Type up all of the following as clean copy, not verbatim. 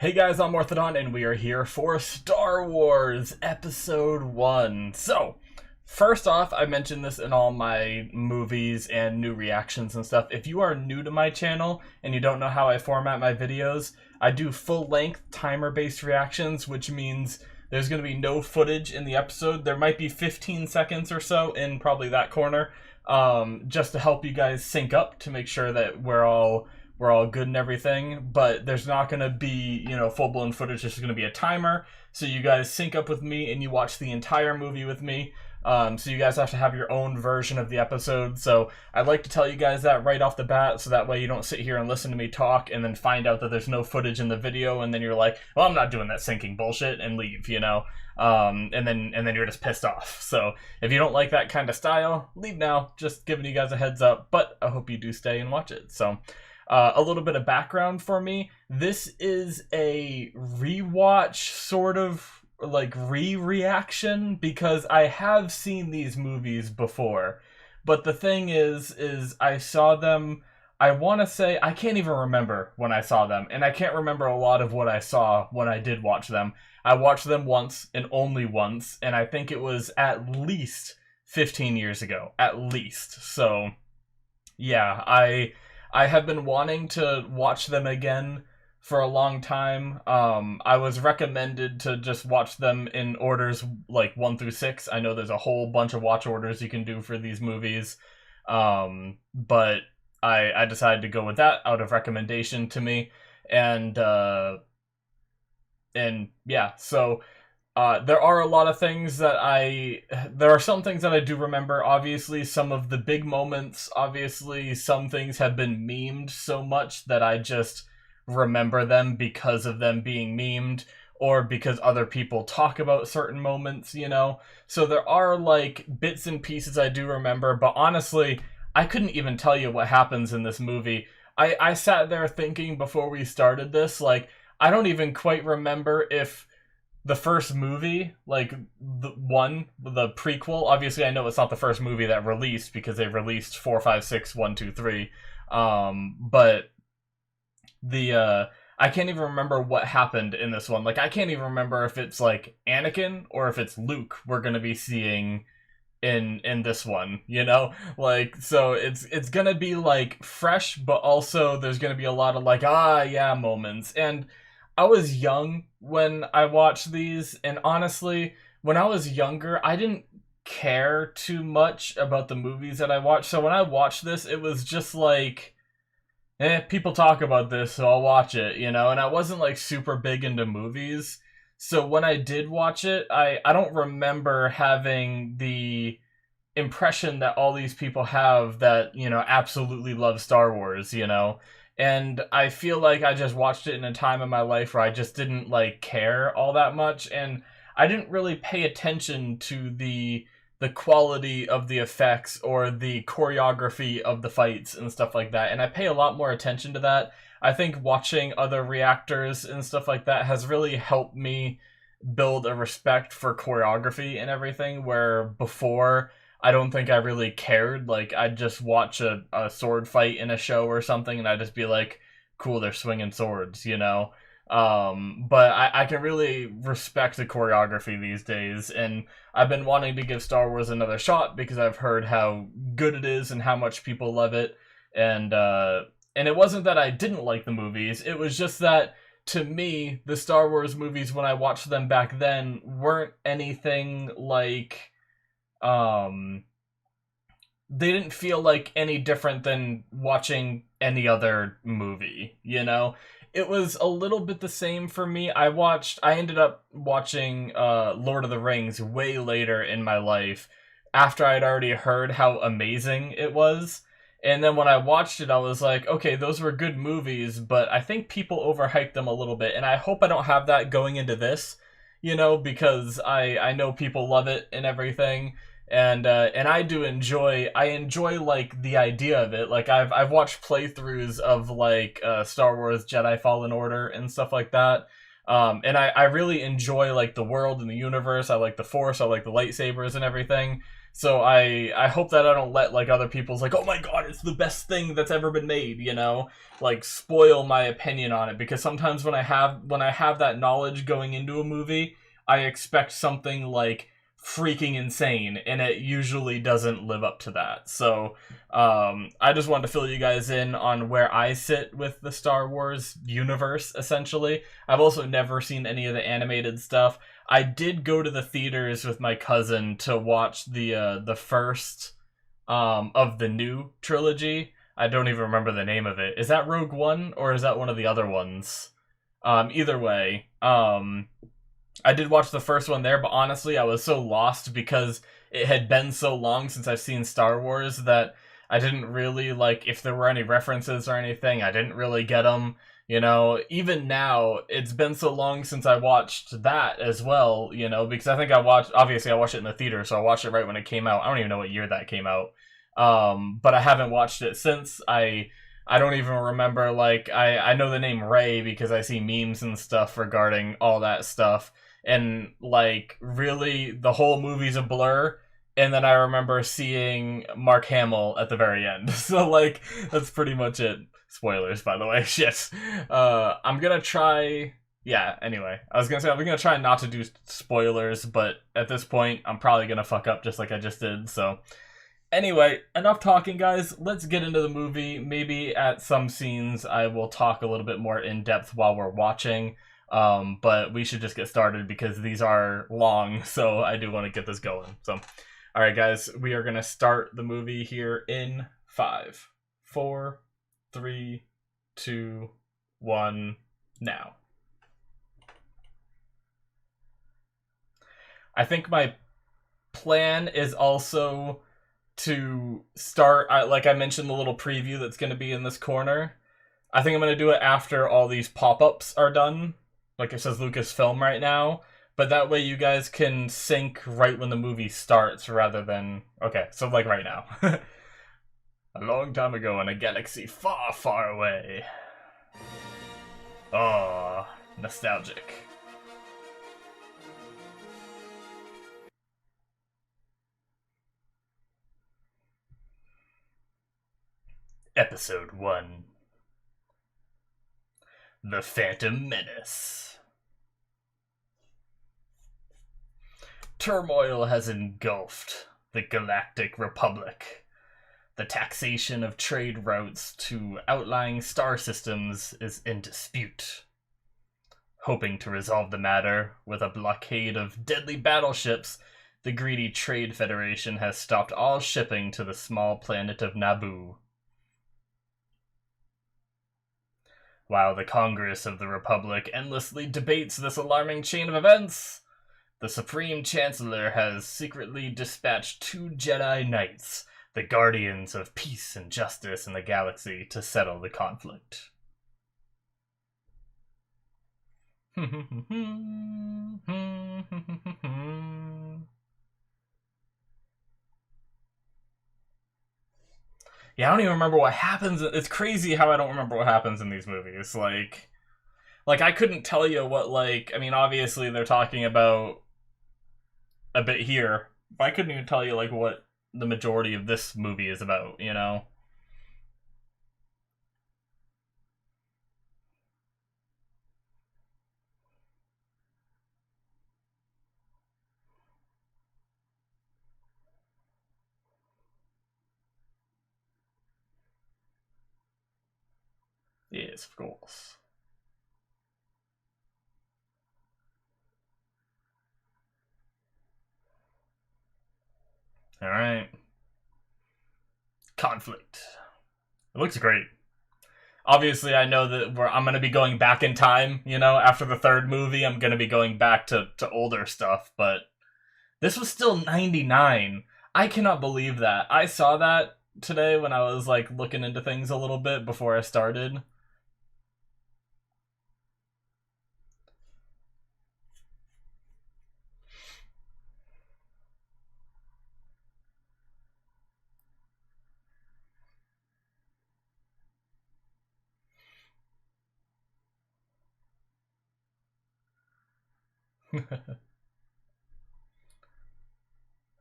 Hey guys, I'm Morthadon, and we are here for Star Wars Episode 1. So, first off, I mentioned this in all my movies and new reactions and stuff. If you are new to my channel and you don't know how I format my videos, I do full-length timer-based reactions, which means there's going to be no footage in the episode. There might be 15 seconds or so in probably that corner, just to help you guys sync up to make sure that we're all good and everything, but there's not going to be, full-blown footage. There's going to be a timer, so you guys sync up with me and you watch the entire movie with me. So you guys have to have your own version of the episode. So I'd like to tell you guys that right off the bat, so that way you don't sit here and listen to me talk and then find out that there's no footage in the video, and then you're like, well, I'm not doing that syncing bullshit, and leave, and then you're just pissed off. So if you don't like that kind of style, leave now. Just giving you guys a heads up, but I hope you do stay and watch it. So a little bit of background for me. This is a rewatch, sort of like re-reaction, because I have seen these movies before. But the thing is I saw them, I want to say, I can't even remember when I saw them. And I can't remember a lot of what I saw when I did watch them. I watched them once and only once. And I think it was at least 15 years ago. At least. So, yeah, I have been wanting to watch them again for a long time. I was recommended to just watch them in orders like 1 through 6. I know there's a whole bunch of watch orders you can do for these movies. But I decided to go with that out of recommendation to me. And yeah, so there are a lot of things that there are some things that I do remember. Obviously, some of the big moments, obviously, some things have been memed so much that I just remember them because of them being memed, or because other people talk about certain moments, So there are, like, bits and pieces I do remember, but honestly, I couldn't even tell you what happens in this movie. I sat there thinking before we started this, like, I don't even quite remember if the first movie, like the prequel, obviously I know it's not the first movie that released because they released 4, 5, 6, 1, 2, 3. But I can't even remember what happened in this one. Like, I can't even remember if it's like Anakin or if it's Luke we're gonna be seeing in this one, Like, so it's gonna be like fresh, but also there's gonna be a lot of like, yeah moments. And I was young when I watched these, and honestly, when I was younger, I didn't care too much about the movies that I watched. So when I watched this, it was just like, people talk about this, so I'll watch it, And I wasn't like super big into movies. So when I did watch it, I don't remember having the impression that all these people have that, absolutely love Star Wars, And I feel like I just watched it in a time in my life where I just didn't, like, care all that much, and I didn't really pay attention to the quality of the effects or the choreography of the fights and stuff like that, and I pay a lot more attention to that. I think watching other reactors and stuff like that has really helped me build a respect for choreography and everything, where before I don't think I really cared. Like, I'd just watch a sword fight in a show or something, and I'd just be like, cool, they're swinging swords, But I can really respect the choreography these days, and I've been wanting to give Star Wars another shot because I've heard how good it is and how much people love it. And it wasn't that I didn't like the movies, it was just that, to me, the Star Wars movies, when I watched them back then, weren't anything like, they didn't feel like any different than watching any other movie, It was a little bit the same for me. I ended up watching Lord of the Rings way later in my life, after I'd already heard how amazing it was. And then when I watched it, I was like, okay, those were good movies, but I think people overhyped them a little bit, and I hope I don't have that going into this, because I know people love it and everything. And I enjoy like the idea of it. Like, I've watched playthroughs of like Star Wars Jedi Fallen Order and stuff like that. And I really enjoy like the world and the universe. I like the Force, I like the lightsabers and everything. So I hope that I don't let like other people's like, oh my god, it's the best thing that's ever been made, like spoil my opinion on it, because sometimes when I have that knowledge going into a movie, I expect something like freaking insane, and it usually doesn't live up to that. So I just wanted to fill you guys in on where I sit with the Star Wars universe, essentially. I've also never seen any of the animated stuff. I did go to the theaters with my cousin to watch the first of the new trilogy. I don't even remember the name of it. Is that Rogue One or is that one of the other ones? Either way, I did watch the first one there, but honestly, I was so lost because it had been so long since I've seen Star Wars that I didn't really, like, if there were any references or anything, I didn't really get them. Even now, it's been so long since I watched that as well, because I think obviously I watched it in the theater, so I watched it right when it came out. I don't even know what year that came out. But I haven't watched it since. I don't even remember, like, I know the name Rey because I see memes and stuff regarding all that stuff. And, like, really, the whole movie's a blur. And then I remember seeing Mark Hamill at the very end. So, like, that's pretty much it. Spoilers, by the way. Shit. I'm gonna try... Yeah, anyway. I was gonna say, I'm gonna try not to do spoilers, but at this point, I'm probably gonna fuck up just like I just did, so... Anyway, enough talking, guys. Let's get into the movie. Maybe at some scenes I will talk a little bit more in depth while we're watching. But we should just get started because these are long, so I do want to get this going. So, all right, guys, we are going to start the movie here in 5, 4, 3, 2, 1, now. I think my plan is also to start, like I mentioned, the little preview that's going to be in this corner. I think I'm going to do it after all these pop-ups are done. Like it says Lucasfilm right now. But that way you guys can sync right when the movie starts rather than... Okay, so like right now. A long time ago in a galaxy far, far away. Oh, nostalgic. Episode 1. The Phantom Menace. Turmoil has engulfed the Galactic Republic. The taxation of trade routes to outlying star systems is in dispute. Hoping to resolve the matter with a blockade of deadly battleships, the greedy Trade Federation has stopped all shipping to the small planet of Naboo. While the Congress of the Republic endlessly debates this alarming chain of events, the Supreme Chancellor has secretly dispatched 2 Jedi Knights, the guardians of peace and justice in the galaxy, to settle the conflict. Yeah, I don't even remember what happens. It's crazy how I don't remember what happens in these movies. Like I couldn't tell you what, like, I mean, obviously they're talking about a bit here, but I couldn't even tell you, like, what the majority of this movie is about, Yes, of course. Alright. Conflict. It looks great. Obviously, I know that I'm going to be going back in time, after the third movie, I'm going to be going back to older stuff, but this was still 99. I cannot believe that. I saw that today when I was, like, looking into things a little bit before I started.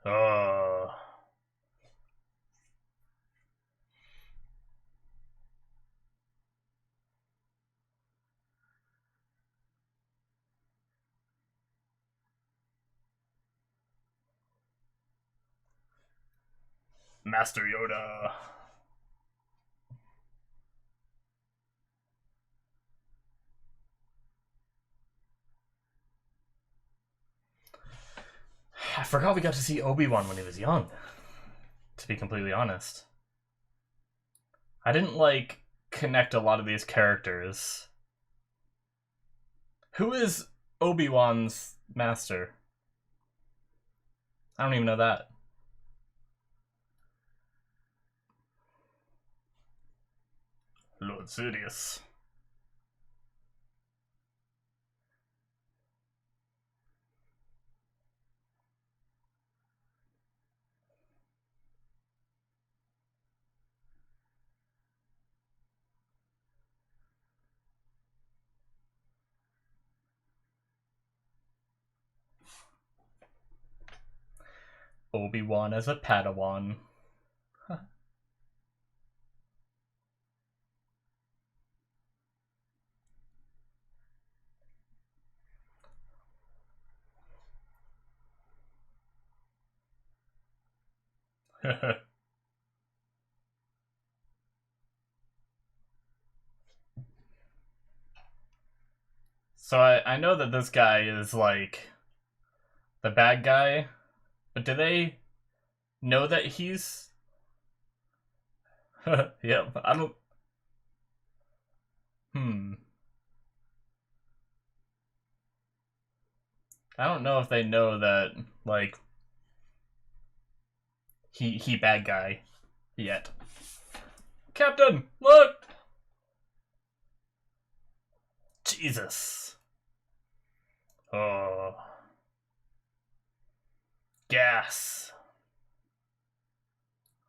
Oh. Master Yoda. I forgot we got to see Obi-Wan when he was young, to be completely honest. I didn't, connect a lot of these characters. Who is Obi-Wan's master? I don't even know that. Lord Sidious. Obi-Wan as a Padawan. So I know that this guy is, the bad guy, but do they know that he's... Yep, I don't... I don't know if they know that, he bad guy yet. Captain, look! Jesus. Oh. Gas.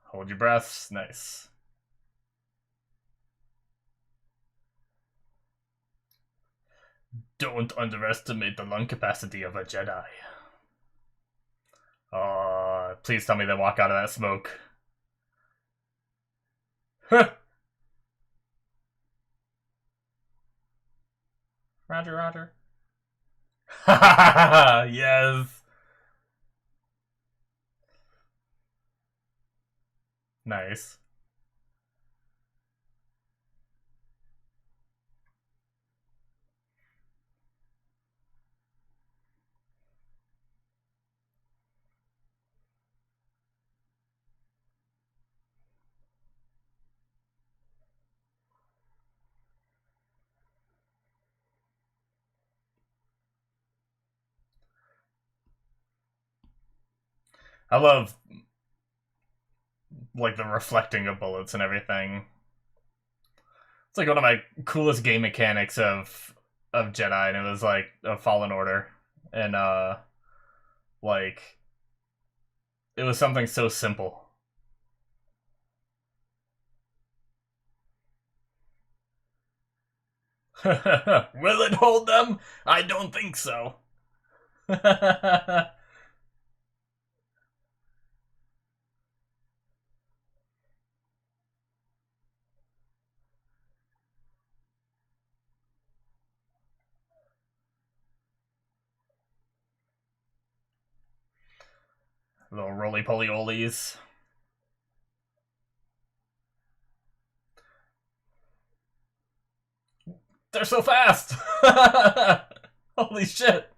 Hold your breaths. Nice. Don't underestimate the lung capacity of a Jedi. Oh, please tell me they walk out of that smoke. Roger, roger. Yes. Nice. I love, the reflecting of bullets and everything. It's one of my coolest game mechanics of Jedi, and it was a Fallen Order, and it was something so simple. Will it hold them? I don't think so. Little roly-poly-olies. They're so fast! Holy shit!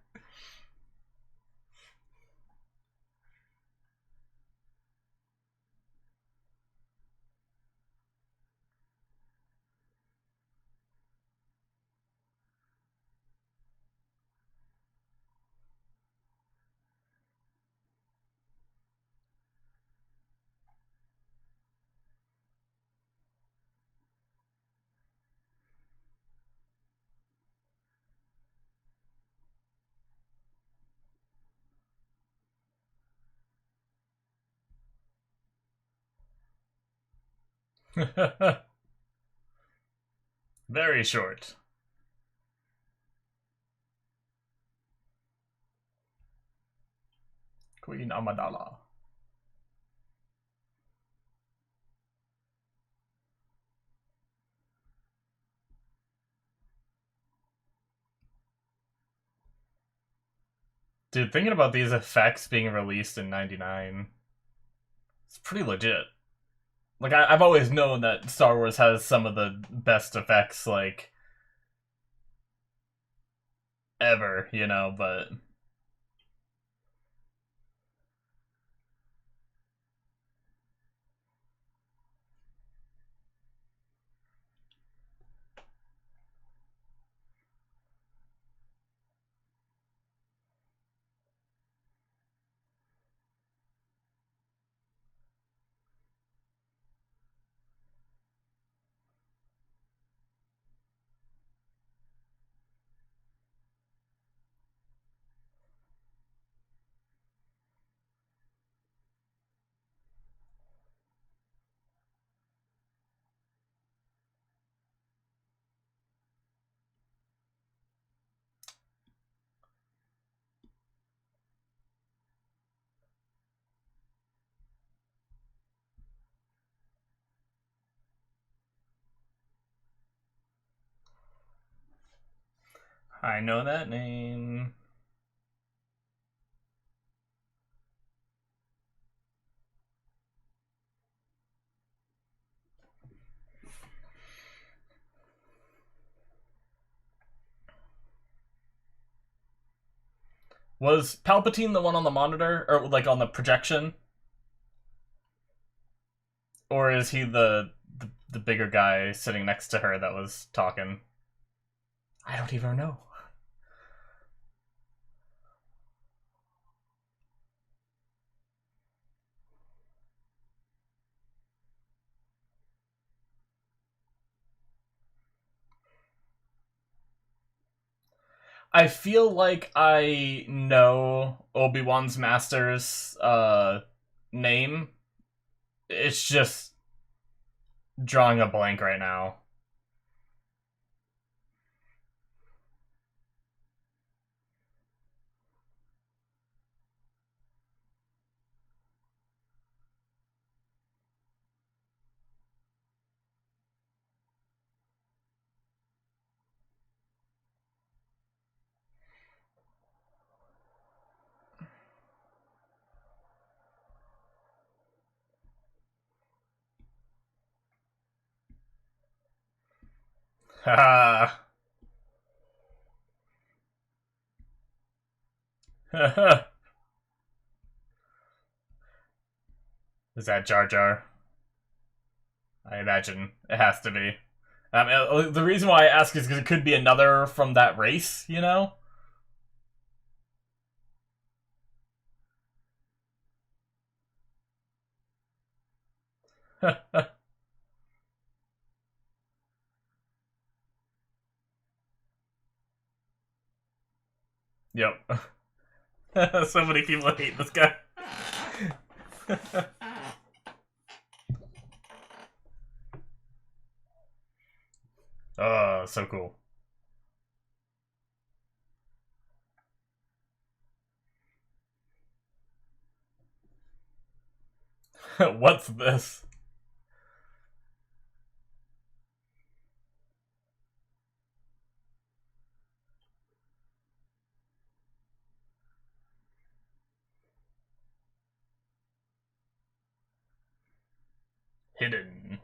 Very short. Queen Amidala. Dude, thinking about these effects being released in '99. It's pretty legit. Like, I've always known that Star Wars has some of the best effects, like, ever, you know, but... I know that name. Was Palpatine the one on the monitor? Or, like, on the projection? Or is he the bigger guy sitting next to her that was talking? I don't even know. I feel like I know Obi-Wan's master's name. It's just drawing a blank right now. Ha. Is that Jar Jar? I imagine it has to be. The reason why I ask is because it could be another from that race, you know? Yep. So many people hate this guy. Oh, so cool. What's this? Hidden.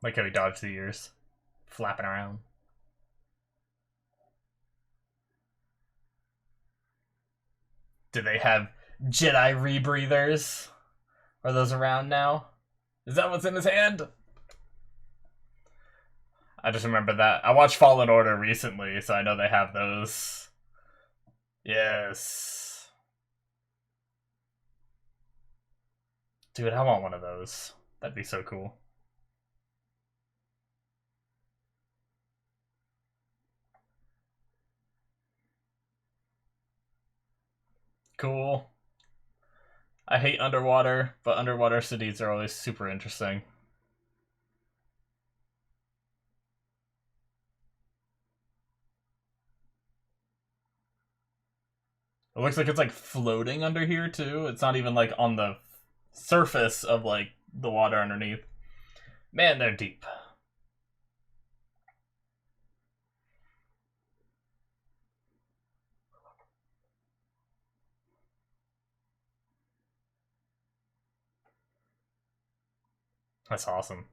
Like how he dodged the ears, flapping around. Do they have Jedi rebreathers? Are those around now? Is that what's in his hand? I just remember that. I watched Fallen Order recently, so I know they have those. Yes. Dude, I want one of those. That'd be so cool. cool. I hate underwater, but underwater cities are always super interesting. It looks like it's like floating under here too. It's not even like on the surface of like the water underneath. Man, they're deep. That's awesome.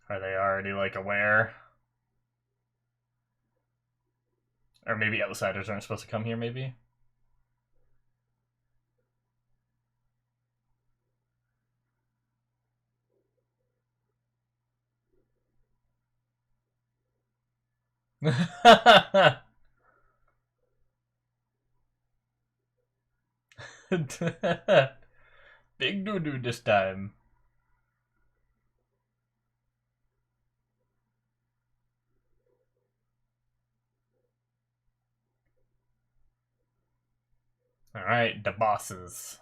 Are they already like aware? Or maybe outsiders aren't supposed to come here, maybe? Big doo-doo this time. Alright, the bosses.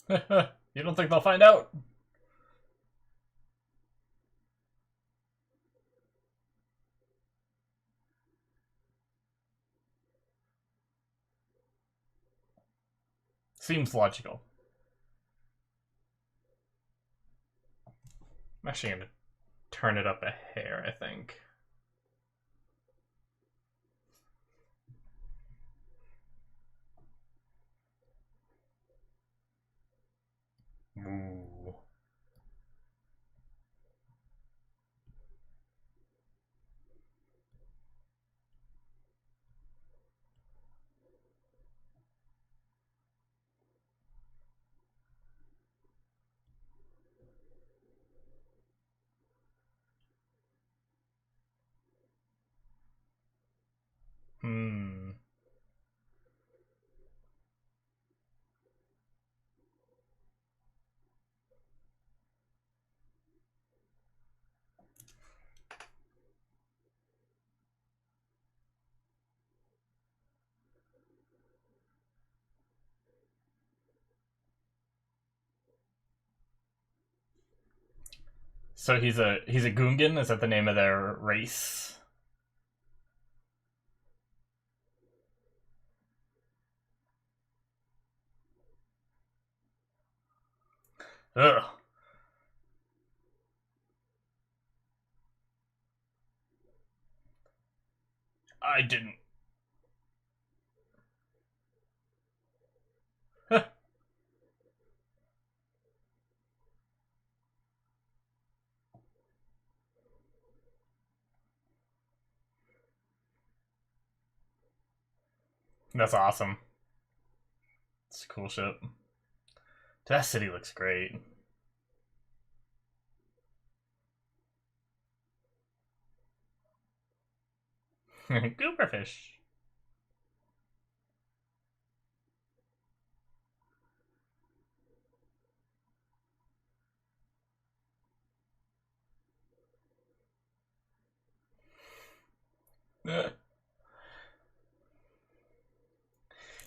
You don't think they'll find out? Seems logical. I'm actually gonna turn it up a hair, I think. Ooh. Hmm. So he's a Gungan? Is that the name of their race? Ugh. I didn't. That's awesome. It's a cool ship. That city looks great. Gooberfish.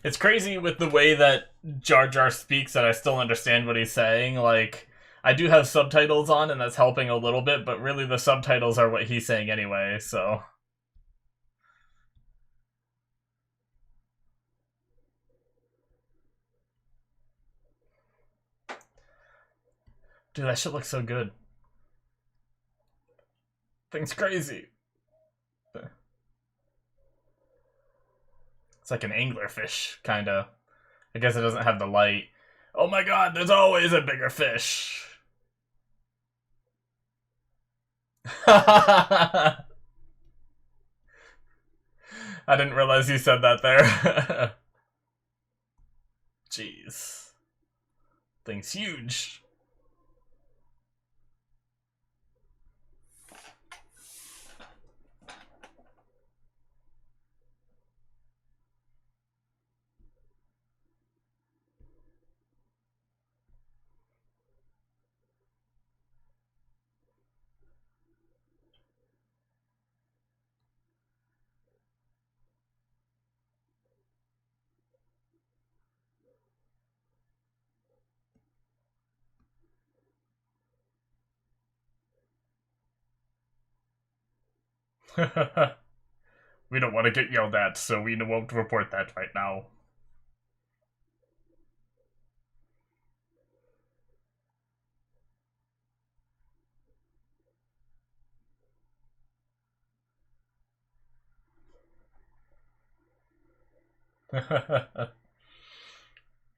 It's crazy with the way that Jar Jar speaks that I still understand what he's saying. Like, I do have subtitles on, and that's helping a little bit, but really the subtitles are what he's saying anyway, so. Dude, that shit looks so good. Thing's crazy. It's like an anglerfish, kinda. I guess it doesn't have the light. Oh my god, there's always a bigger fish! I didn't realize you said that there. Jeez. Thing's huge. We don't want to get yelled at, so we won't report that right now.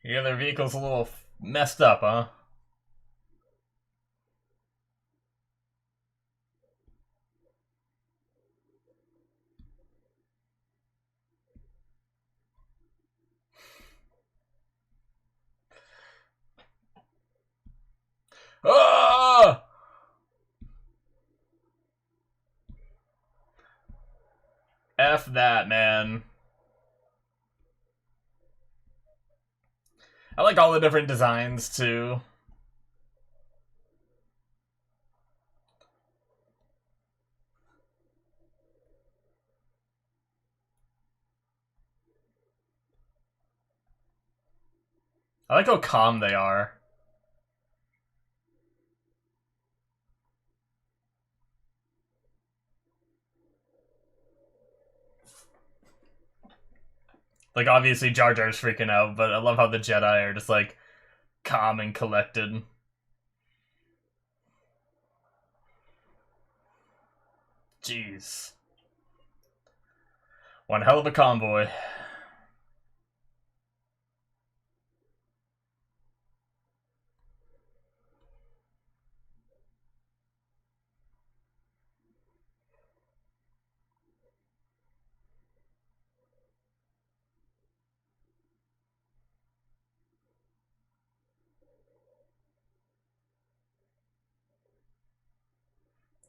Yeah, their vehicle's a little messed up, huh? Ah! F that, man. I like all the different designs, too. I like how calm they are. Like, obviously Jar Jar's freaking out, but I love how the Jedi are just, like, calm and collected. Jeez. One hell of a convoy.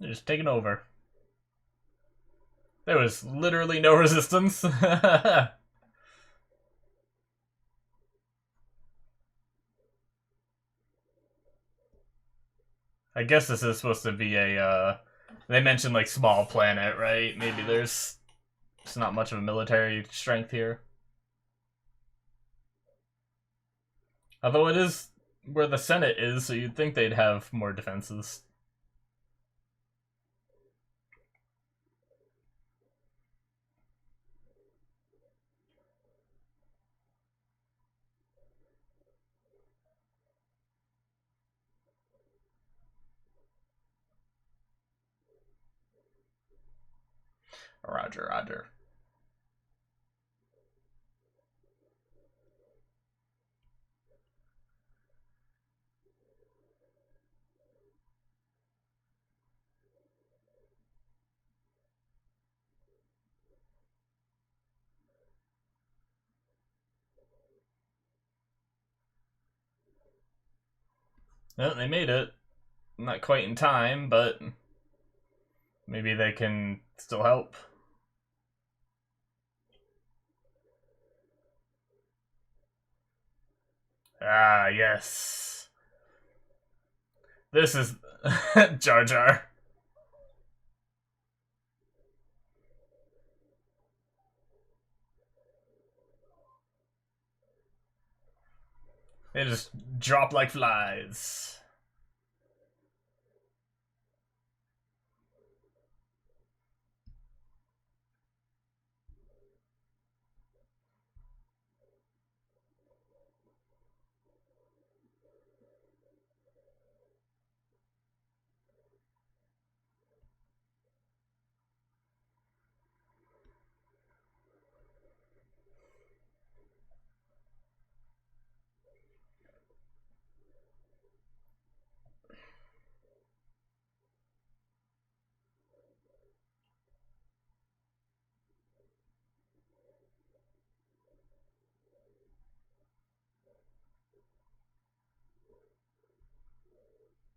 They're just taking over. There was literally no resistance. I guess this is supposed to be a, they mentioned, like, small planet, right? Maybe there's not much of a military strength here. Although it is where the Senate is, so you'd think they'd have more defenses. Roger, roger. Well, they made it. Not quite in time, but maybe they can still help. Ah, yes. This is Jar Jar. They just drop like flies.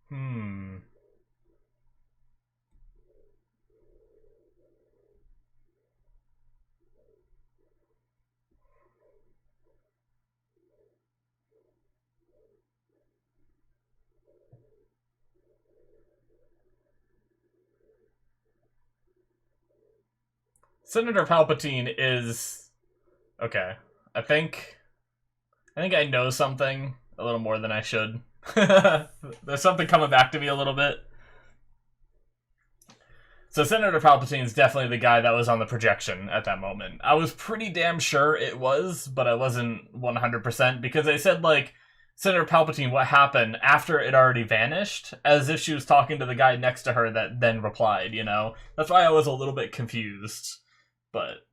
Hmm. Senator Palpatine is okay. I think I know something a little more than I should. There's something coming back to me a little bit. So Senator Palpatine's definitely the guy that was on the projection at that moment. I was pretty damn sure it was, but I wasn't 100% because they said, like, Senator Palpatine, what happened after it already vanished, as if she was talking to the guy next to her that then replied, you know? That's why I was a little bit confused. But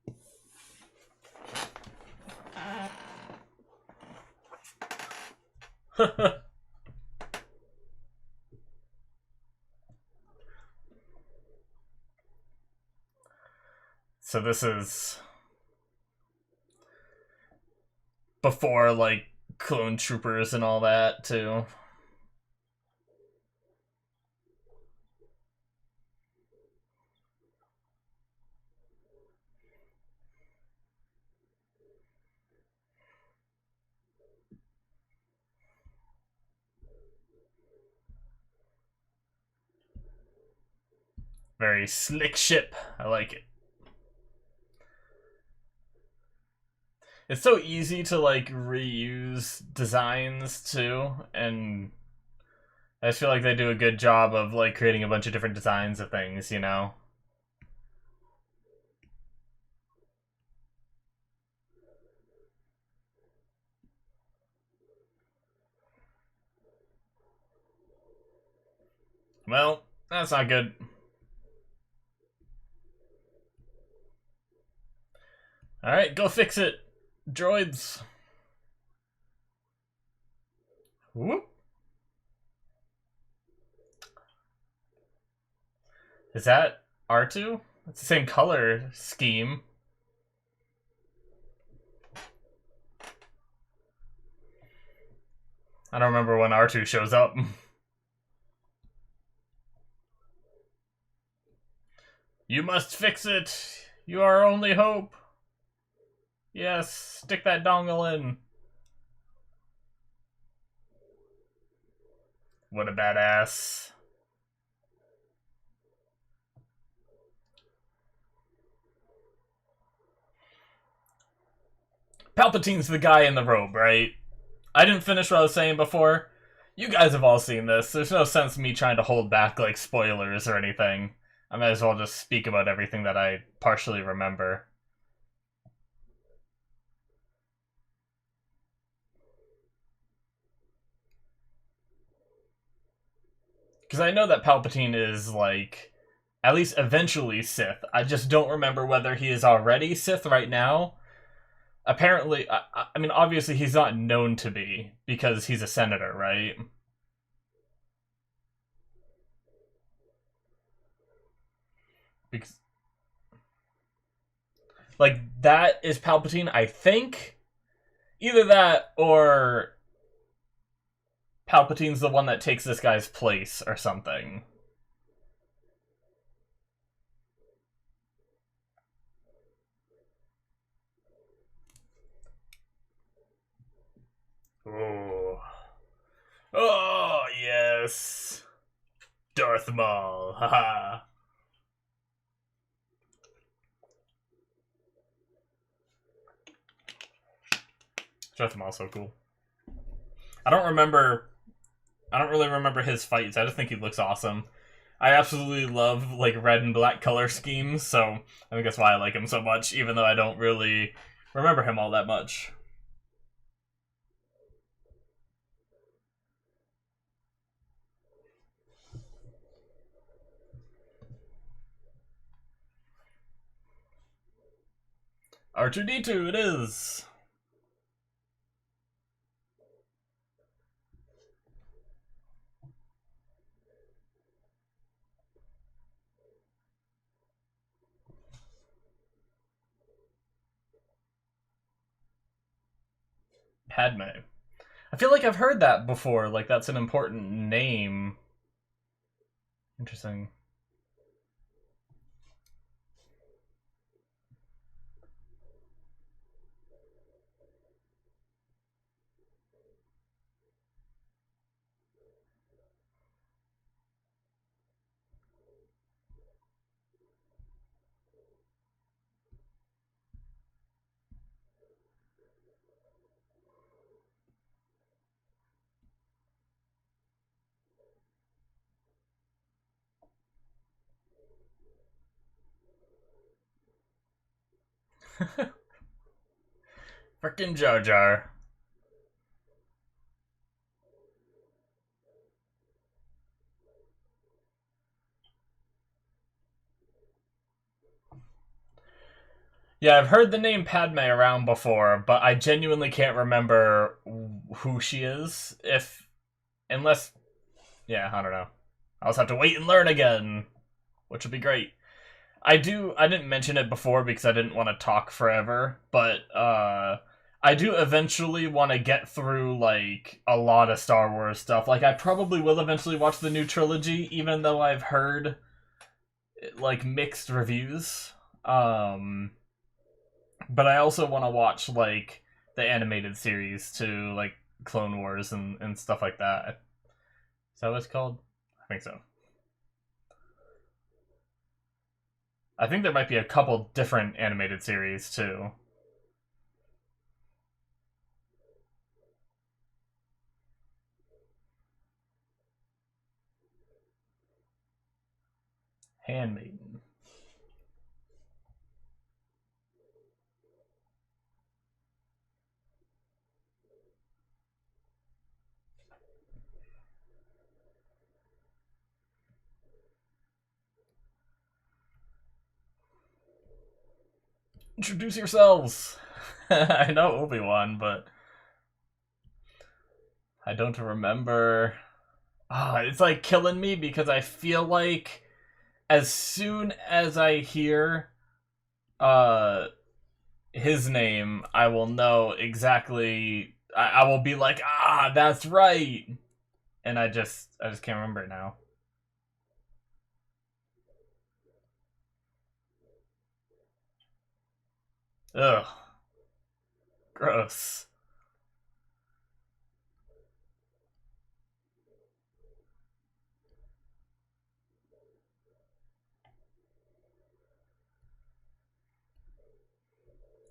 so this is before, like, clone troopers and all that, too. Very slick ship. I like it. It's so easy to, like, reuse designs, too, and I just feel like they do a good job of, like, creating a bunch of different designs of things, you know? Well, that's not good. Alright, go fix it, droids. Whoop. Is that R2? It's the same color scheme. I don't remember when R2 shows up. You must fix it. You are our only hope. Yes, stick that dongle in. What a badass. Palpatine's the guy in the robe, right? I didn't finish what I was saying before. You guys have all seen this. There's no sense me trying to hold back, like, spoilers or anything. I might as well just speak about everything that I partially remember. Because I know that Palpatine is, like, at least eventually Sith. I just don't remember whether he is already Sith right now. Apparently, I mean, obviously he's not known to be, because he's a senator, right? Because, like, that is Palpatine, I think. Either that, or Palpatine's the one that takes this guy's place, or something. Oh. Oh, yes. Darth Maul, haha. Darth Maul's so cool. I don't really remember his fights. I just think he looks awesome. I absolutely love, like, red and black color schemes, so I think that's why I like him so much, even though I don't really remember him all that much. R2-D2, it is! Padme. I feel like I've heard that before, like that's an important name. Interesting. Frickin' Jar Jar. Yeah, I've heard the name Padme around before, but I genuinely can't remember who she is. Unless, yeah, I don't know. I'll just have to wait and learn again, which would be great. I didn't mention it before because I didn't want to talk forever, but I do eventually want to get through like a lot of Star Wars stuff. Like I probably will eventually watch the new trilogy, even though I've heard like mixed reviews. But I also want to watch like the animated series too, like Clone Wars and stuff like that. Is that what it's called? I think so. I think there might be a couple different animated series too. Handmaiden. Introduce yourselves. I know Obi-Wan, but I don't remember. It's like killing me because I feel like as soon as I hear uh his name, I will know exactly. I will be like, that's right, and I just can't remember it now. Ugh, gross.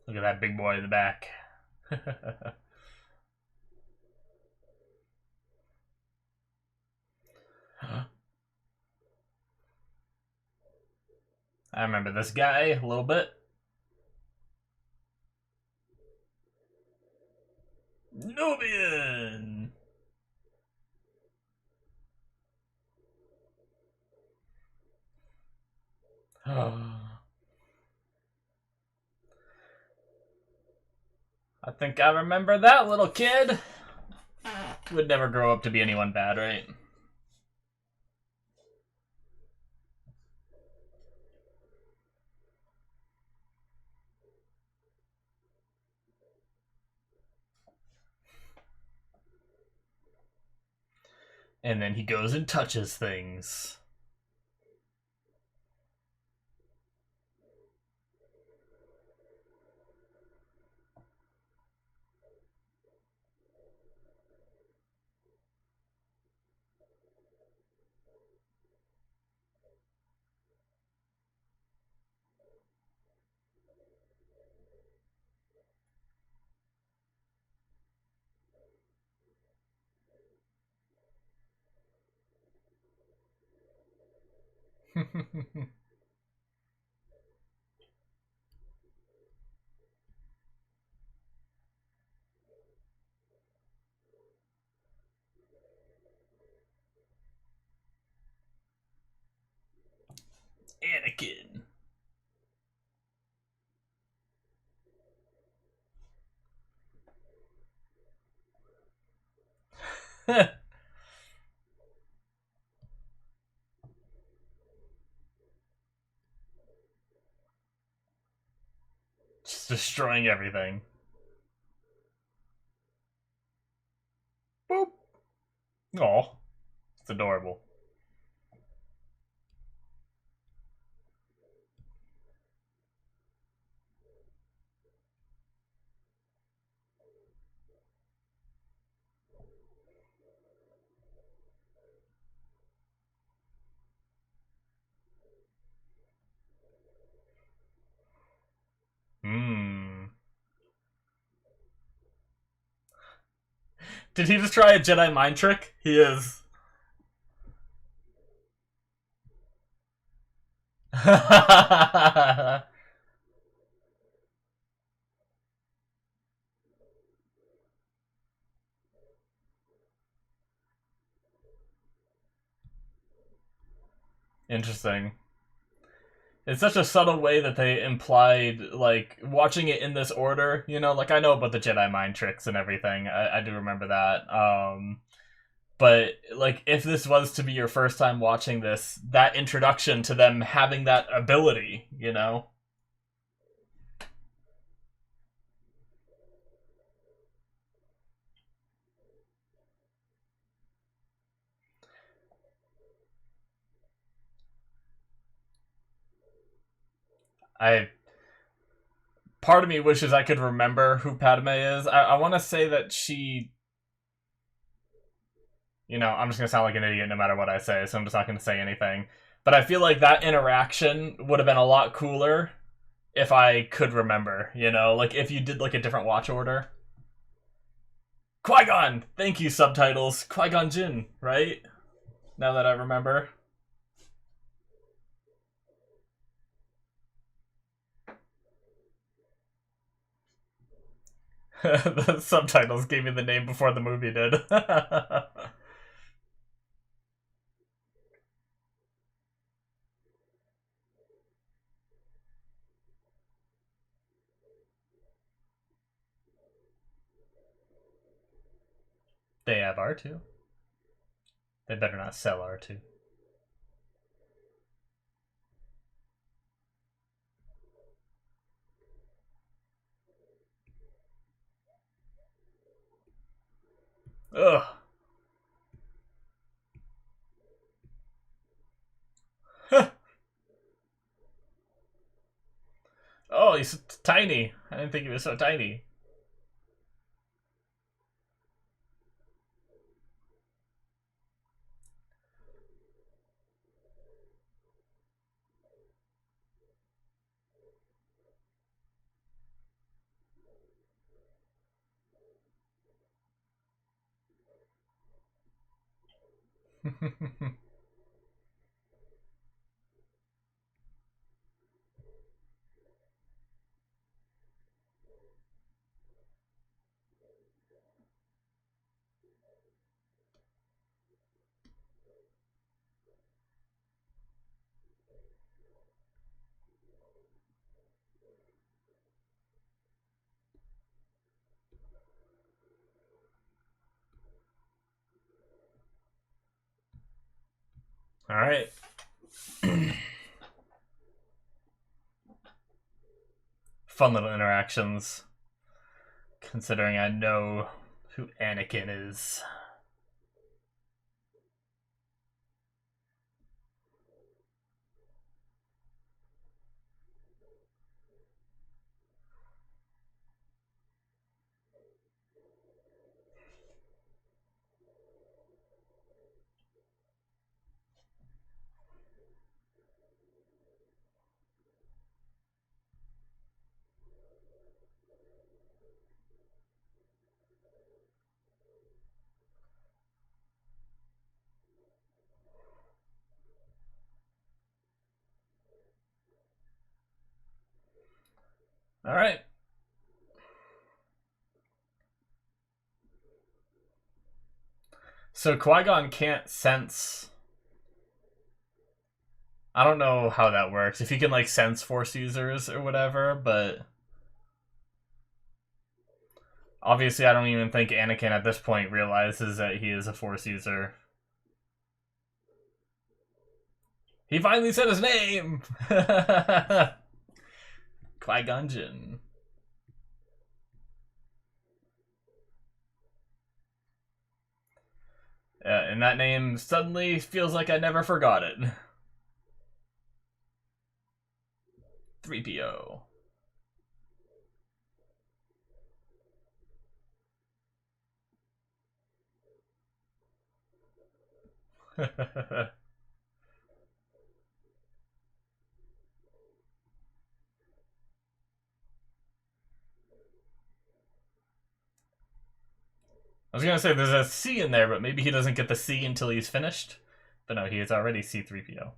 Look at that big boy in the back. I remember this guy a little bit. Nubian. I think I remember that little kid. Would never grow up to be anyone bad, right? And then he goes and touches things. Anakin. Just destroying everything. Boop. Aw. It's adorable. Did he just try a Jedi mind trick? He is. Interesting. It's such a subtle way that they implied, like, watching it in this order, you know, like, I know about the Jedi mind tricks and everything. I do remember that. But, like, if this was to be your first time watching this, that introduction to them having that ability, you know? I Part of me wishes I could remember who Padme is. I want to say that she, you know, I'm just gonna sound like an idiot no matter what I say, so I'm just not gonna say anything. But I feel like that interaction would have been a lot cooler if I could remember, you know, like if you did like a different watch order. Qui-Gon! Thank you, subtitles. Qui-Gon Jinn, right? Now that I remember. The subtitles gave me the name before the movie did. They have R2. They better not sell R2. Ugh. Oh, he's tiny. I didn't think he was so tiny. All right. Fun little interactions, considering I know who Anakin is. All right. So Qui-Gon can't sense. I don't know how that works. If he can like sense Force users or whatever, but obviously I don't even think Anakin at this point realizes that he is a Force user. He finally said his name! Qui-Gon Jinn. And that name suddenly feels like I never forgot it. 3PO. I was gonna say there's a C in there, but maybe he doesn't get the C until he's finished. But no, he is already C-3PO.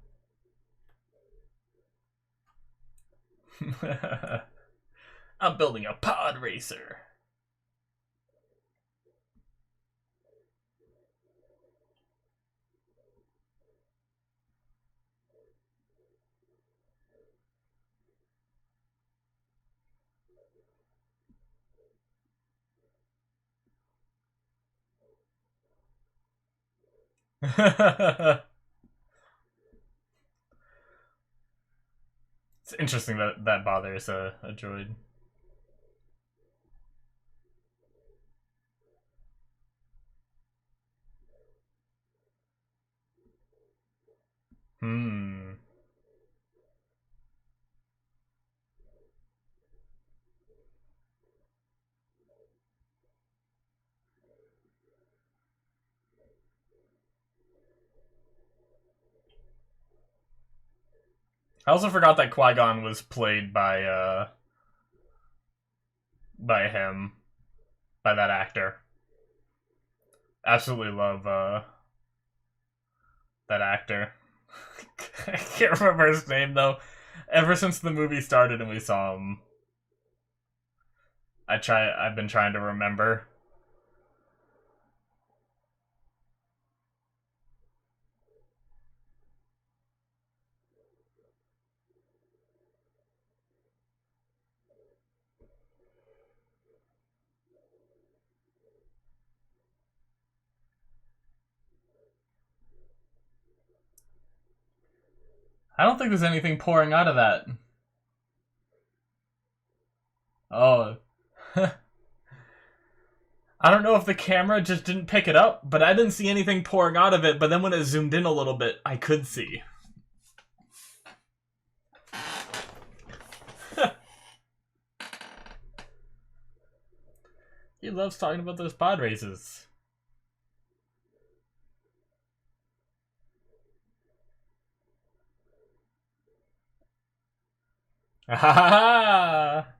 I'm building a pod racer. It's interesting that that bothers a droid. Hmm. I also forgot that Qui-Gon was played by him, by that actor. Absolutely love that actor. I can't remember his name though. Ever since the movie started and we saw him, I've been trying to remember. I don't think there's anything pouring out of that. Oh. I don't know if the camera just didn't pick it up, but I didn't see anything pouring out of it, but then when it zoomed in a little bit, I could see. He loves talking about those pod races. Ah!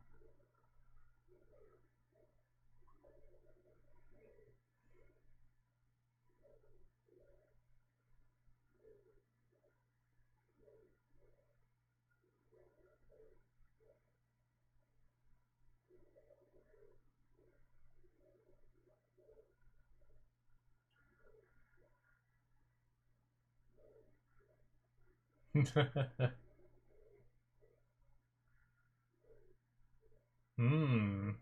Hmm.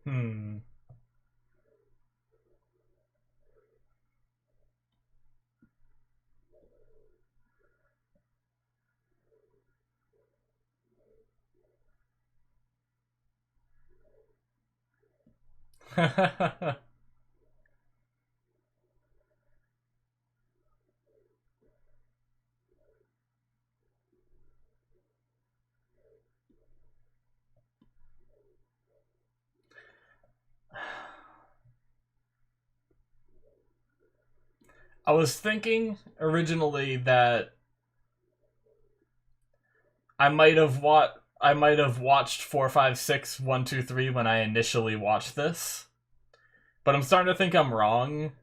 Hmm. I was thinking originally that I might have watched 4, 5, 6, 1, 2, 3 when I initially watched this. But I'm starting to think I'm wrong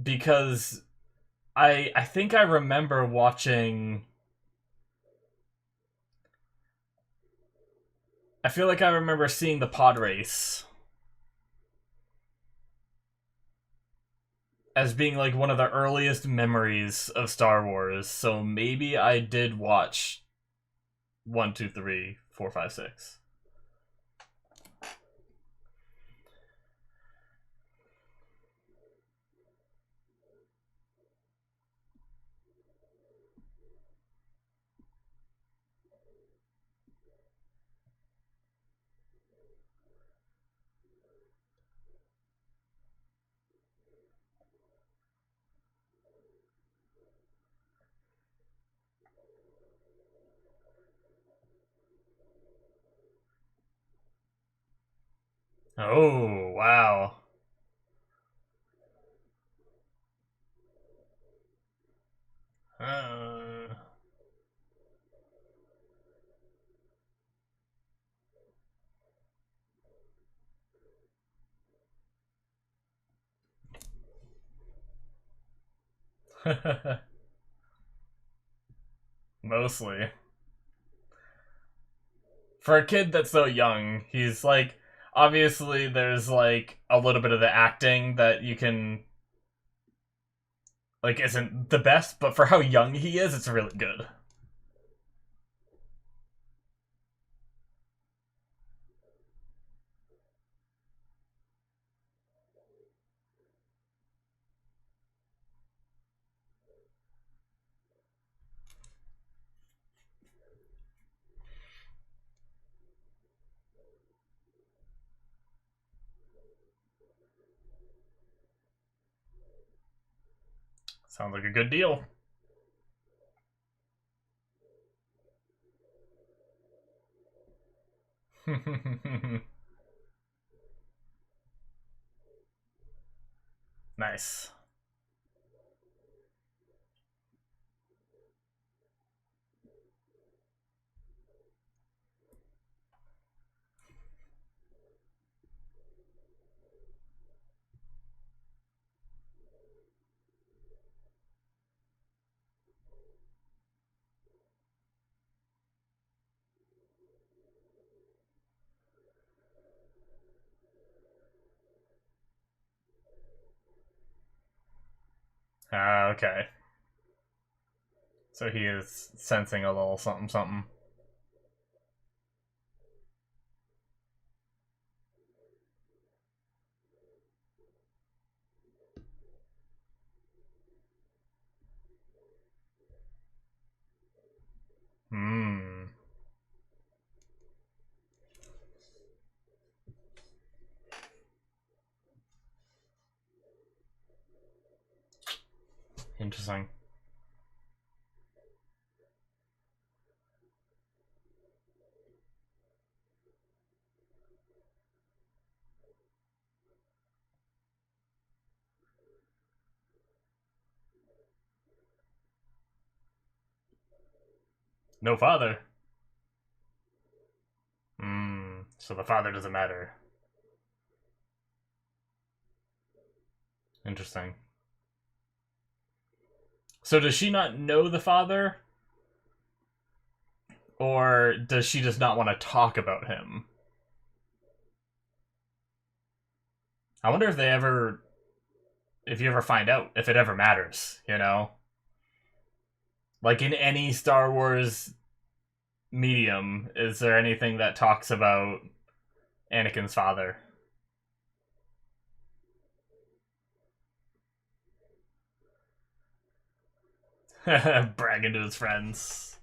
because I think I remember watching. I feel like I remember seeing the pod race. as being like one of the earliest memories of Star Wars. So maybe I did watch 1, 2, 3, 4, 5, 6. Oh, wow. Uh... Mostly. For a kid that's so young, he's like, obviously there's like a little bit of the acting that you can, like, isn't the best, but for how young he is, it's really good. Sounds like a good deal. Nice. Okay. So he is sensing a little something something. Hmm. Interesting. No father. Hmm. So the father doesn't matter. Interesting. So does she not know the father? Or does she just not want to talk about him? I wonder if you ever find out, if it ever matters, you know? Like in any Star Wars medium, is there anything that talks about Anakin's father? Bragging to his friends.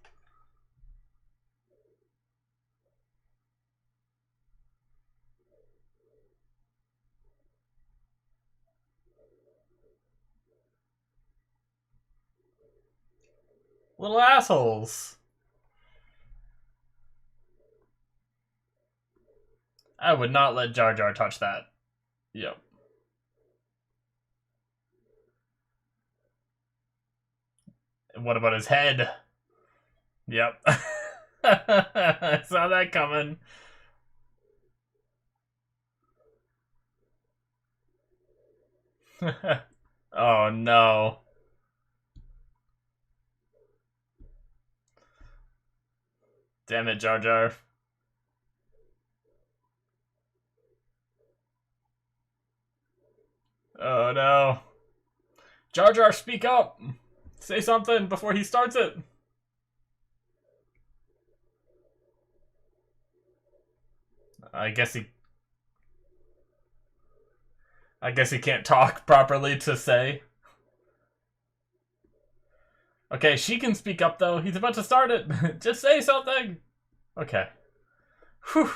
Little assholes. I would not let Jar Jar touch that. Yep. What about his head? Yep. I saw that coming. Oh no. Damn it, Jar Jar. Oh no. Jar Jar, speak up! Say something before he starts it! I guess he can't talk properly to say. Okay, she can speak up though. He's about to start it. Just say something. Okay. Whew.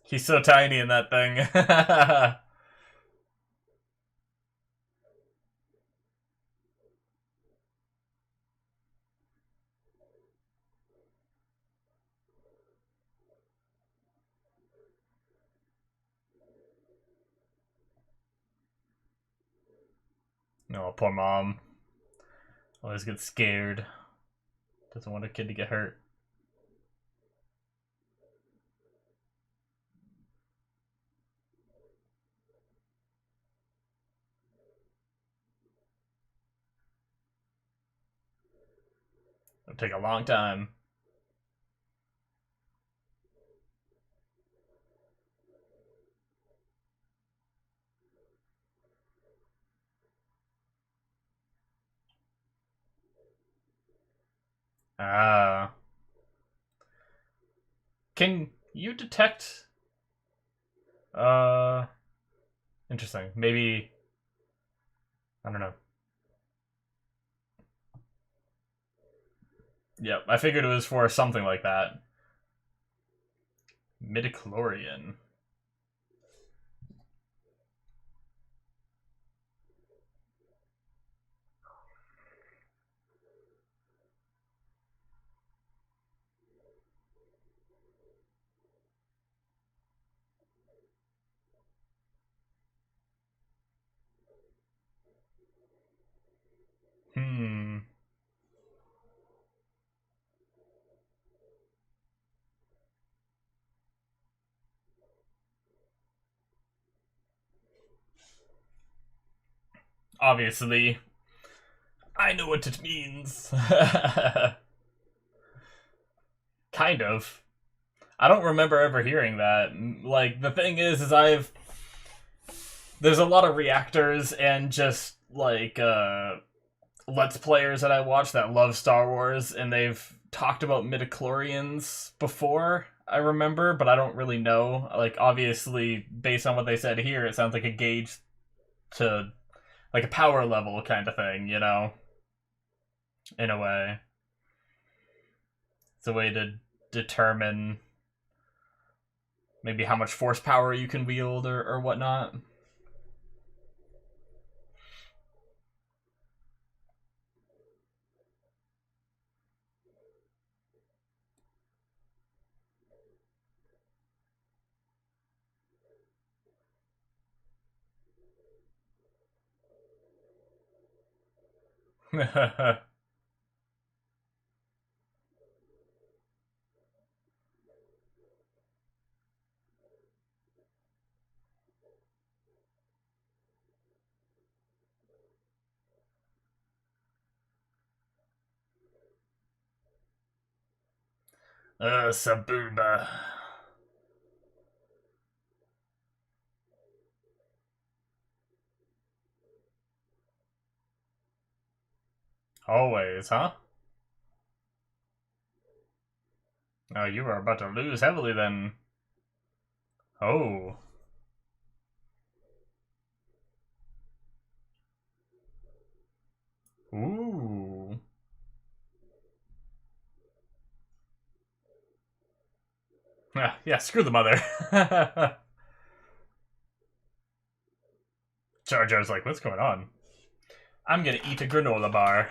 He's so tiny in that thing. No, poor mom. Always gets scared. Doesn't want her kid to get hurt. It'll take a long time. Ah. Can you detect... Interesting. Maybe... I don't know. Yep, I figured it was for something like that. Midichlorian. Hmm. Obviously, I know what it means. Kind of. I don't remember ever hearing that. Like, the thing is there's a lot of reactors and just, like, Let's Players that I watch that love Star Wars, and they've talked about midichlorians before, I remember, but I don't really know. Like, obviously, based on what they said here, it sounds like a gauge to, like, a power level kind of thing, you know? In a way. It's a way to determine maybe how much force power you can wield or whatnot. Sabuba. Always, huh? Oh, you are about to lose heavily then. Oh. Ooh. Yeah, screw the mother. Jar Jar's like, what's going on? I'm gonna eat a granola bar.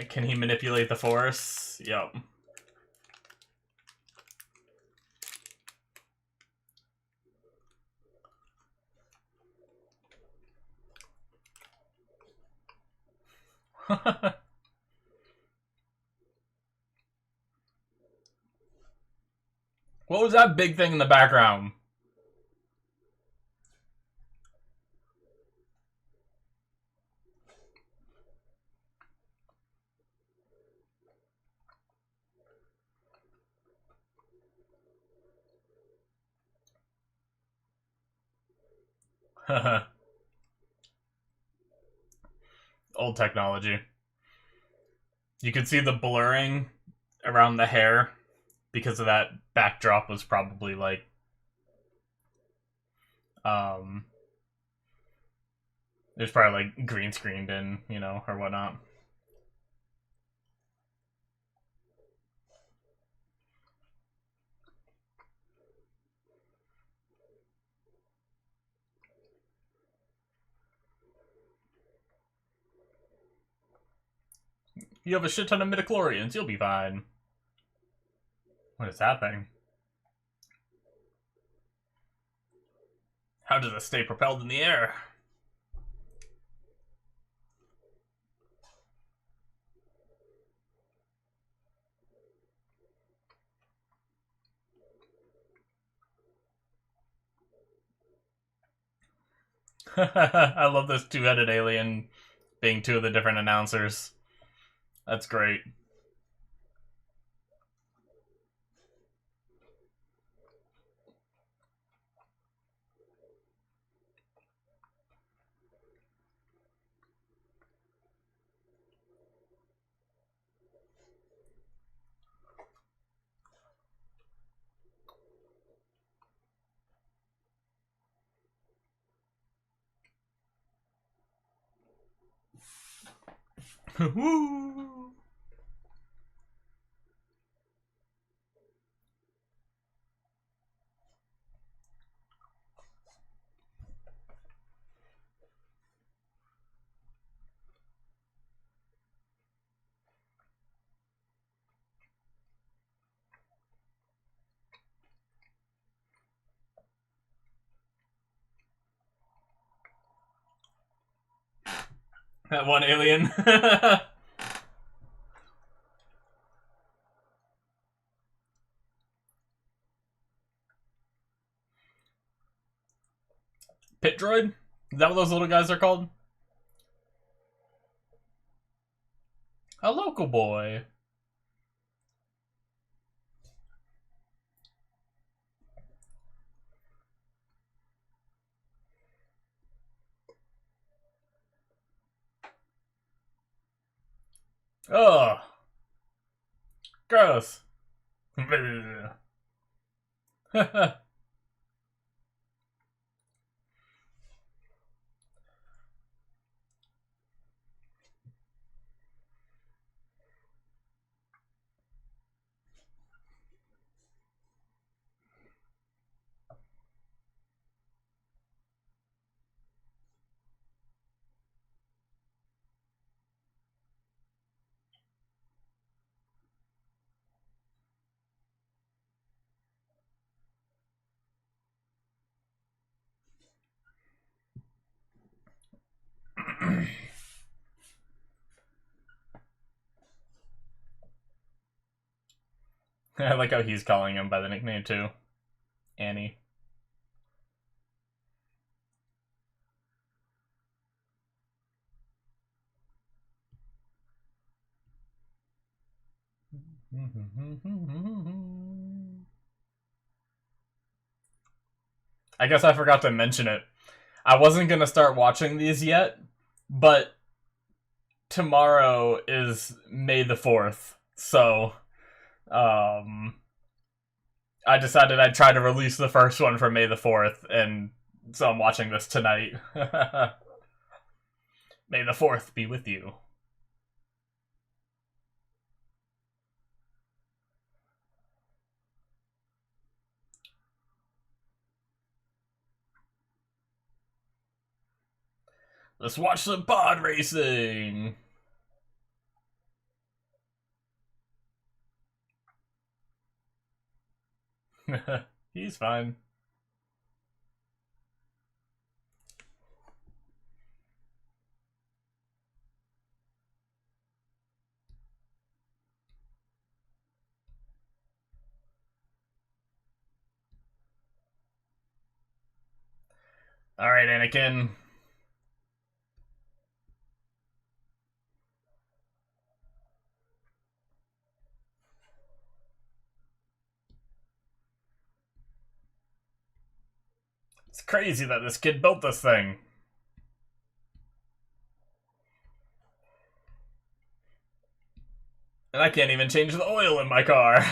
Can he manipulate the Force? Yep. What was that big thing in the background? Old technology. You could see the blurring around the hair because of that backdrop was probably like it was probably like green screened in, you know, or whatnot. You have a shit ton of midichlorians, you'll be fine. What is that thing? How does it stay propelled in the air? I love this two-headed alien being two of the different announcers. That's great. Woo! That one alien. Pit droid? Is that what those little guys are called? A local boy. Ugh. Gross. I like how he's calling him by the nickname too. Annie. I guess I forgot to mention it. I wasn't gonna start watching these yet, but tomorrow is May the 4th, so I decided I'd try to release the first one for May the 4th, and so I'm watching this tonight. May the 4th be with you. Let's watch some pod racing! He's fine. Alright, Anakin. It's crazy that this kid built this thing. And I can't even change the oil in my car.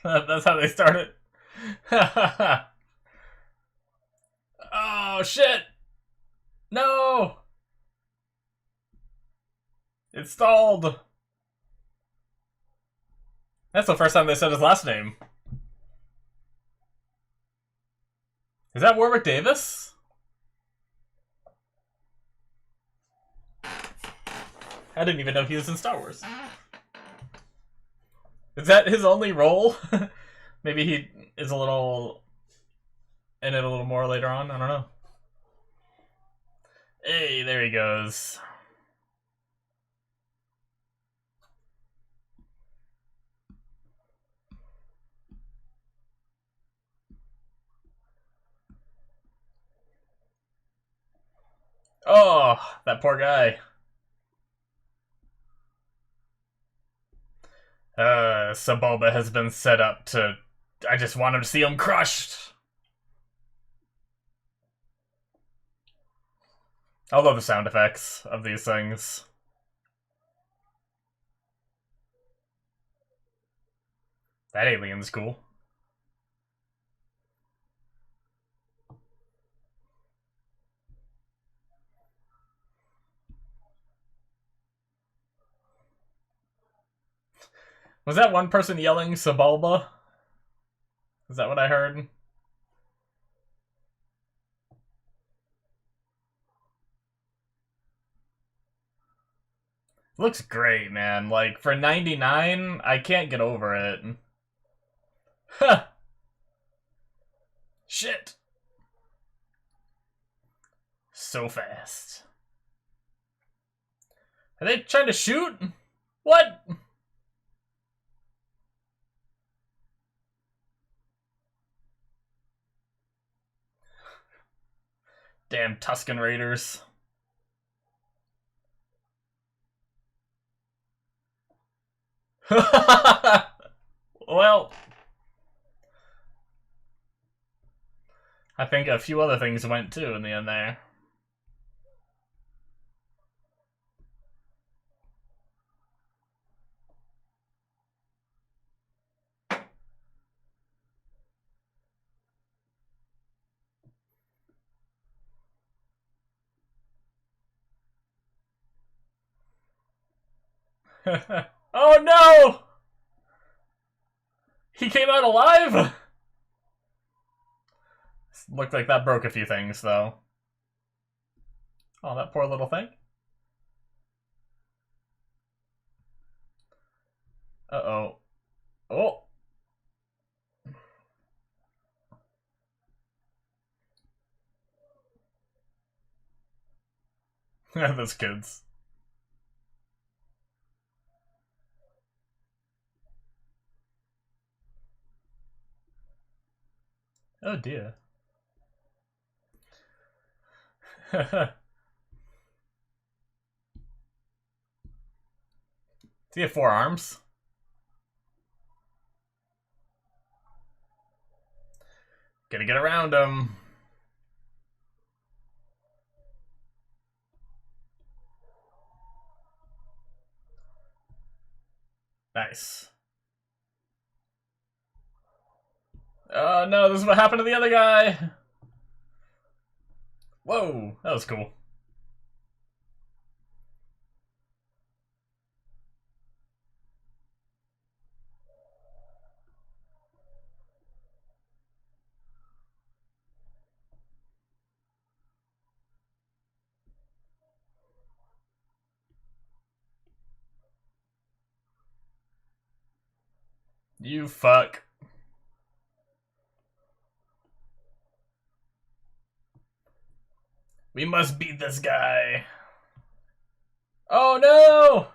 That's how they started. Oh, shit! No! It stalled! That's the first time they said his last name. Is that Warwick Davis? I didn't even know he was in Star Wars. Is that his only role? Maybe he is a little in it a little more later on. I don't know. Hey, there he goes. Oh, that poor guy. Sebulba has been set up to... I just want him to see him crushed. I love the sound effects of these things. That alien's cool. Was that one person yelling Sebulba? Is that what I heard? Looks great, man. Like, for 99, I can't get over it. Huh. Shit. So fast. Are they trying to shoot? What? Damn Tusken Raiders. Well, I think a few other things went too in the end there. Oh no! He came out alive? Looked like that broke a few things, though. Oh, that poor little thing. Uh-oh. Oh! Those kids. Oh dear. Does he have 4 arms? Gotta get around him. Nice. Oh no, this is what happened to the other guy! Whoa, that was cool. You fuck. We must beat this guy. Oh no!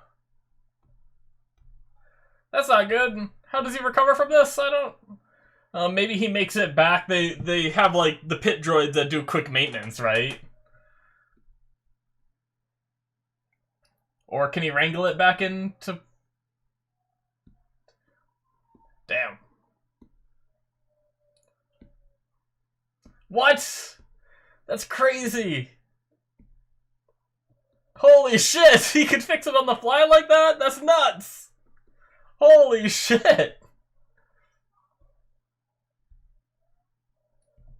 That's not good. How does he recover from this? I don't... maybe he makes it back. They have, like, the pit droids that do quick maintenance, right? Or can he wrangle it back into... Damn. What? That's crazy. Holy shit! He could fix it on the fly like that? That's nuts! Holy shit!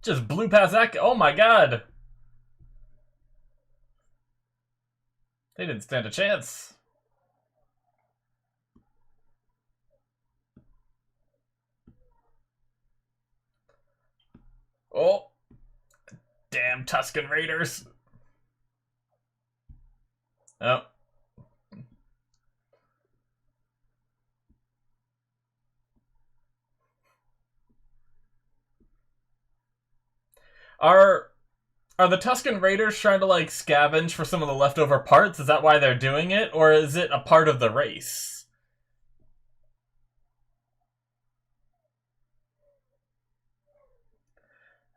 Just blew past that. Oh my god. They didn't stand a chance. Oh. Damn Tusken Raiders. Oh. Are the Tusken Raiders trying to, like, scavenge for some of the leftover parts? Is that why they're doing it? Or is it a part of the race?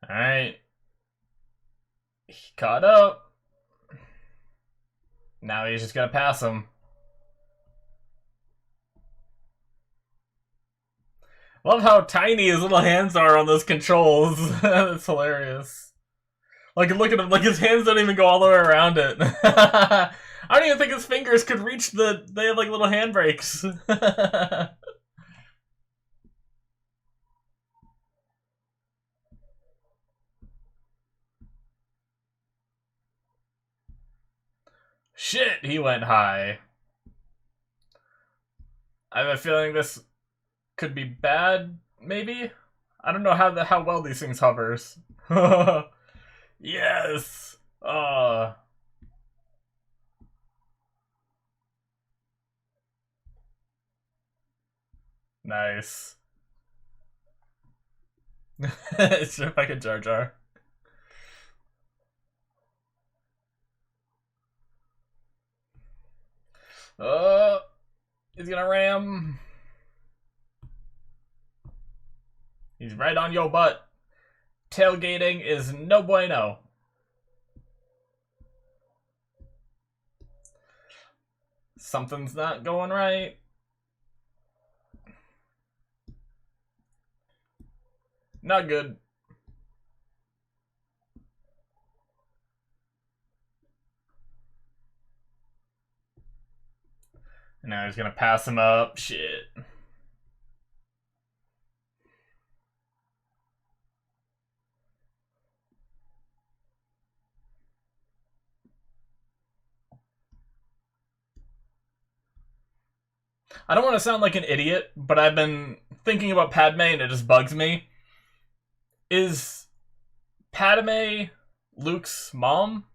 Alright. He caught up. Now he's just gonna pass him. Love how tiny his little hands are on those controls. That's hilarious. Like, look at him, like his hands don't even go all the way around it. I don't even think his fingers could reach they have like little handbrakes. Shit, he went high. I have a feeling this could be bad, maybe? I don't know how well these things hovers. Yes! Nice. Sure, if I could Jar Jar. He's gonna ram. He's right on your butt. Tailgating is no bueno. Something's not going right. Not good. Now he's gonna pass him up. Shit. I don't want to sound like an idiot, but I've been thinking about Padme and it just bugs me. Is Padme Luke's mom?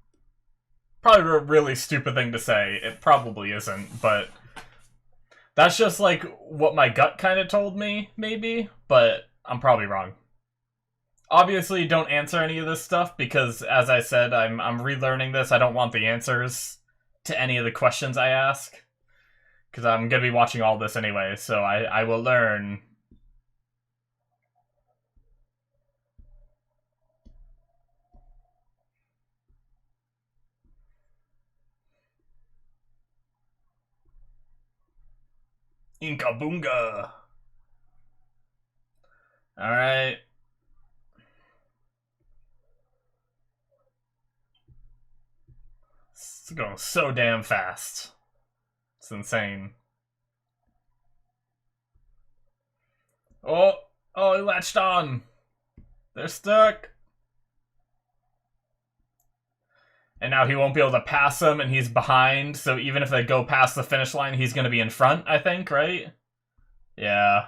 Probably a really stupid thing to say. It probably isn't, but that's just like what my gut kind of told me, maybe, but I'm probably wrong. Obviously, don't answer any of this stuff because, as I said, I'm relearning this. I don't want the answers to any of the questions I ask because I'm gonna be watching all this anyway, so I will learn. Inka Boonga. Alright. It's going so damn fast. It's insane. Oh, he latched on. They're stuck. And now he won't be able to pass him, and he's behind, so even if they go past the finish line, he's going to be in front, I think, right? Yeah.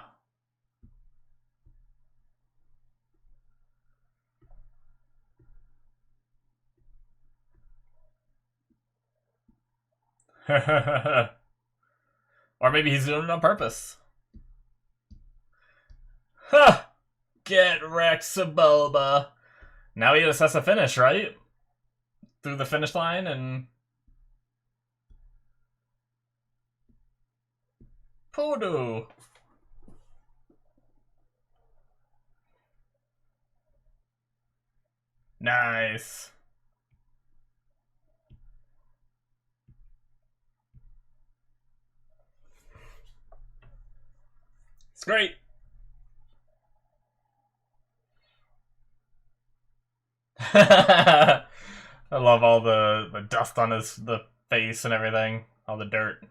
Or maybe he's doing it on purpose. Ha! Get wrecked, Sebulba. Now he just has to finish, right? through the finish line and Poodoo. Nice. It's great. I love all the dust on the face and everything, all the dirt.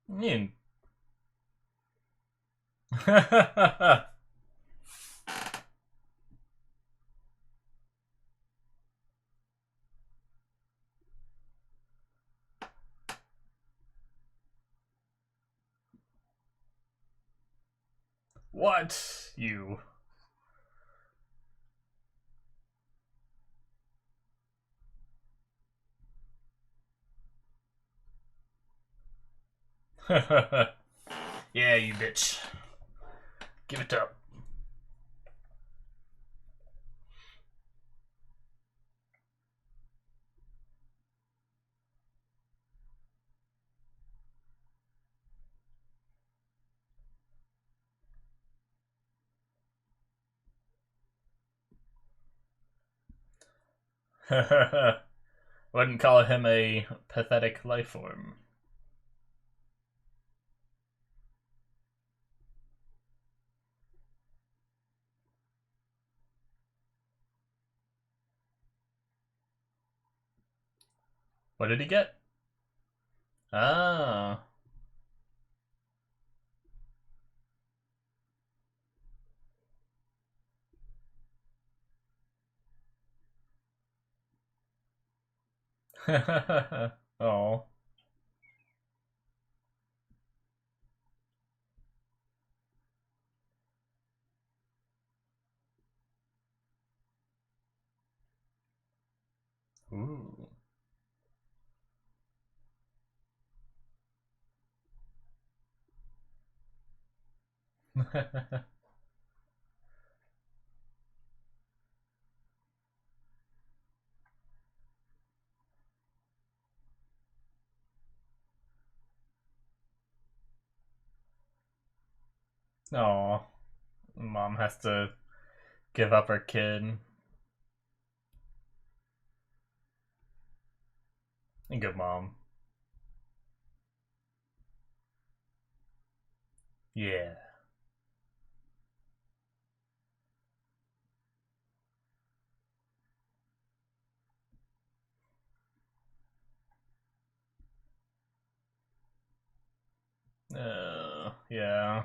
Mean. What? You. Yeah, you bitch. Give it up. Wouldn't call him a pathetic life form. What did he get? Ah. Oh. Ooh. Oh. Mom has to give up her kid. A good mom. Yeah. Yeah.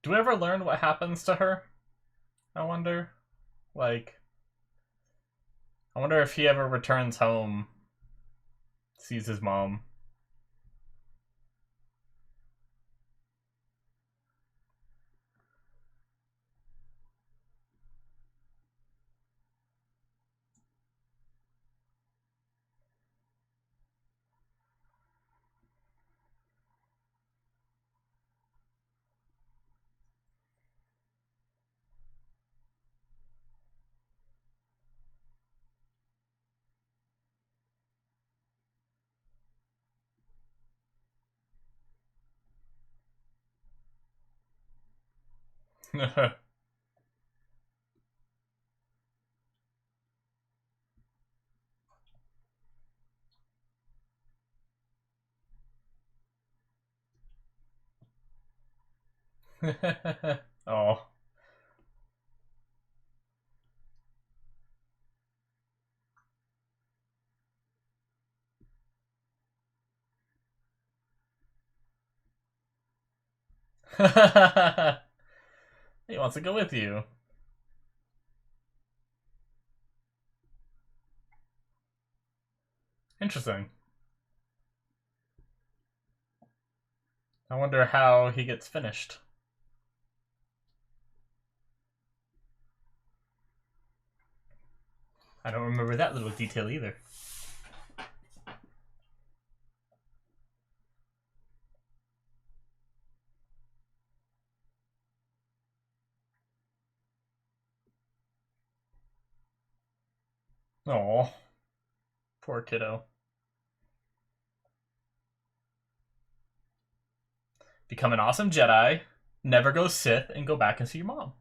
Do we ever learn what happens to her? I wonder. Like, I wonder if he ever returns home, sees his mom. Oh. He wants to go with you. Interesting. I wonder how he gets finished. I don't remember that little detail either. Oh, poor kiddo. Become an awesome Jedi, never go Sith, and go back and see your mom.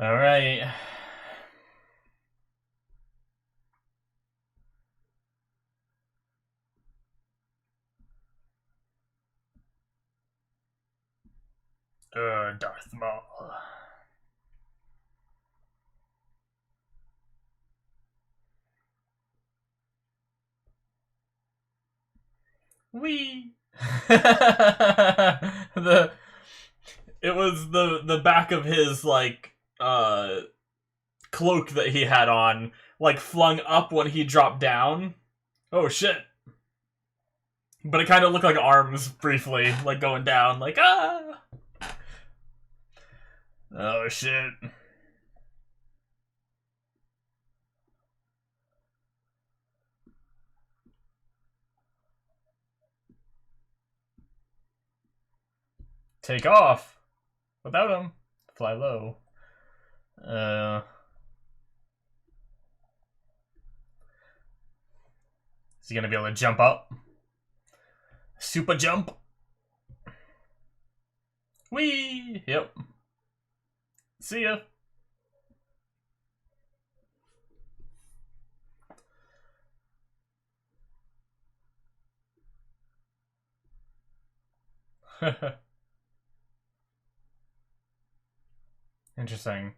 All right. Darth Maul. Wee. the It was the back of his like cloak that he had on, like flung up when he dropped down. Oh shit. But it kind of looked like arms briefly, like going down, like ah. Oh shit. Take off without him. Fly low. Is he gonna be able to jump up? Super jump. Whee! Yep. See ya. Interesting.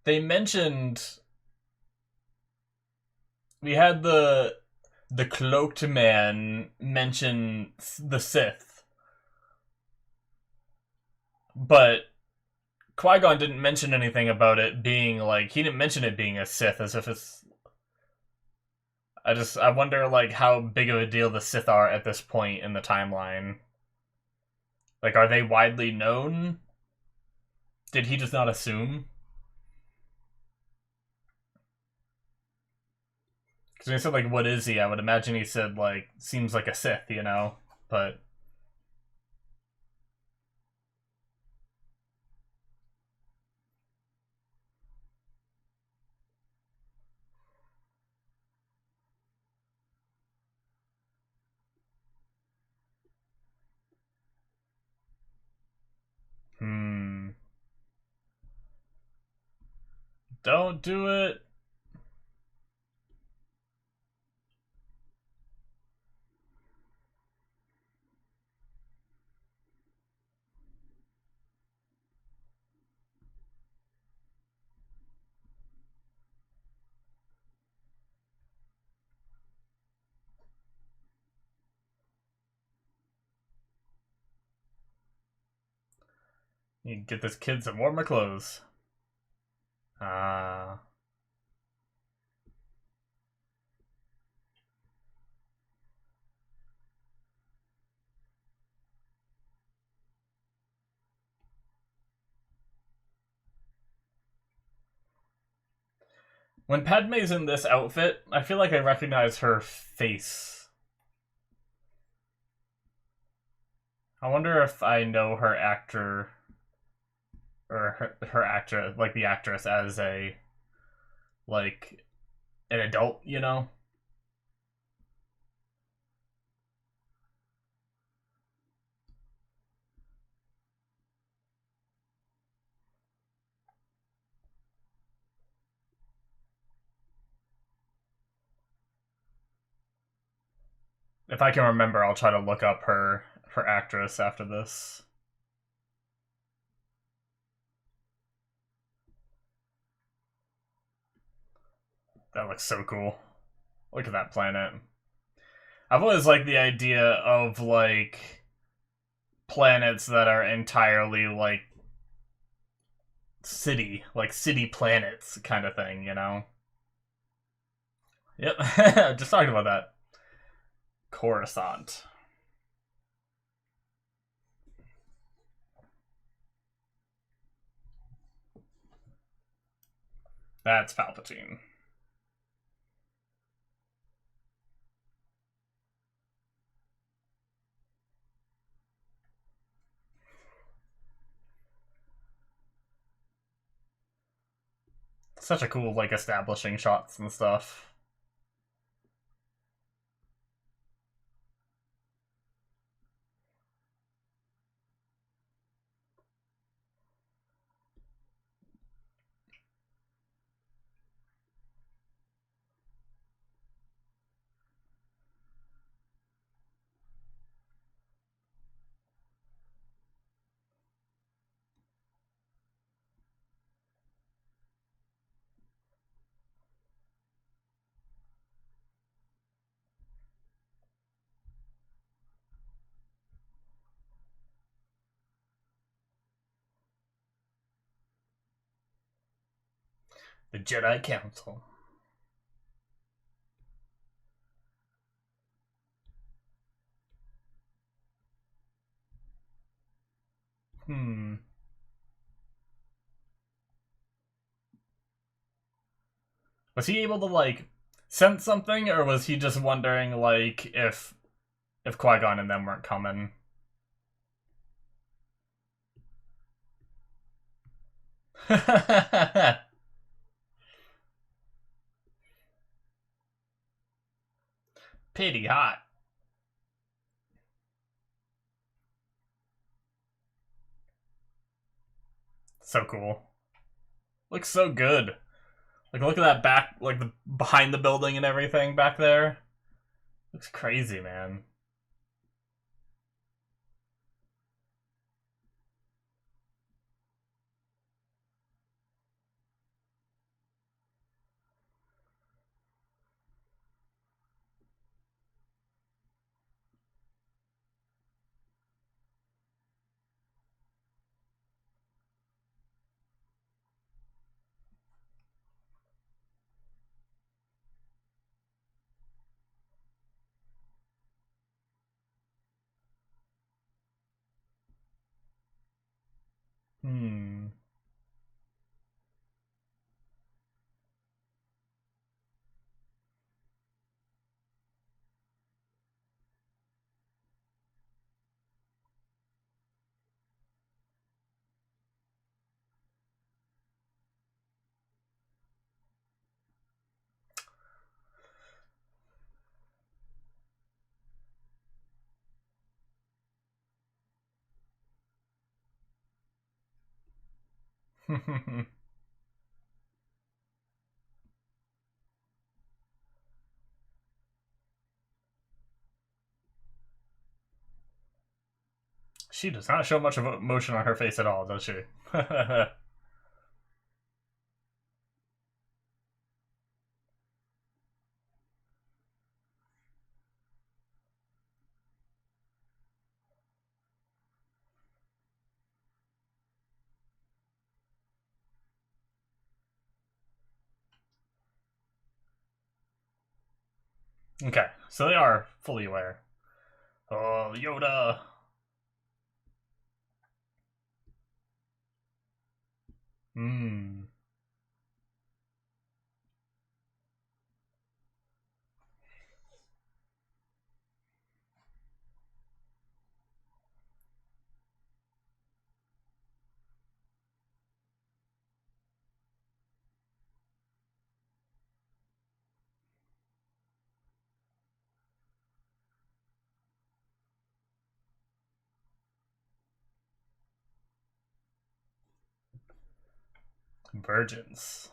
They mentioned we had the cloaked man mention the Sith, but Qui-Gon didn't mention anything about it being like he didn't mention it being a Sith as if it's. I wonder like how big of a deal the Sith are at this point in the timeline. Like, are they widely known? Did he just not assume? Because when he said like, "What is he?" I would imagine he said like, "Seems like a Sith," you know. But don't do it. You get this kid some warmer clothes. Ah. When Padme's in this outfit, I feel like I recognize her face. I wonder if I know her actor or her actor, like the actress, as a like an adult, you know? If I can remember, I'll try to look up her actress after this. That looks so cool. Look at that planet. I've always liked the idea of like planets that are entirely like city planets kind of thing, you know? Yep, just talking about that. Coruscant. That's Palpatine. Such a cool, like, establishing shots and stuff. The Jedi Council. Hmm. Was he able to, like, sense something, or was he just wondering, like, if Qui-Gon and them weren't coming? Pretty hot. So cool. Looks so good. Like, look at that back, like, the behind the building and everything back there. Looks crazy, man. Hmm. She does not show much of emotion on her face at all, does she? Okay, so they are fully aware. Oh, Yoda. Hmm. Virgins.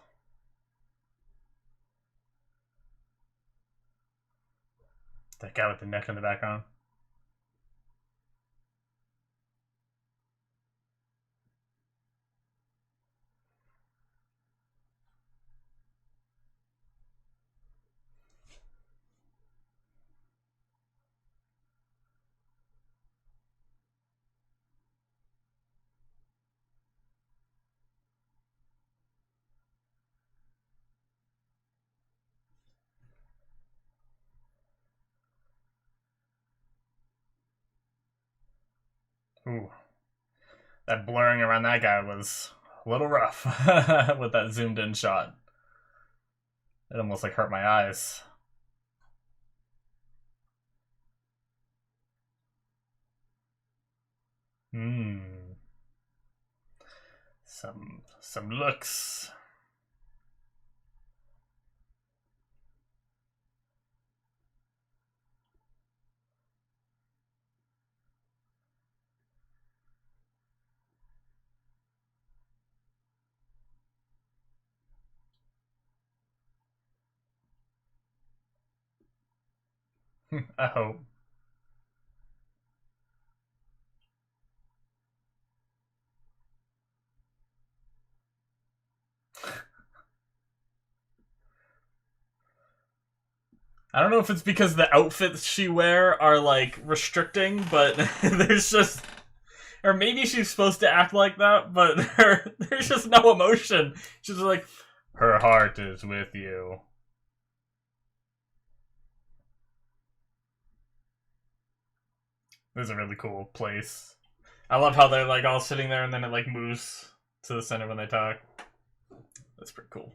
That guy with the neck in the background. Ooh. That blurring around that guy was a little rough with that zoomed in shot. It almost like hurt my eyes. Some looks. I hope. I don't know if it's because the outfits she wear are like restricting, but there's just, or maybe she's supposed to act like that, but there's just no emotion. She's like, her heart is with you. This is a really cool place. I love how they're like all sitting there and then it like moves to the center when they talk. That's pretty cool.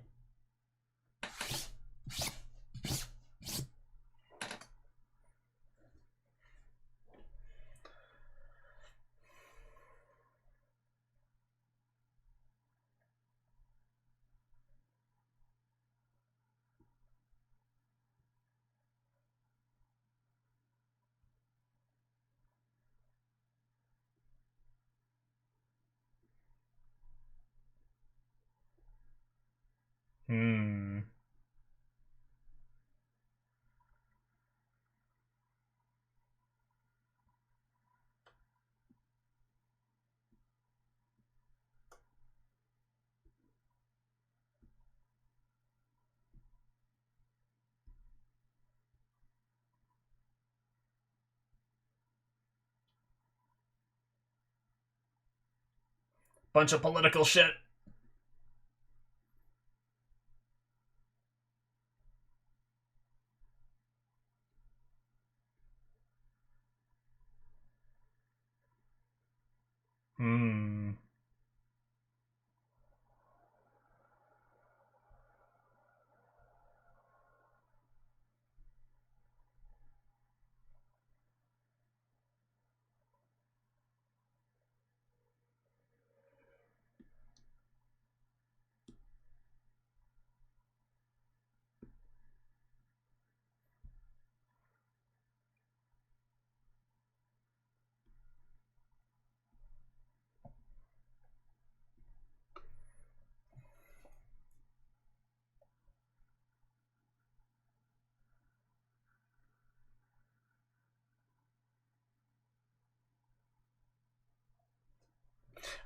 Bunch of political shit.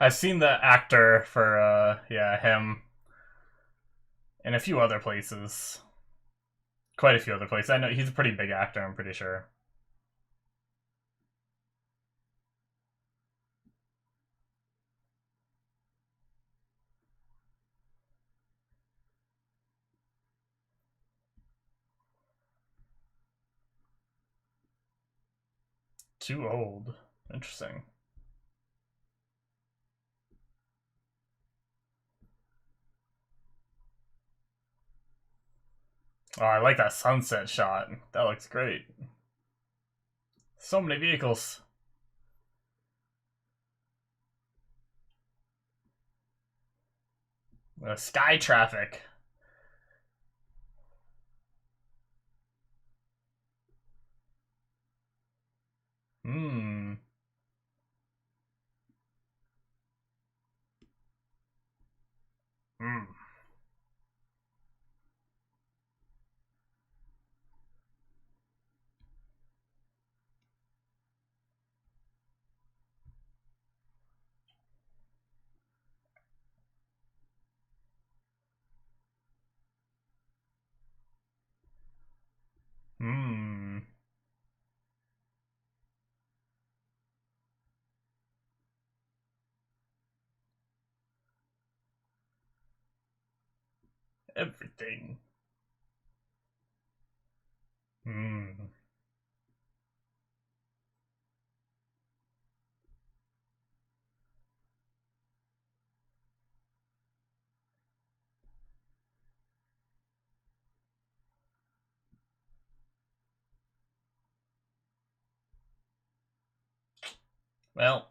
I've seen the actor for him in a few other places. Quite a few other places. I know he's a pretty big actor, I'm pretty sure. Too old. Interesting. Oh, I like that sunset shot. That looks great. So many vehicles. Sky traffic. Hmm. everything. Hmm. Well,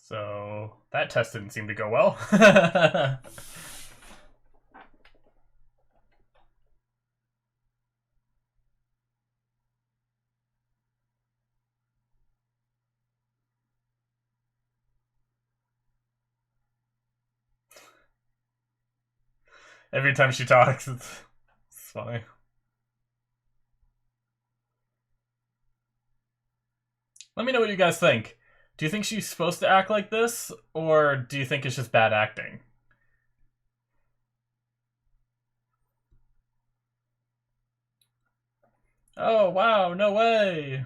so that test didn't seem to go well. Every time she talks, it's funny. Let me know what you guys think. Do you think she's supposed to act like this, or do you think it's just bad acting? Oh, wow, no way!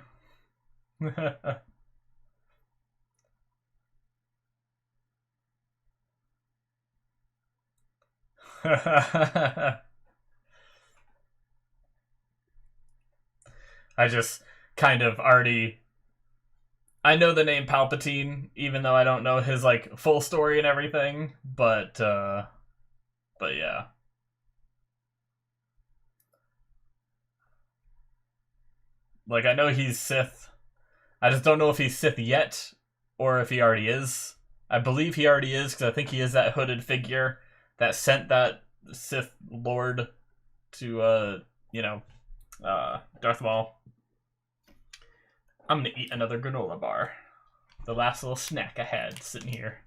I just kind of already... I know the name Palpatine, even though I don't know his, like, full story and everything, but yeah. Like, I know he's Sith. I just don't know if he's Sith yet, or if he already is. I believe he already is, because I think he is that hooded figure that sent that Sith Lord to, Darth Maul. I'm gonna eat another granola bar. The last little snack I had sitting here.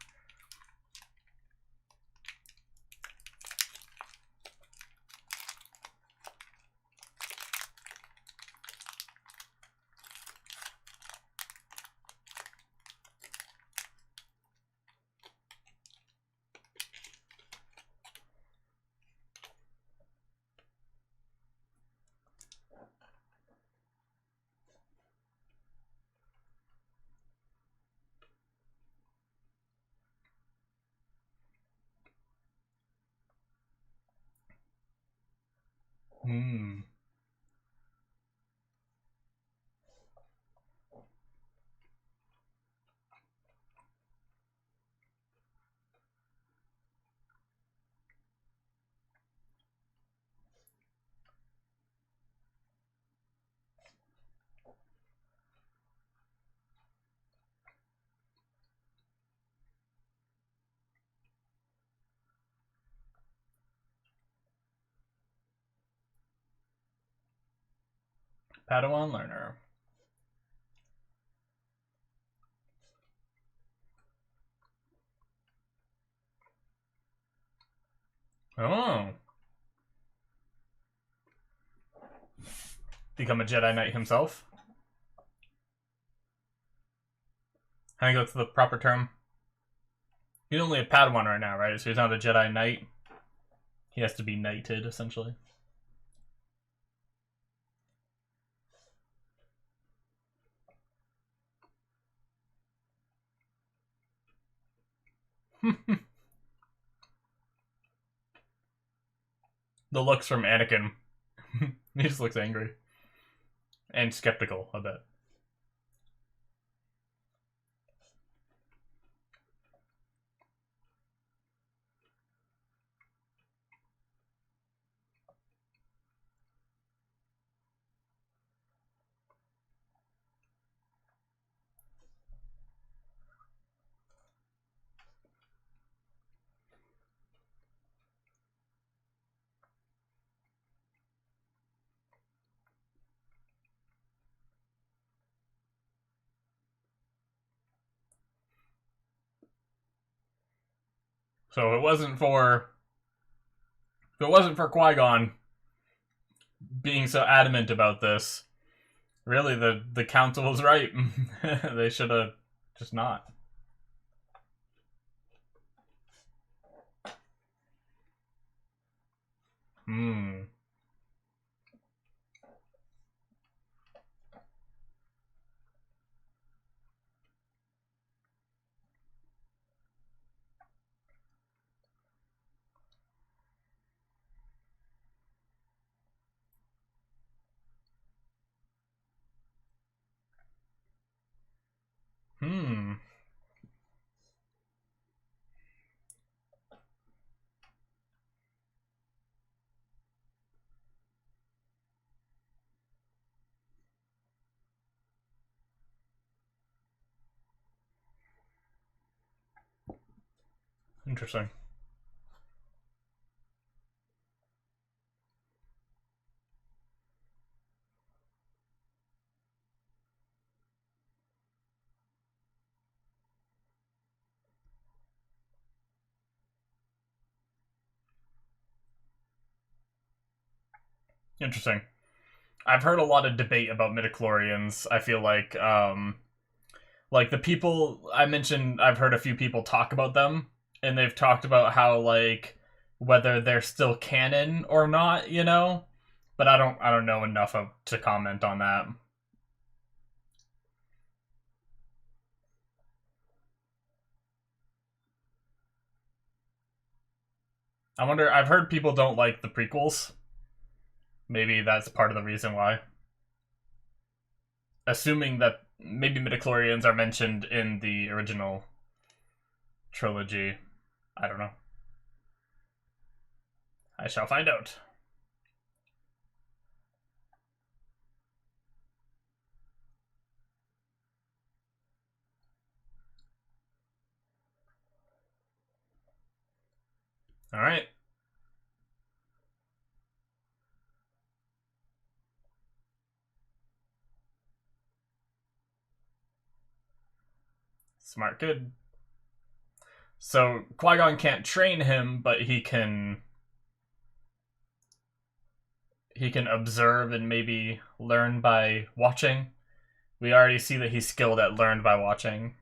Hmm. Padawan learner. Oh. Become a Jedi Knight himself? I think that's the proper term. He's only a Padawan right now, right? So he's not a Jedi Knight. He has to be knighted, essentially. The looks from Anakin. He just looks angry. And skeptical, a bit. So if it wasn't for Qui-Gon being so adamant about this, really the council was right. They should have just not. Hmm. Hmm. Interesting. Interesting. I've heard a lot of debate about midichlorians. I feel like the people I mentioned, I've heard a few people talk about them, and they've talked about how like whether they're still canon or not, you know. But I don't know enough to comment on that. I wonder. I've heard people don't like the prequels. Maybe that's part of the reason why. Assuming that maybe midichlorians are mentioned in the original trilogy. I don't know. I shall find out. All right. Smart kid. So Qui-Gon can't train him, but he can observe and maybe learn by watching. We already see that he's skilled at learn by watching.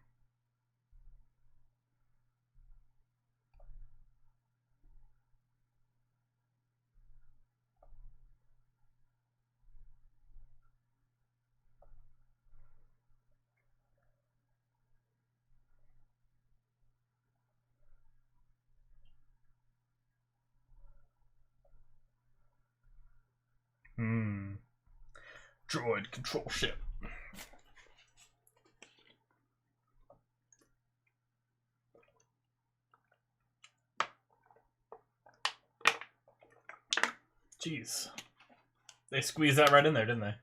Hmm. Droid control ship. Jeez. They squeezed that right in there, didn't they?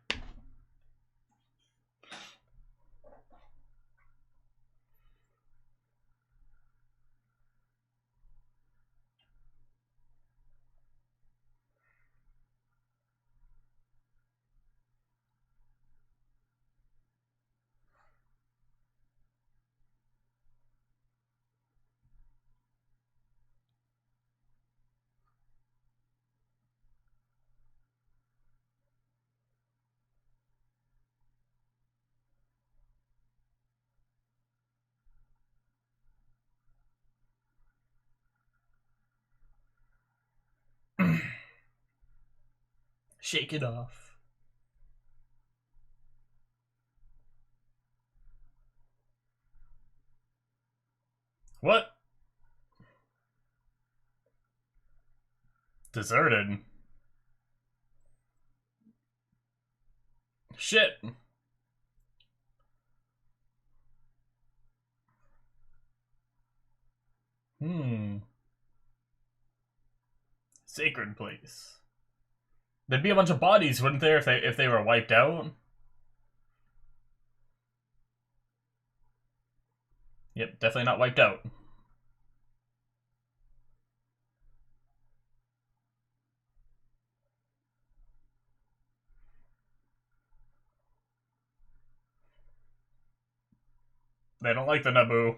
Shake it off. What? Deserted. Shit. Hmm. Sacred place. There'd be a bunch of bodies, wouldn't there, if they were wiped out? Yep, definitely not wiped out. They don't like the Naboo.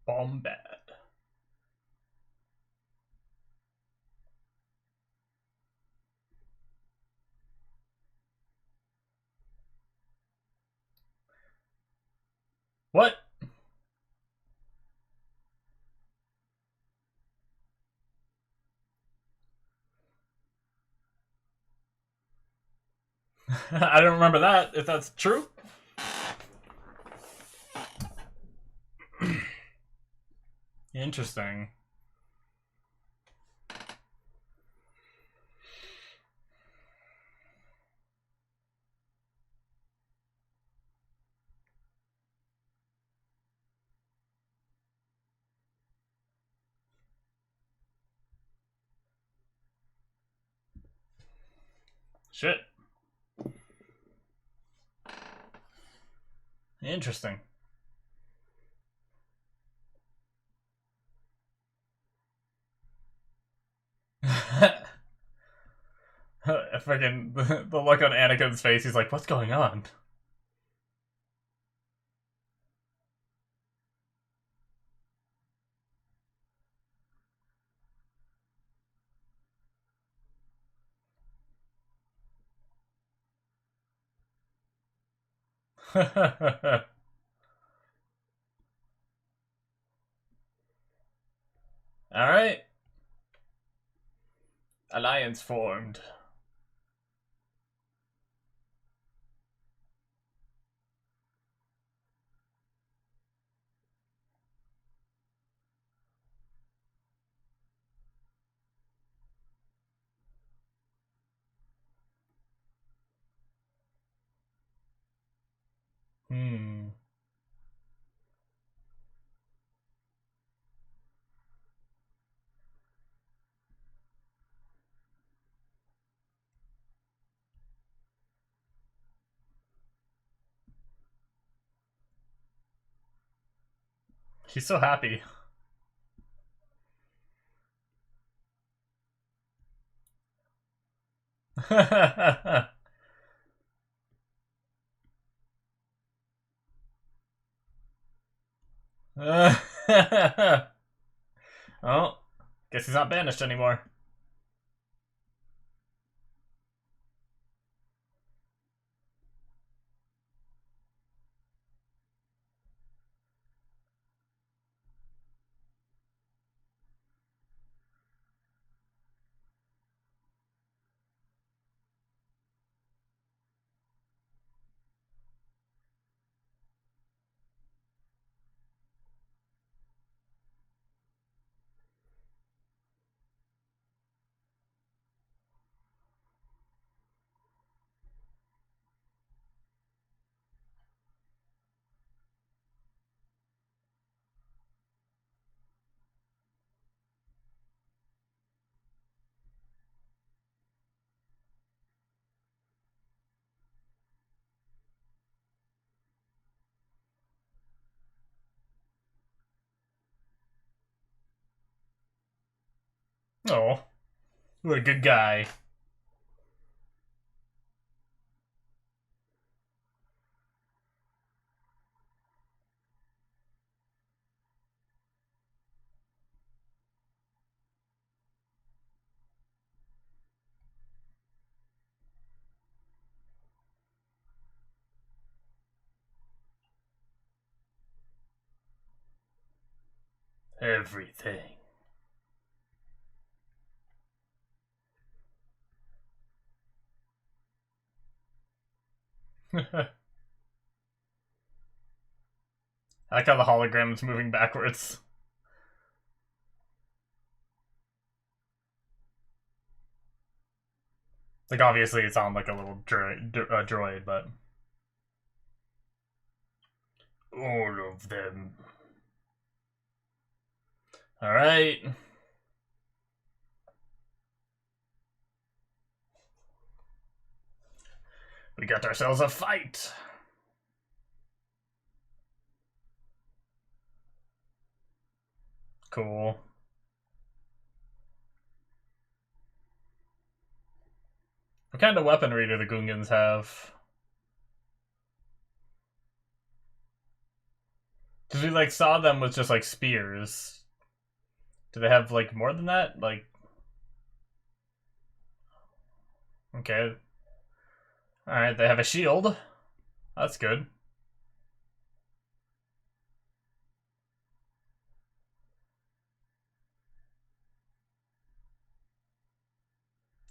Bombad. What? I don't remember that, if that's true. Interesting. Shit. Interesting. Freaking the look on Anakin's face, he's like, what's going on? Alright. Alliance formed. Hmm. He's so happy. Oh, guess he's not banished anymore. Oh, what a good guy. Everything. I like how the hologram is moving backwards. Like, obviously it's on like a little droid, but... all of them. Alright. We got ourselves a fight. Cool. What kind of weaponry do the Gungans have? Because we, like, saw them with just, like, spears. Do they have, like, more than that? Like... Okay. Alright, they have a shield. That's good.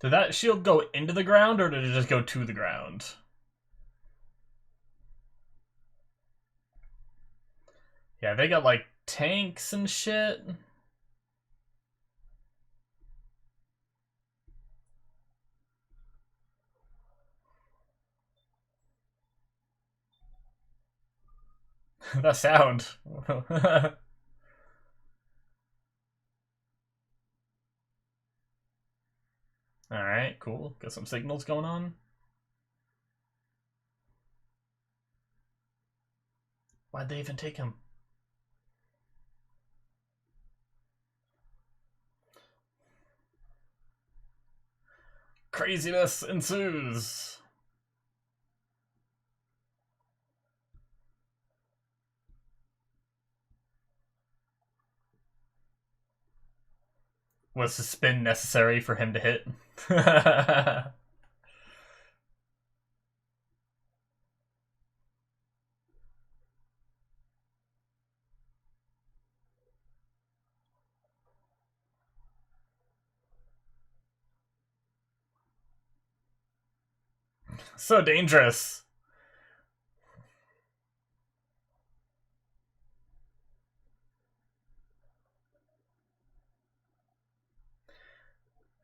Did that shield go into the ground, or did it just go to the ground? Yeah, they got like tanks and shit. That sound. Alright, cool. Got some signals going on. Why'd they even take him? Craziness ensues. Was the spin necessary for him to hit? So dangerous.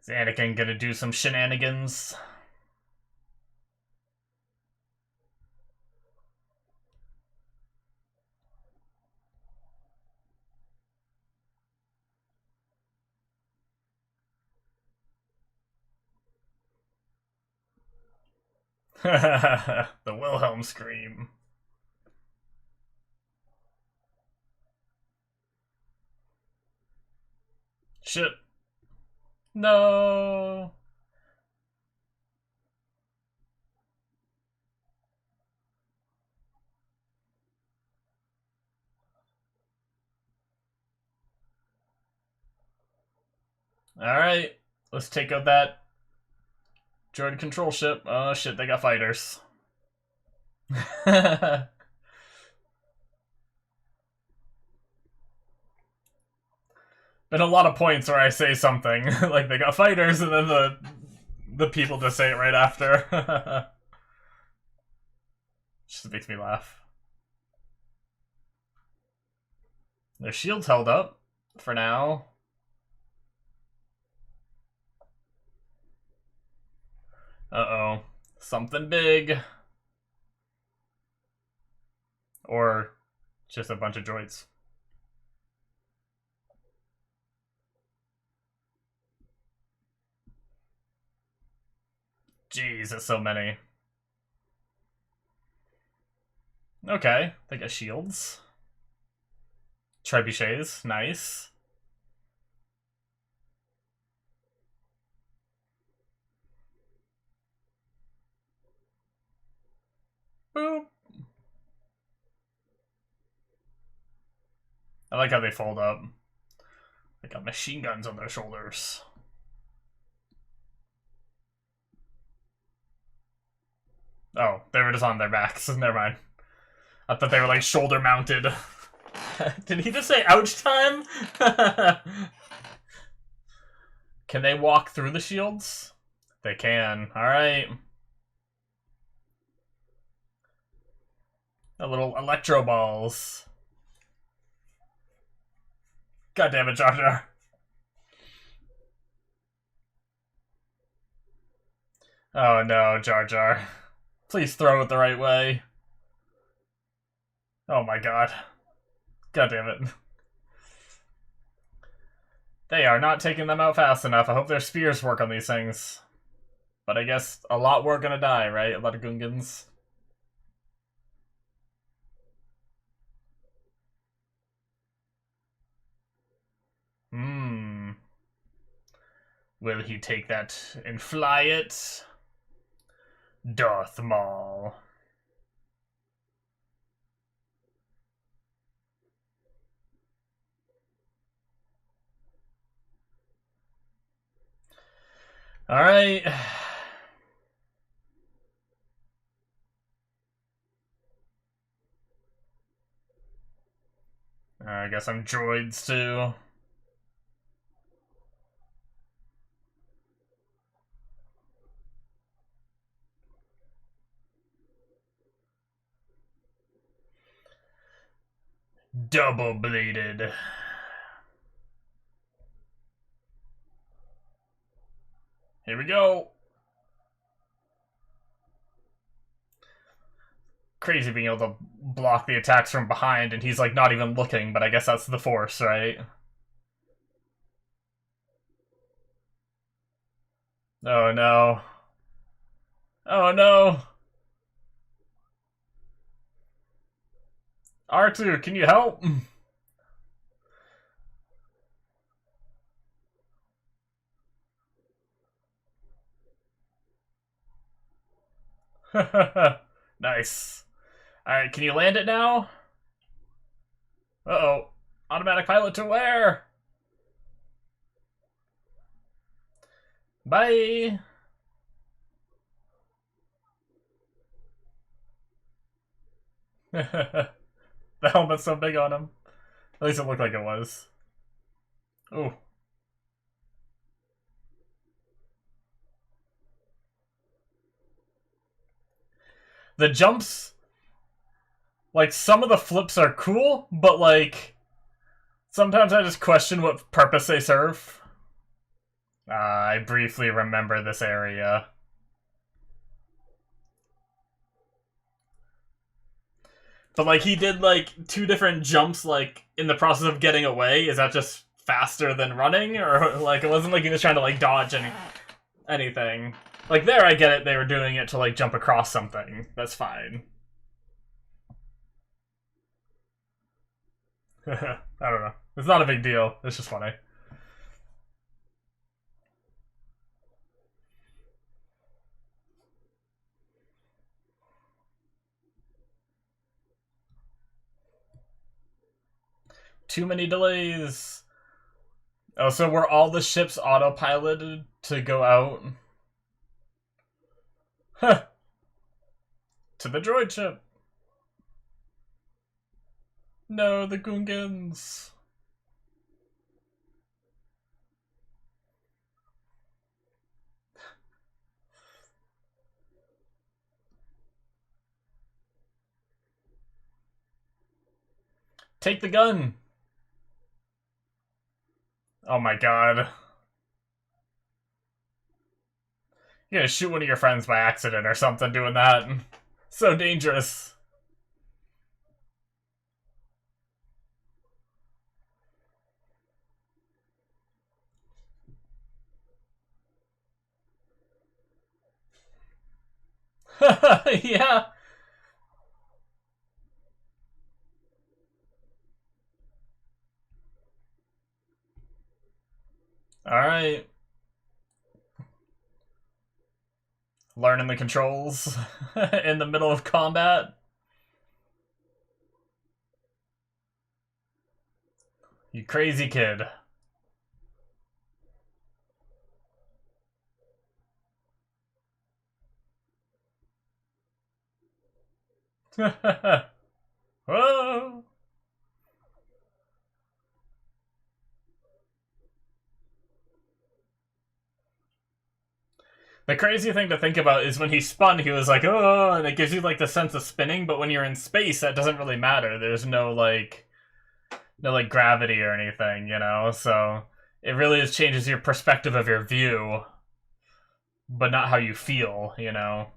Is Anakin gonna do some shenanigans? The Wilhelm scream. Shit. No. Alright. Let's take out that droid control ship. Oh shit, they got fighters. Been a lot of points where I say something like they got fighters, and then the people just say it right after. Just makes me laugh. Their shield's held up for now. Uh-oh. Something big. Or just a bunch of droids. Jeez, that's so many. Okay, they got shields. Trebuchets, nice. Boop. I like how they fold up. They got machine guns on their shoulders. Oh, they were just on their backs. Never mind. I thought they were like shoulder mounted. Did he just say ouch time? Can they walk through the shields? They can. Alright. A little electro balls. God damn it, Jar Jar. Oh no, Jar Jar. Please throw it the right way. Oh my god. God damn it. They are not taking them out fast enough. I hope their spears work on these things. But I guess a lot were gonna die, right? A lot of Gungans. Hmm. Will he take that and fly it? Darth Maul. Alright. I guess I'm droids too. Double bladed. Here we go. Crazy being able to block the attacks from behind, and he's like not even looking, but I guess that's the Force, right? Oh no. Oh no. R2, can you help? Nice. Alright, can you land it now? Uh-oh. Automatic pilot to where? Bye! The helmet's so big on him. At least it looked like it was. Ooh. The jumps, like, some of the flips are cool, but, like, sometimes I just question what purpose they serve. I briefly remember this area. But, like, he did, like, 2 different jumps, like, in the process of getting away. Is that just faster than running? Or, like, it wasn't like he was trying to, like, dodge anything. Like, there, I get it. They were doing it to, like, jump across something. That's fine. I don't know. It's not a big deal. It's just funny. Too many delays. Oh, so were all the ships autopiloted to go out? Huh. To the droid ship. No, the Gungans. Take the gun. Oh my god. You're gonna shoot one of your friends by accident or something doing that. So dangerous. Yeah. Alright. Learning the controls in the middle of combat. You crazy kid. Whoa. The crazy thing to think about is when he spun, he was like, oh, and it gives you like the sense of spinning, but when you're in space, that doesn't really matter. There's no like gravity or anything, you know? So it really just changes your perspective of your view, but not how you feel, you know?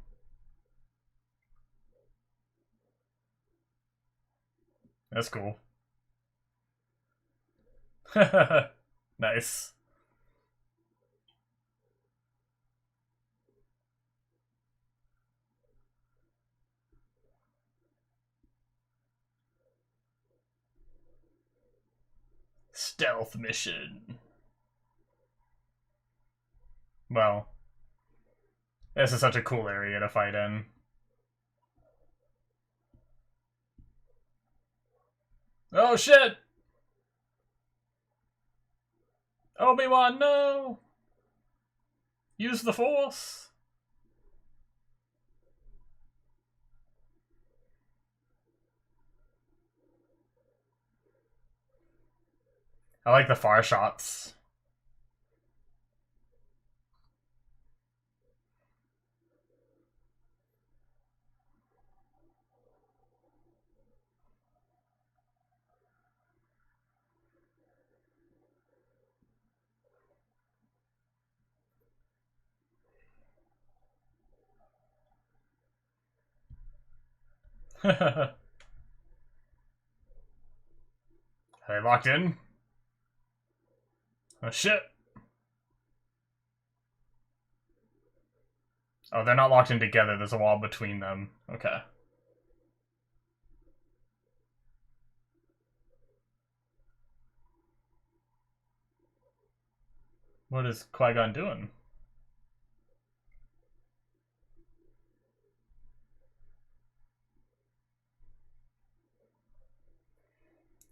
That's cool. Nice. Stealth mission. Well, this is such a cool area to fight in. Oh shit! Obi-Wan, no! Use the Force! I like the far shots. Are they locked in? Oh shit. Oh, they're not locked in together. There's a wall between them. Okay. What is Qui-Gon doing?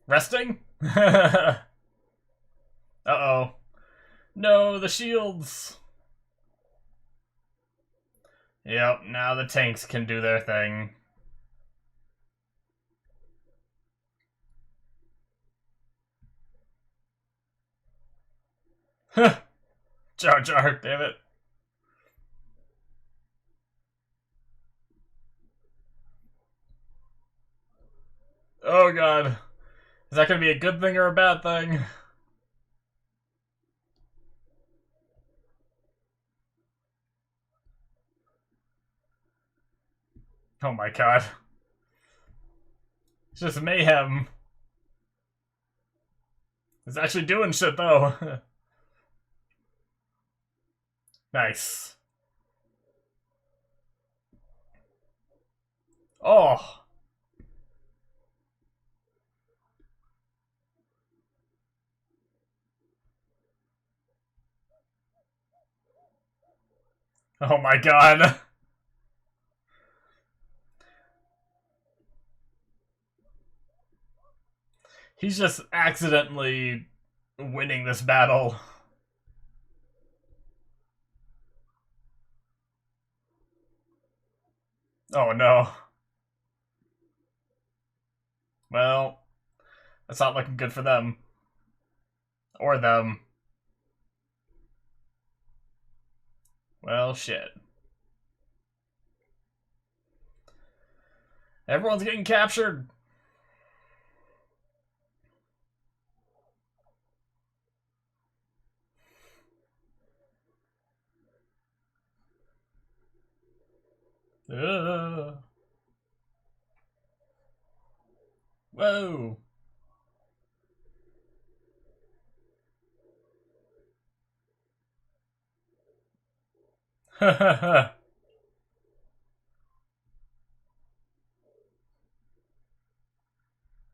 Resting? Uh-oh. No, the shields! Yep, now the tanks can do their thing. Jar Jar, damn it. Oh god. Is that gonna be a good thing or a bad thing? Oh my god. It's just mayhem. It's actually doing shit though. Nice. Oh. Oh my god. He's just accidentally winning this battle. Oh no. Well, that's not looking good for them. Or them. Well, shit. Everyone's getting captured. Whoa.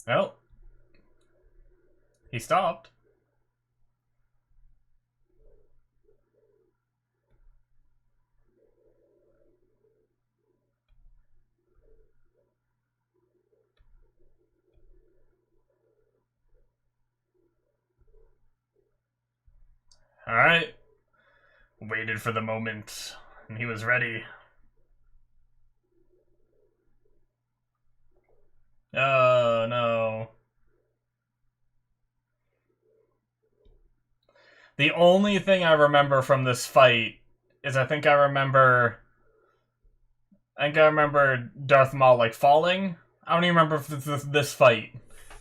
Well, he stopped. Alright. Waited for the moment, and he was ready. Oh, no. The only thing I remember from this fight is I think I remember Darth Maul, like, falling. I don't even remember if this fight.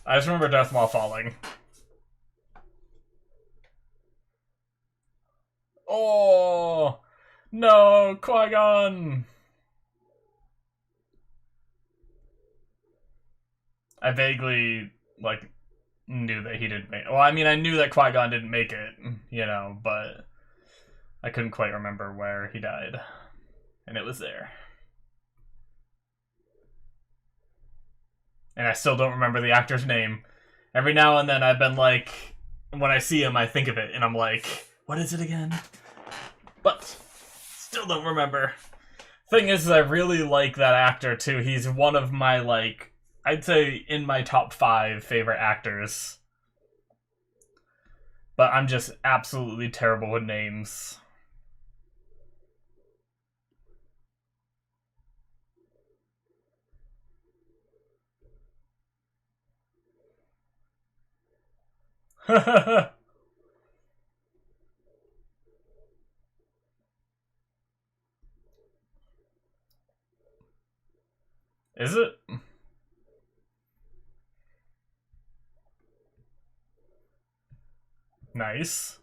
I just remember Darth Maul falling. Oh! No! Qui-Gon! I vaguely, like, knew that he didn't make it. Well, I mean, I knew that Qui-Gon didn't make it, you know, but I couldn't quite remember where he died. And it was there. And I still don't remember the actor's name. Every now and then I've been like, when I see him, I think of it, and I'm like, what is it again? But still don't remember. Thing is, I really like that actor too. He's one of my, like, I'd say in my top 5 favorite actors. But I'm just absolutely terrible with names. Is it? Nice.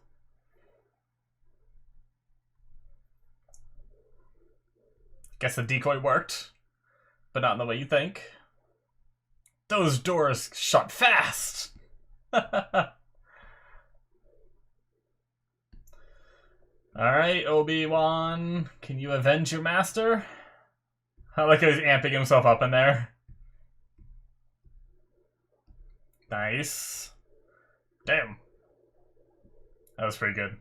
Guess the decoy worked, but not in the way you think. Those doors shut fast! Alright, Obi-Wan, can you avenge your master? I like how he's amping himself up in there. Nice. Damn. That was pretty good.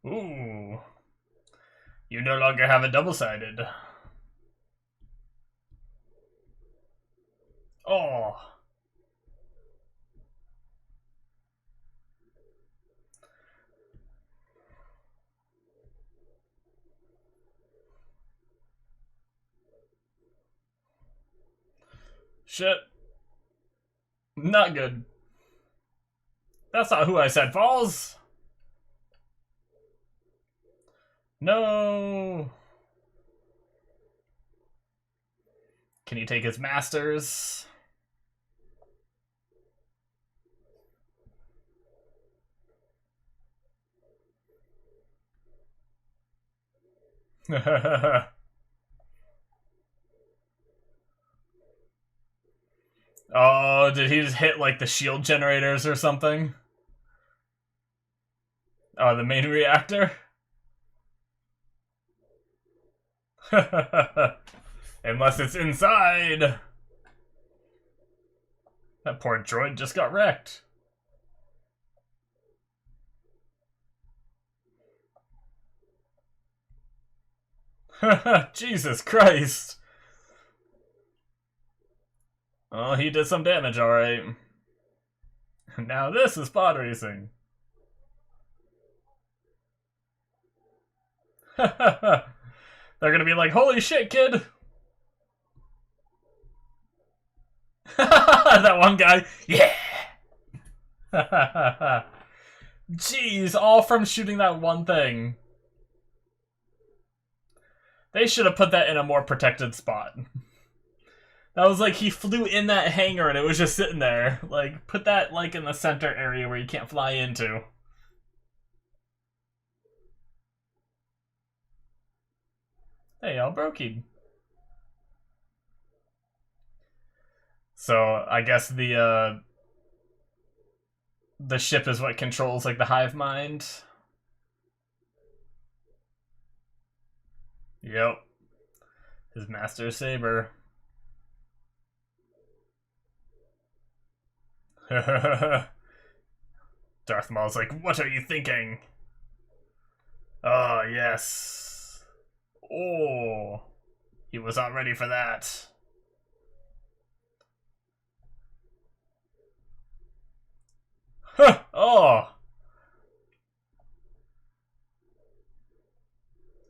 Ooh. You no longer have a double-sided. Oh. Shit. Not good. That's not who I said falls. No. Can he take his masters? Oh, did he just hit like the shield generators or something? Oh, the main reactor? Unless it's inside. That poor droid just got wrecked. Jesus Christ. Oh, he did some damage, alright. Now this is pod racing. They're gonna be like, holy shit, kid! That one guy, yeah! Jeez, all from shooting that one thing. They should have put that in a more protected spot. That was like, he flew in that hangar and it was just sitting there. Like, put that like in the center area where you can't fly into. Hey, all broken. So, I guess the ship is what controls, like, the hive mind. Yep. His master saber. Darth Maul's like, what are you thinking? Oh, yes. Oh. He was not ready for that. Huh. Oh.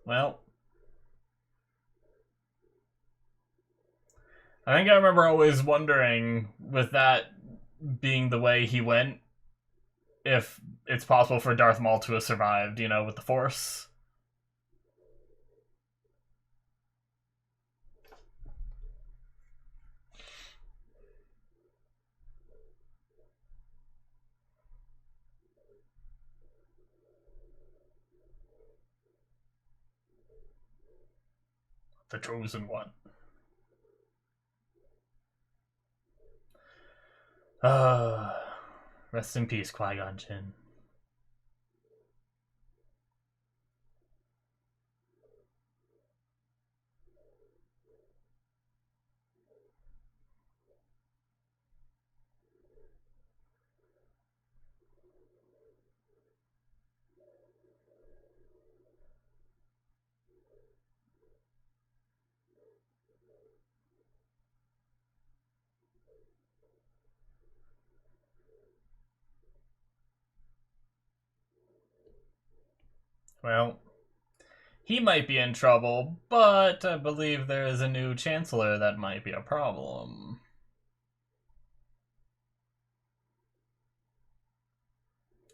Well. I think I remember always wondering, with that being the way he went, if it's possible for Darth Maul to have survived, you know, with the Force. The Chosen One. Rest in peace, Qui-Gon Jinn. Well, he might be in trouble, but I believe there is a new Chancellor that might be a problem.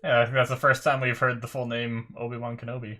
Yeah, I think that's the first time we've heard the full name Obi-Wan Kenobi.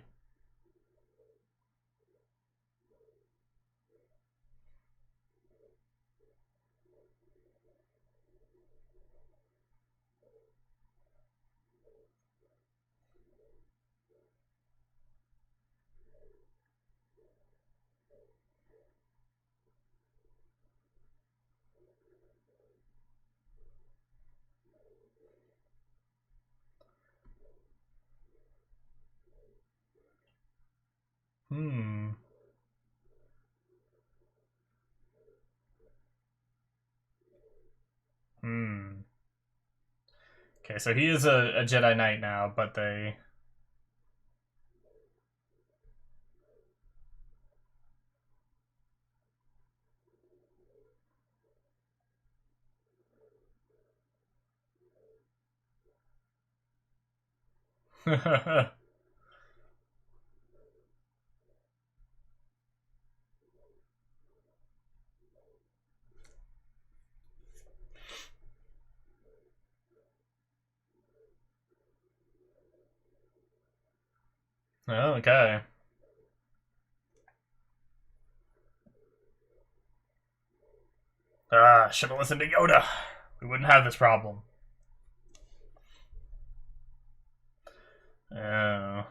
Hmm. Hmm. Okay, so he is a Jedi Knight now, but they... Okay. Ah, should have listened to Yoda. We wouldn't have this problem. Oh.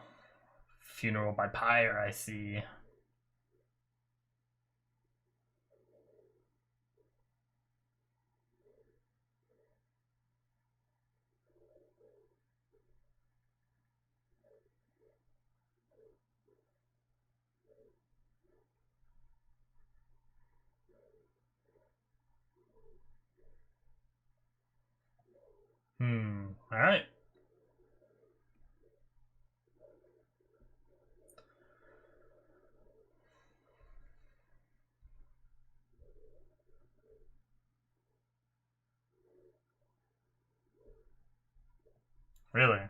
Funeral by pyre, I see. Alright. Really?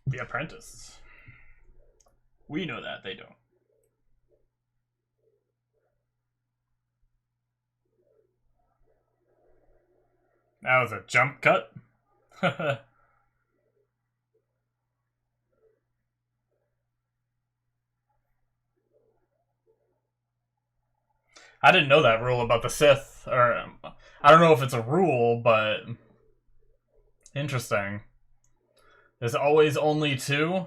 The Apprentice. We know that, they don't. That was a jump cut. I didn't know that rule about the Sith, or I don't know if it's a rule, but interesting. There's always only two.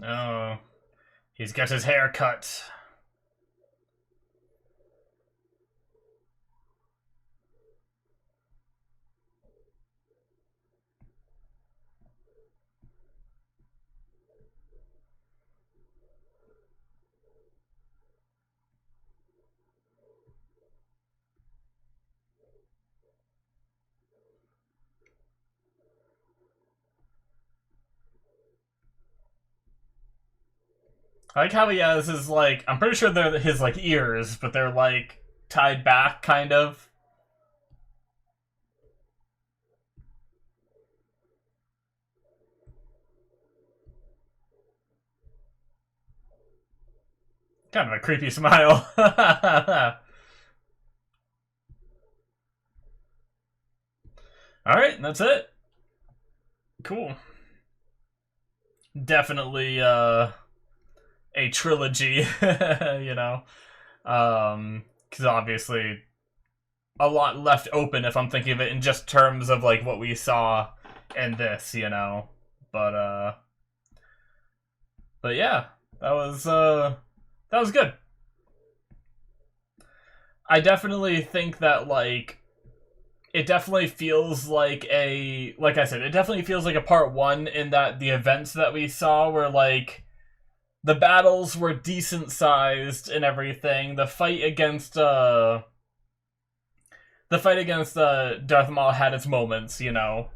Oh, he's got his hair cut. I like how he has his, like, I'm pretty sure they're his, like, ears, but they're, like, tied back, kind of. Kind of a creepy smile. Alright, that's it. Cool. Definitely, a trilogy, you know? Because obviously a lot left open if I'm thinking of it in just terms of, like, what we saw in this, you know? But yeah, that was good. I definitely think that, like, it definitely feels like like I said, it definitely feels like a part one in that the events that we saw were, like, the battles were decent sized and everything. The fight against Darth Maul had its moments, you know.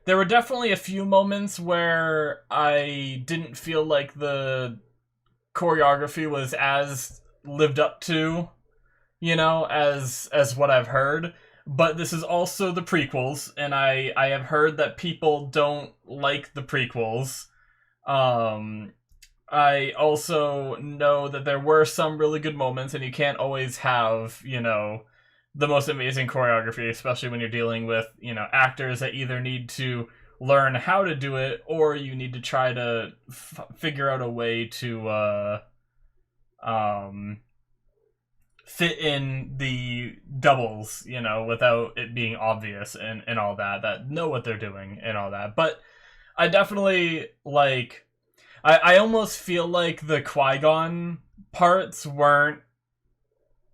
There were definitely a few moments where I didn't feel like the choreography was as lived up to, you know, as what I've heard. But this is also the prequels, and I have heard that people don't like the prequels. I also know that there were some really good moments, and you can't always have, you know, the most amazing choreography, especially when you're dealing with, you know, actors that either need to learn how to do it or you need to try to figure out a way to fit in the doubles, you know, without it being obvious and all that know what they're doing and all that. But I definitely, like, I almost feel like the Qui-Gon parts weren't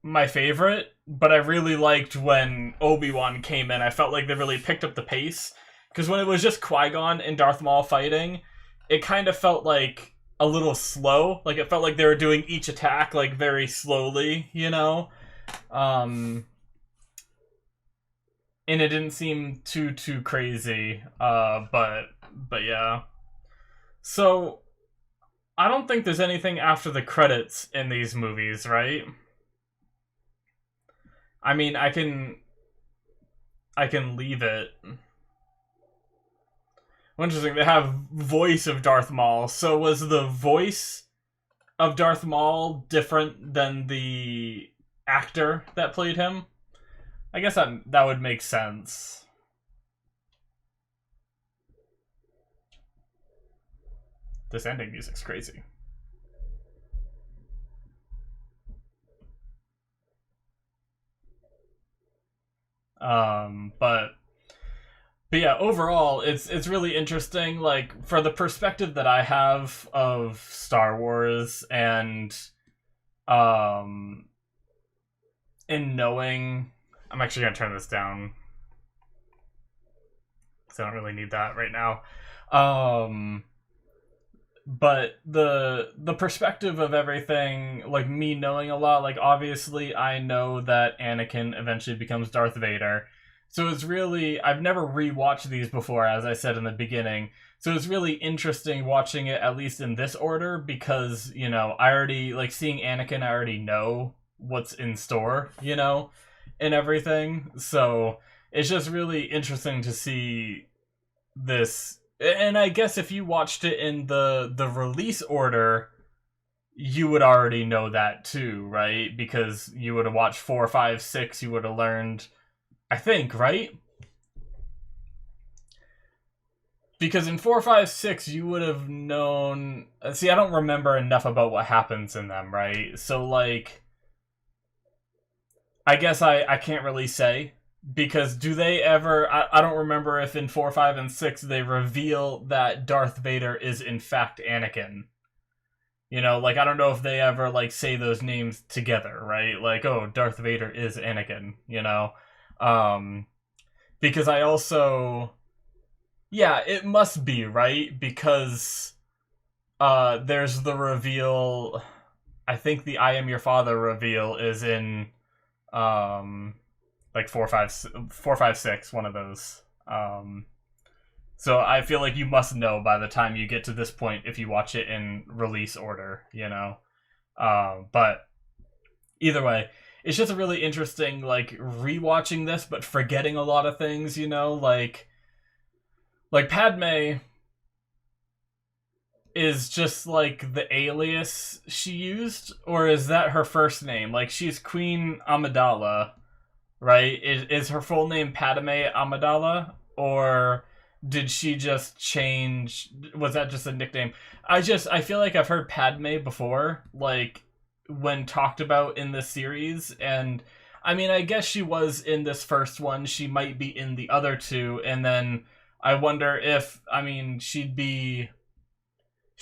my favorite, but I really liked when Obi-Wan came in. I felt like they really picked up the pace, because when it was just Qui-Gon and Darth Maul fighting, it kind of felt like a little slow. Like, it felt like they were doing each attack, like, very slowly, you know? And it didn't seem too crazy, but yeah. So, I don't think there's anything after the credits in these movies, right? I mean, I can leave it. Interesting, they have voice of Darth Maul. So was the voice of Darth Maul different than the actor that played him? I guess that would make sense. This ending music's crazy. But yeah, overall, it's really interesting. Like, for the perspective that I have of Star Wars, and in knowing, I'm actually gonna turn this down because I don't really need that right now. But the perspective of everything, like, me knowing a lot, like, obviously I know that Anakin eventually becomes Darth Vader. So it's really, I've never rewatched these before, as I said in the beginning. So it's really interesting watching it, at least in this order, because, you know, I already, like, seeing Anakin, I already know what's in store, you know, and everything. So it's just really interesting to see this. And I guess if you watched it in the release order, you would already know that too, right? Because you would have watched 4, 5, 6, you would have learned, I think, right? Because in 4, 5, 6, you would have known... See, I don't remember enough about what happens in them, right? So, like, I guess I can't really say. Because do they ever... I don't remember if in 4, 5, and 6 they reveal that Darth Vader is in fact Anakin. You know, like, I don't know if they ever, like, say those names together, right? Like, oh, Darth Vader is Anakin, you know? Because I also... Yeah, it must be, right? Because there's the reveal... I think the I Am Your Father reveal is in... like 4, 5, 6, one of those. So I feel like you must know by the time you get to this point if you watch it in release order, you know? But either way, it's just a really interesting, like, rewatching this, but forgetting a lot of things, you know? Like Padme is just, like, the alias she used, or is that her first name? Like, she's Queen Amidala, right? Is her full name Padme Amidala, or did she just change? Was that just a nickname? I feel like I've heard Padme before, like, when talked about in this series, and I mean, I guess she was in this first one. She might be in the other two, and then I wonder if, I mean, she'd be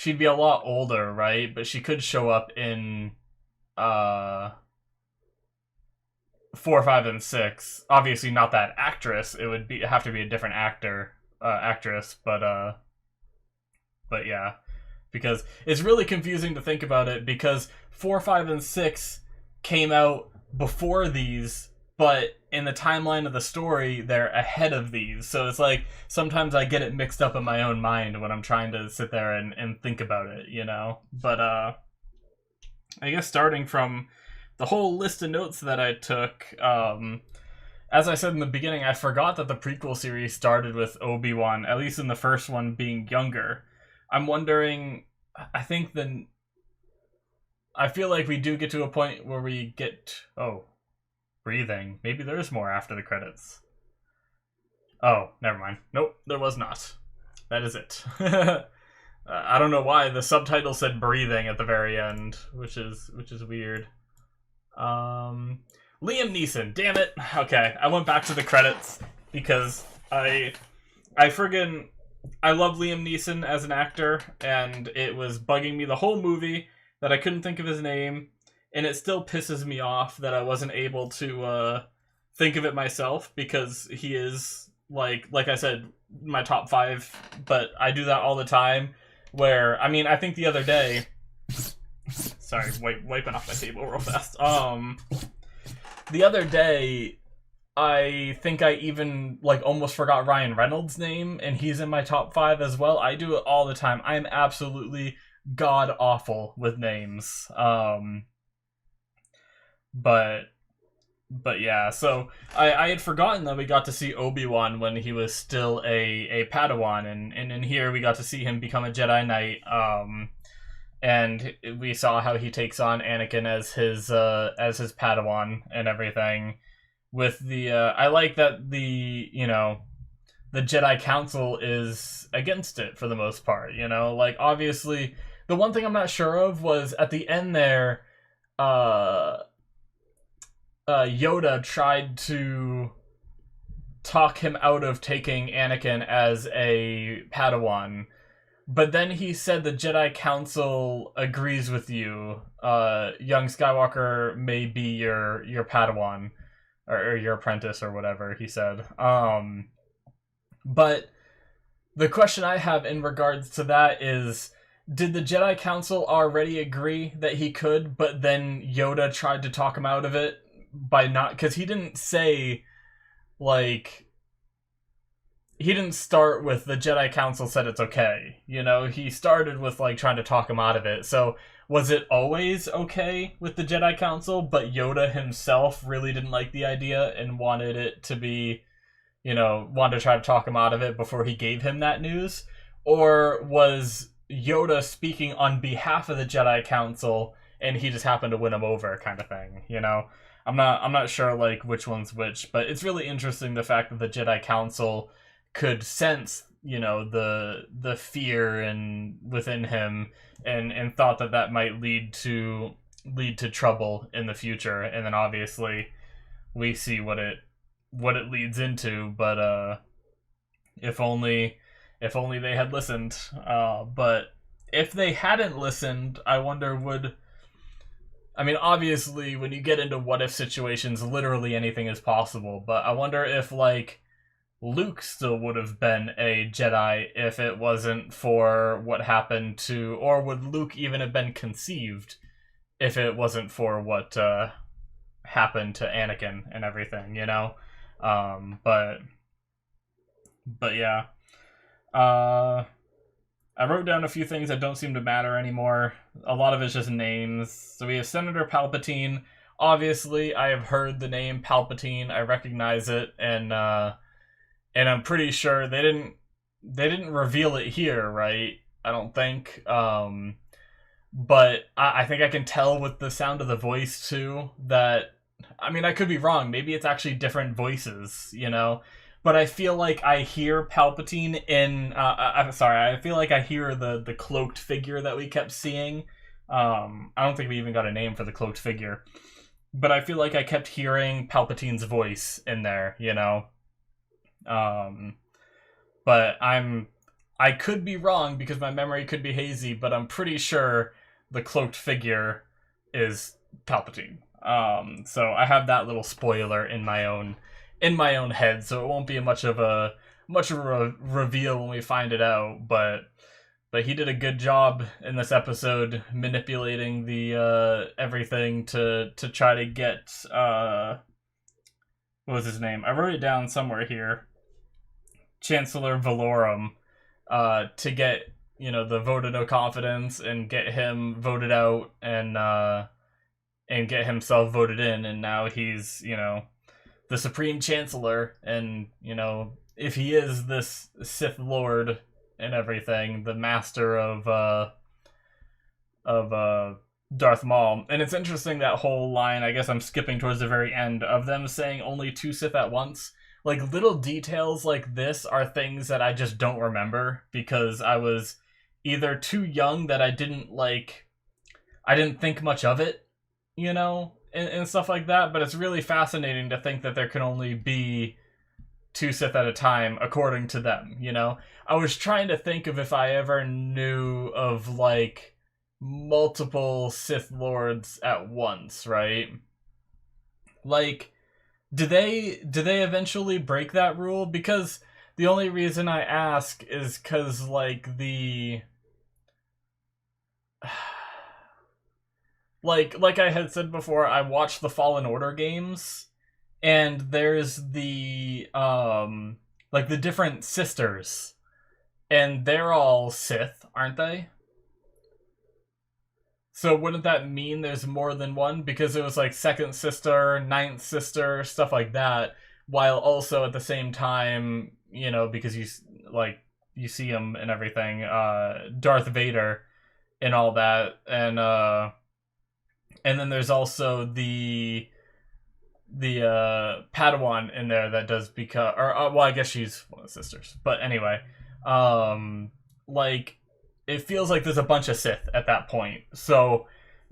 a lot older, right? But she could show up in 4, 5, and 6. Obviously not that actress. It would have to be a different actress, but yeah. Because it's really confusing to think about it, because 4, 5, and 6 came out before these, but in the timeline of the story, they're ahead of these. So it's like, sometimes I get it mixed up in my own mind when I'm trying to sit there and think about it, you know? But, I guess starting from the whole list of notes that I took, as I said in the beginning, I forgot that the prequel series started with Obi-Wan, at least in the first one, being younger. I'm wondering, I feel like we do get to a point where we get... Oh, breathing. Maybe there is more after the credits. Oh, never mind. Nope, there was not. That is it. I don't know why the subtitle said breathing at the very end, which is weird. Liam Neeson, damn it. Okay, I went back to the credits because I love Liam Neeson as an actor, and it was bugging me the whole movie that I couldn't think of his name, and it still pisses me off that I wasn't able to think of it myself, because he is, like I said, my top 5, but I do that all the time, where, I mean, I think the other day, sorry, wiping off my table real fast, the other day, I think I even, like, almost forgot Ryan Reynolds' name, and he's in my top 5 as well. I do it all the time. I am absolutely god-awful with names. But yeah, so I had forgotten that we got to see Obi-Wan when he was still a Padawan, and in here we got to see him become a Jedi Knight, and we saw how he takes on Anakin as his Padawan and everything. With the I like that the Jedi Council is against it for the most part. Like, obviously, the one thing I'm not sure of was at the end there, Yoda tried to talk him out of taking Anakin as a Padawan, but then he said the Jedi Council agrees with you. Young Skywalker may be your Padawan, or your apprentice, or whatever he said. But the question I have in regards to that is, did the Jedi Council already agree that he could, but then Yoda tried to talk him out of it by not, because he didn't say, like, he didn't start with the Jedi Council said it's okay. He started with, like, trying to talk him out of it. So was it always okay with the Jedi Council, but Yoda himself really didn't like the idea and wanted it to be, wanted to try to talk him out of it before he gave him that news? Or was Yoda speaking on behalf of the Jedi Council and he just happened to win him over, kind of thing, I'm not sure, like, which one's which, but it's really interesting the fact that the Jedi Council could sense, the fear and within him, and thought that might lead to trouble in the future. And then obviously we see what it leads into. But if only they had listened. But if they hadn't listened, I wonder obviously, when you get into what-if situations, literally anything is possible, but I wonder if, like, Luke still would have been a Jedi if it wasn't for what happened to... Or would Luke even have been conceived if it wasn't for what happened to Anakin and everything, But yeah. I wrote down a few things that don't seem to matter anymore. A lot of it's just names. So we have Senator Palpatine. Obviously, I have heard the name Palpatine. I recognize it, and I'm pretty sure they didn't reveal it here, right? I don't think. But I think I can tell with the sound of the voice too that, I could be wrong. Maybe it's actually different voices, But I feel like I hear Palpatine in... I feel like I hear the cloaked figure that we kept seeing. I don't think we even got a name for the cloaked figure. But I feel like I kept hearing Palpatine's voice in there, But I could be wrong because my memory could be hazy, but I'm pretty sure the cloaked figure is Palpatine. So I have that little spoiler in my own head, so it won't be much of a reveal when we find it out, but he did a good job in this episode manipulating the everything to try to get what was his name? I wrote it down somewhere here. Chancellor Valorum, to get the vote of no confidence and get him voted out and get himself voted in, and now he's the Supreme Chancellor, and, if he is this Sith Lord and everything, the master of Darth Maul. And it's interesting, that whole line, I guess I'm skipping towards the very end, of them saying only 2 Sith at once. Like, little details like this are things that I just don't remember, because I was either too young that I didn't think much of it, and stuff like that. But it's really fascinating to think that there can only be 2 Sith at a time, according to them, I was trying to think of if I ever knew of, like, multiple Sith Lords at once, right? Like, do they eventually break that rule? Because the only reason I ask is because, like, like I had said before, I watched the Fallen Order games, and there's the like the different sisters, and they're all Sith, aren't they? So wouldn't that mean there's more than one? Because it was like second sister, ninth sister, stuff like that. While also at the same time, you know, because you see him and everything, Darth Vader and all that, and then there's also the Padawan in there that does become, or well, I guess she's one of the sisters. But anyway, like, it feels like there's a bunch of Sith at that point. So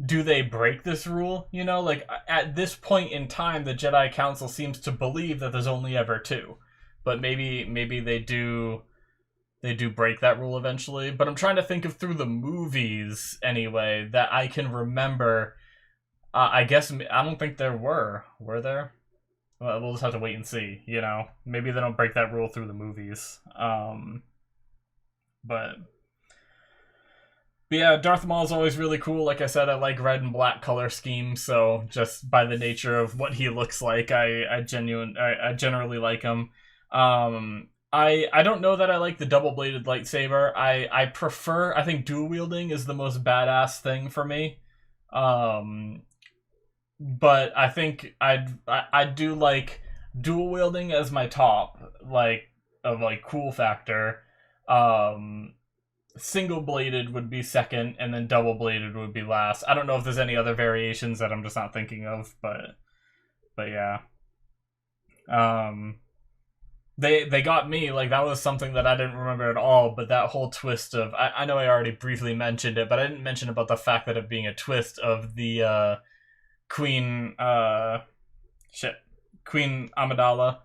do they break this rule? You know, like, at this point in time, the Jedi Council seems to believe that there's only ever two, but maybe they do break that rule eventually. But I'm trying to think of through the movies anyway that I can remember. I guess I don't think there were there. Well, we'll just have to wait and see. You know, maybe they don't break that rule through the movies. But yeah, Darth Maul is always really cool. Like I said, I like red and black color scheme, so just by the nature of what he looks like, I generally like him. I don't know that I like the double-bladed lightsaber. I think dual wielding is the most badass thing for me. But I think I do like dual wielding as my top, like, of like cool factor. Single bladed would be second, and then double bladed would be last. I don't know if there's any other variations that I'm just not thinking of, but yeah. They got me, like, that was something that I didn't remember at all, but that whole twist of, I know I already briefly mentioned it, but I didn't mention about the fact that it being a twist of the Queen Amidala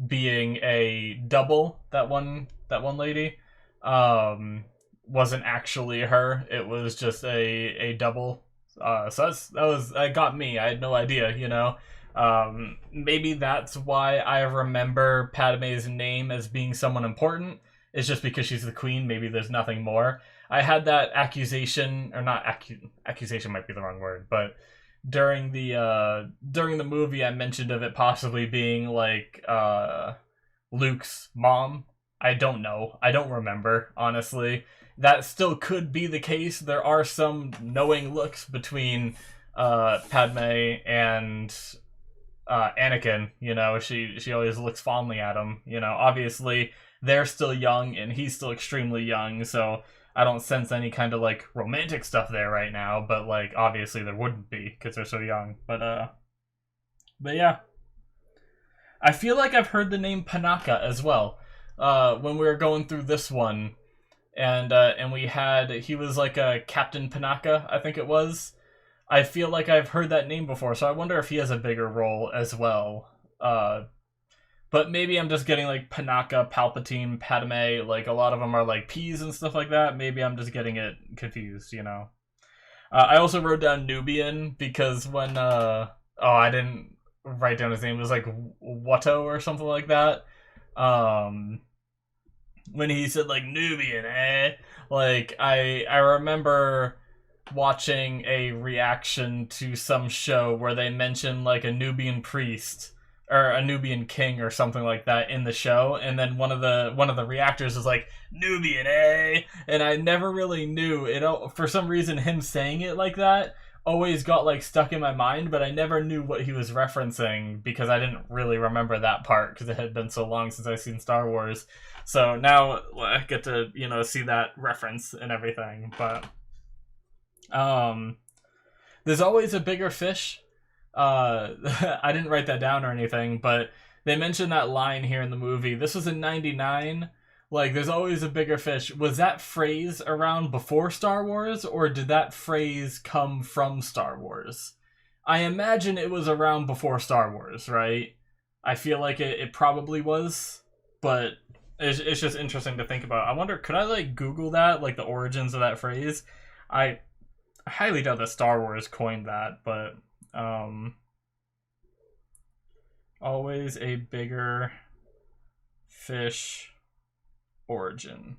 being a double, that one lady wasn't actually her. It was just a double. So that got me. I had no idea, you know. Maybe that's why I remember Padme's name as being someone important. It's just because she's the queen. Maybe there's nothing more. I had that accusation, or not accusation might be the wrong word, but during the movie I mentioned of it possibly being like Luke's mom. I don't know. I don't remember, honestly. That still could be the case. There are some knowing looks between Padme and Anakin. You know, she always looks fondly at him. You know, obviously they're still young and he's still extremely young, so I don't sense any kind of like romantic stuff there right now. But like obviously there wouldn't be because they're so young. But yeah, I feel like I've heard the name Panaka as well. When we were going through this one, and he was like a Captain Panaka, I think it was. I feel like I've heard that name before, so I wonder if he has a bigger role as well. But maybe I'm just getting like Panaka, Palpatine, Padme, like a lot of them are like P's and stuff like that. Maybe I'm just getting it confused, you know. I also wrote down Nubian because when I didn't write down his name. It was like Watto or something like that. When he said like Nubian, like I remember watching a reaction to some show where they mentioned like a Nubian priest or a Nubian king or something like that in the show, and then one of the reactors was like Nubian, and I never really knew it. For some reason, him saying it like that always got like stuck in my mind, but I never knew what he was referencing because I didn't really remember that part because it had been so long since I've seen Star Wars. So now I get to, see that reference and everything. But there's always a bigger fish. I didn't write that down or anything, but they mentioned that line here in the movie. This was in '99. Like, there's always a bigger fish. Was that phrase around before Star Wars, or did that phrase come from Star Wars? I imagine it was around before Star Wars, right? I feel like it probably was, but it's just interesting to think about. I wonder, could I, like, Google that, like, the origins of that phrase? I I highly doubt that Star Wars coined that, but always a bigger fish origin.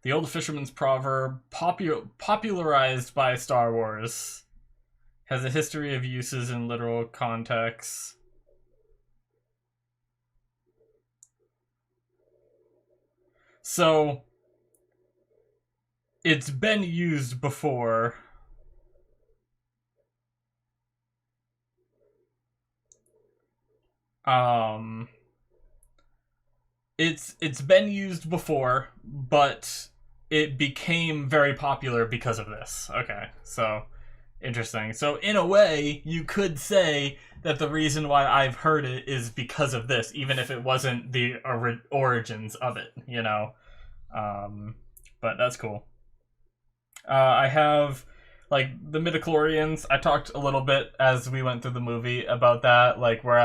The old fisherman's proverb, popularized by Star Wars, has a history of uses in literal contexts. So, it's been used before. It's been used before, but it became very popular because of this. Okay, so interesting. So in a way, you could say that the reason why I've heard it is because of this, even if it wasn't the origins of it, you know. But that's cool. I have like the midichlorians. I talked a little bit as we went through the movie about that, like where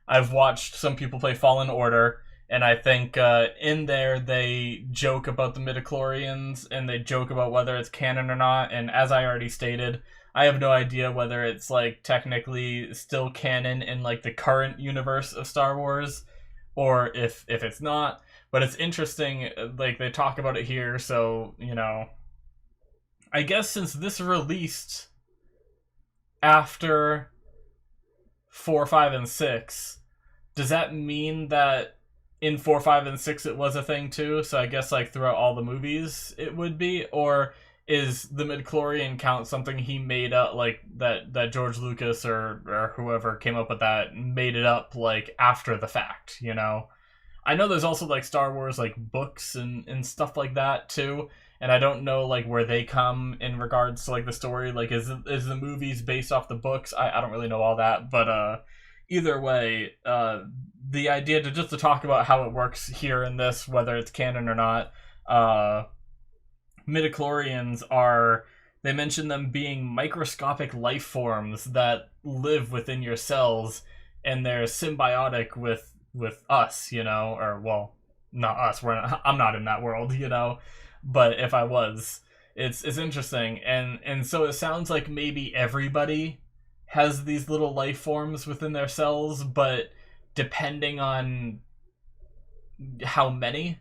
I've watched some people play Fallen Order, and I think in there they joke about the midichlorians, and they joke about whether it's canon or not. And as I already stated, I have no idea whether it's like technically still canon in like the current universe of Star Wars, or if it's not. But it's interesting, like they talk about it here, so you know. I guess since this released after 4, 5, and 6, does that mean that in 4, 5, and 6 it was a thing too? So I guess like throughout all the movies it would be? Or is the midichlorian count something he made up, like that George Lucas or whoever came up with that made it up like after the fact, you know? I know there's also like Star Wars like books and stuff like that too. And I don't know like where they come in regards to like the story. Like is the movies based off the books? I don't really know all that, but either way, the idea to talk about how it works here in this, whether it's canon or not, midichlorians are, they mention them being microscopic life forms that live within your cells, and they're symbiotic with us, you know, or well, not us. I'm not in that world, you know. But if I was, it's interesting, and so it sounds like maybe everybody has these little life forms within their cells, but depending on how many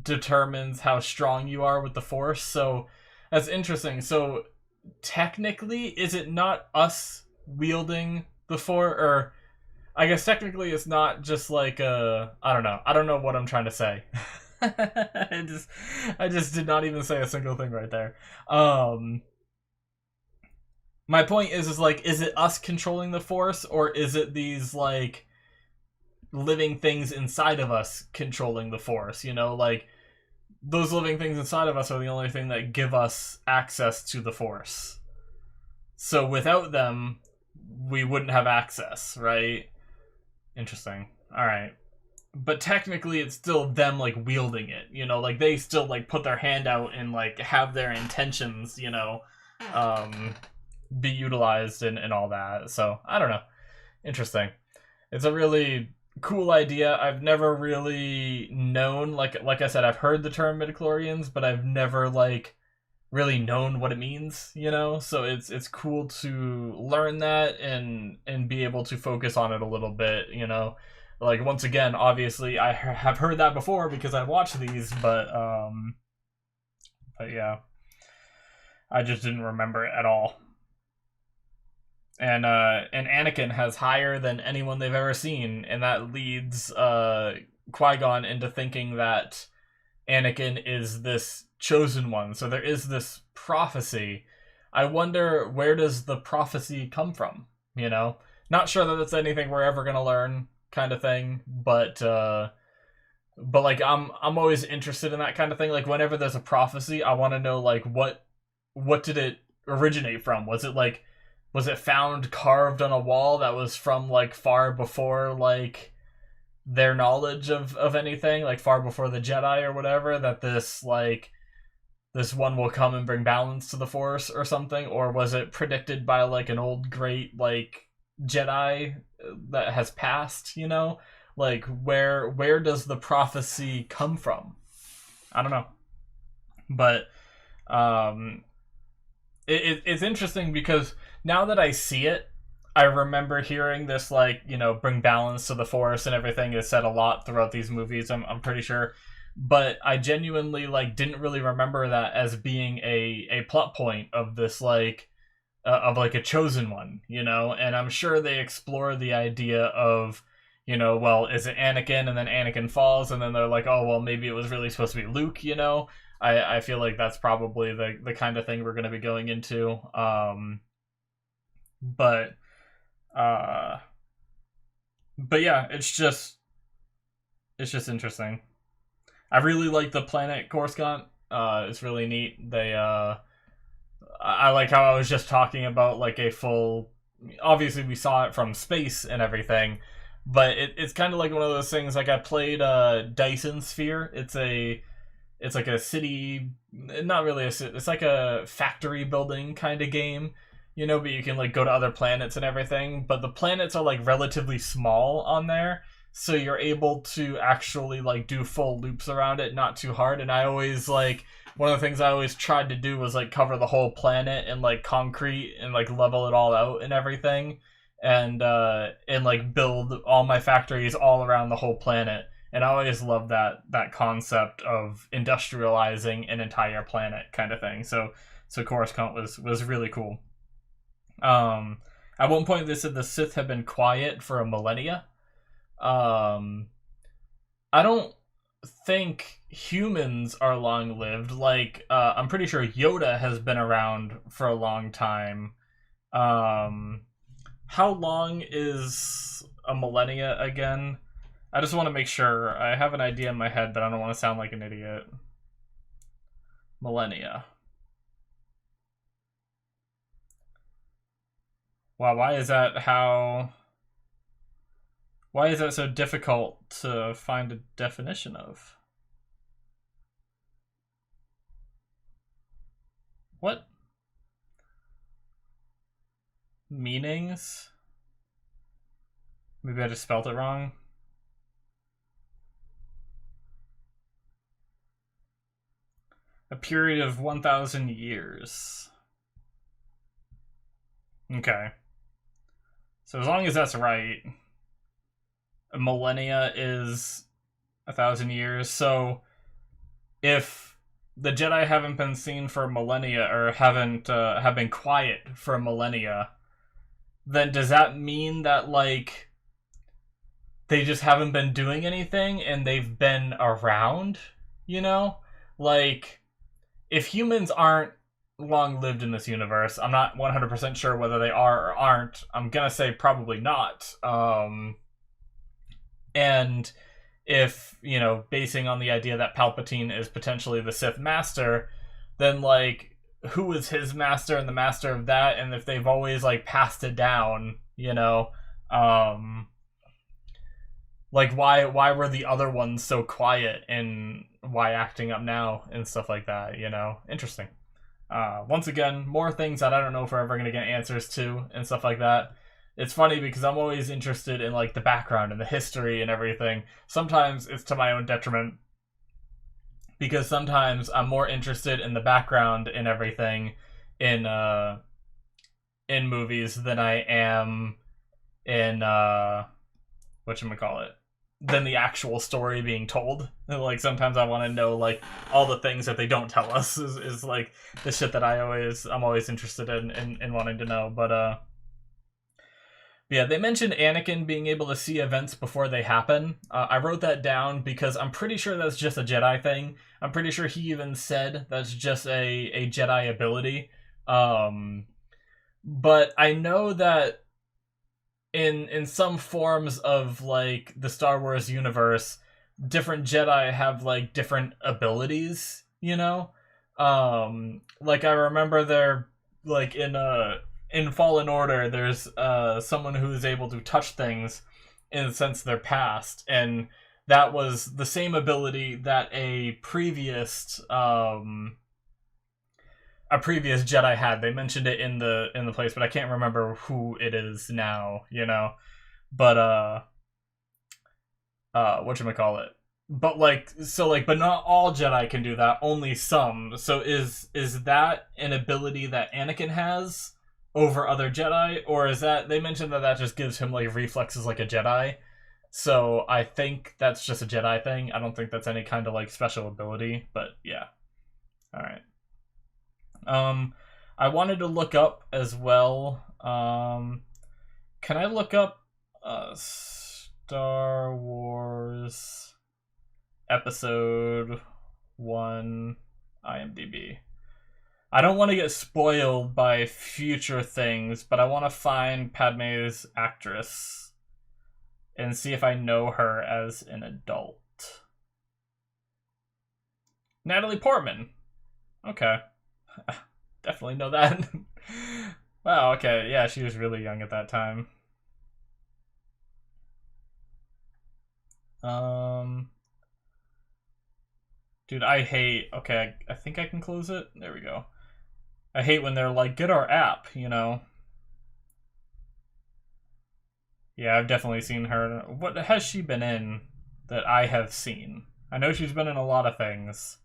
determines how strong you are with the Force. So that's interesting. So technically, is it not us wielding the Force, or I guess technically it's not just like I don't know what I'm trying to say. I just did not even say a single thing right there. My point is like, is it us controlling the Force, or is it these like living things inside of us controlling the Force? You know, like those living things inside of us are the only thing that give us access to the Force. So without them, we wouldn't have access, right? Interesting. All right. But technically it's still them like wielding it, you know, like they still like put their hand out and like have their intentions, you know, be utilized and all that. So I don't know. Interesting. It's a really cool idea. I've never really known, like I said, I've heard the term midichlorians, but I've never like really known what it means, you know. So it's cool to learn that and be able to focus on it a little bit, you know. Like, once again, obviously, I have heard that before because I've watched these, but yeah. I just didn't remember it at all. And Anakin has higher than anyone they've ever seen, and that leads Qui-Gon into thinking that Anakin is this chosen one. So there is this prophecy. I wonder, where does the prophecy come from, you know? Not sure that that's anything we're ever going to learn, kind of thing, but like I'm always interested in that kind of thing. Like whenever there's a prophecy, I want to know like what did it originate from? Was it found carved on a wall that was from like far before like their knowledge of anything, like far before the Jedi or whatever, that this one will come and bring balance to the Force or something? Or was it predicted by like an old great like Jedi that has passed, you know? Like where does the prophecy come from? I don't know. But it's interesting because now that I see it, I remember hearing this, like, bring balance to the Force and everything is said a lot throughout these movies, I'm pretty sure. But I genuinely, like, didn't really remember that as being a plot point of this, like, of, like, a chosen one, And I'm sure they explore the idea of, well, is it Anakin? And then Anakin falls, and then they're like, oh, well, maybe it was really supposed to be Luke, I feel like that's probably the kind of thing we're going to be going into. But yeah, it's just interesting. I really like the planet Coruscant. It's really neat. I like how I was just talking about, like, a full. Obviously, we saw it from space and everything, but it's kind of like one of those things. Like, I played Dyson Sphere. It's like a city, not really a city. It's like a factory building kind of game, but you can, like, go to other planets and everything. But the planets are, like, relatively small on there, so you're able to actually, like, do full loops around it, not too hard. And I always, like, one of the things I always tried to do was, like, cover the whole planet in, like, concrete and, like, level it all out and everything, and like, build all my factories all around the whole planet. And I always loved that concept of industrializing an entire planet kind of thing. So Coruscant was really cool. At one point they said the Sith have been quiet for a millennia. I don't think humans are long lived. Like, I'm pretty sure Yoda has been around for a long time. How long is a millennia again? I just want to make sure. I have an idea in my head, but I don't want to sound like an idiot. Millennia. Wow, why is that so difficult to find a definition of? What? Meanings? Maybe I just spelled it wrong. A period of 1,000 years. Okay. So as long as that's right, a millennia is 1,000 years. So if the Jedi haven't been seen for millennia, or have been quiet for millennia, then does that mean that, like, they just haven't been doing anything and they've been around? Like, if humans aren't long-lived in this universe, I'm not 100% sure whether they are or aren't. I'm gonna say probably not. And if, basing on the idea that Palpatine is potentially the Sith Master, then, like, who is his master and the master of that? And if they've always, like, passed it down, like, why were the other ones so quiet, and why acting up now and stuff like that, Interesting. Once again, more things that I don't know if we're ever going to get answers to and stuff like that. It's funny because I'm always interested in, like, the background and the history and everything. Sometimes it's to my own detriment, because sometimes I'm more interested in the background and everything in movies than I am in whatchamacallit, than the actual story being told. Like, sometimes I want to know, like, all the things that they don't tell us is like the shit that I'm always interested in wanting to know. But yeah, they mentioned Anakin being able to see events before they happen. I wrote that down because I'm pretty sure that's just a Jedi thing. I'm pretty sure he even said that's just a Jedi ability. But I know that in some forms of, like, the Star Wars universe, different Jedi have, like, different abilities, Like, I remember there, like, in Fallen Order, there's someone who is able to touch things in the sense they're past, and that was the same ability that a previous Jedi had. They mentioned it in the place, but I can't remember who it is now, But whatchamacallit, but like, so like, but not all Jedi can do that, only some. So is that an ability that Anakin has over other Jedi, or is that, they mentioned that that just gives him like reflexes like a Jedi? So I think that's just a Jedi thing. I don't think that's any kind of like special ability, but yeah. All right. I wanted to look up as well. Can I look up Star Wars Episode 1 IMDb? I don't want to get spoiled by future things, but I want to find Padme's actress and see if I know her as an adult. Natalie Portman. Okay. Definitely know that. Wow, okay. Yeah, she was really young at that time. Dude, I hate... Okay, I think I can close it. There we go. I hate when they're like, get our app, you know? Yeah, I've definitely seen her. What has she been in that I have seen? I know she's been in a lot of things.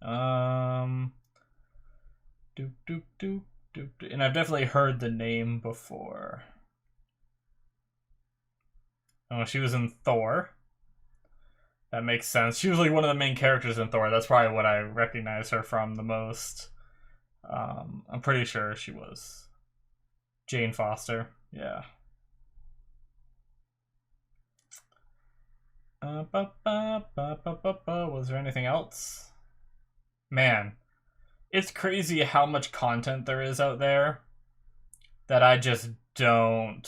And I've definitely heard the name before. Oh, she was in Thor. That makes sense. She was like one of the main characters in Thor. That's probably what I recognize her from the most. I'm pretty sure she was Jane Foster. Yeah. Was there anything else? Man, it's crazy how much content there is out there that I just don't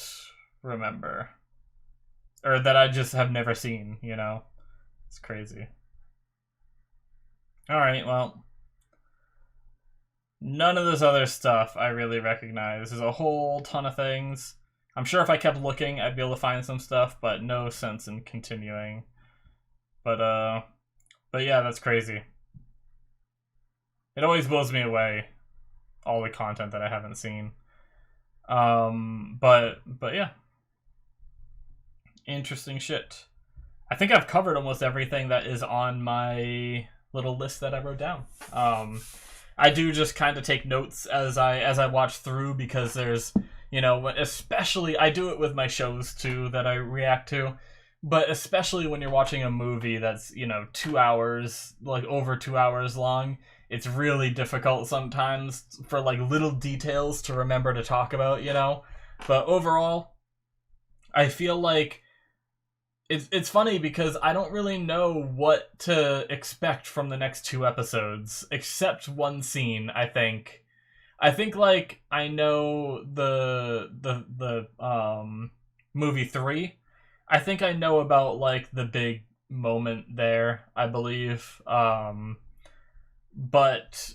remember. Or that I just have never seen, you know? It's crazy. Alright, well. None of this other stuff I really recognize. There's a whole ton of things. I'm sure if I kept looking, I'd be able to find some stuff, but no sense in continuing. But yeah, that's crazy. It always blows me away, all the content that I haven't seen. But yeah. Interesting shit. I think I've covered almost everything that is on my little list that I wrote down. I do just kind of take notes as I watch through, because there's, you know, especially, I do it with my shows too that I react to, but especially when you're watching a movie that's, you know, 2 hours, like over 2 hours long, it's really difficult sometimes for like little details to remember to talk about, you know? But overall, I feel like it's funny because I don't really know what to expect from the next 2 episodes, except one scene, I think. I think, like, I know the movie 3. I think I know about, like, the big moment there, I believe. But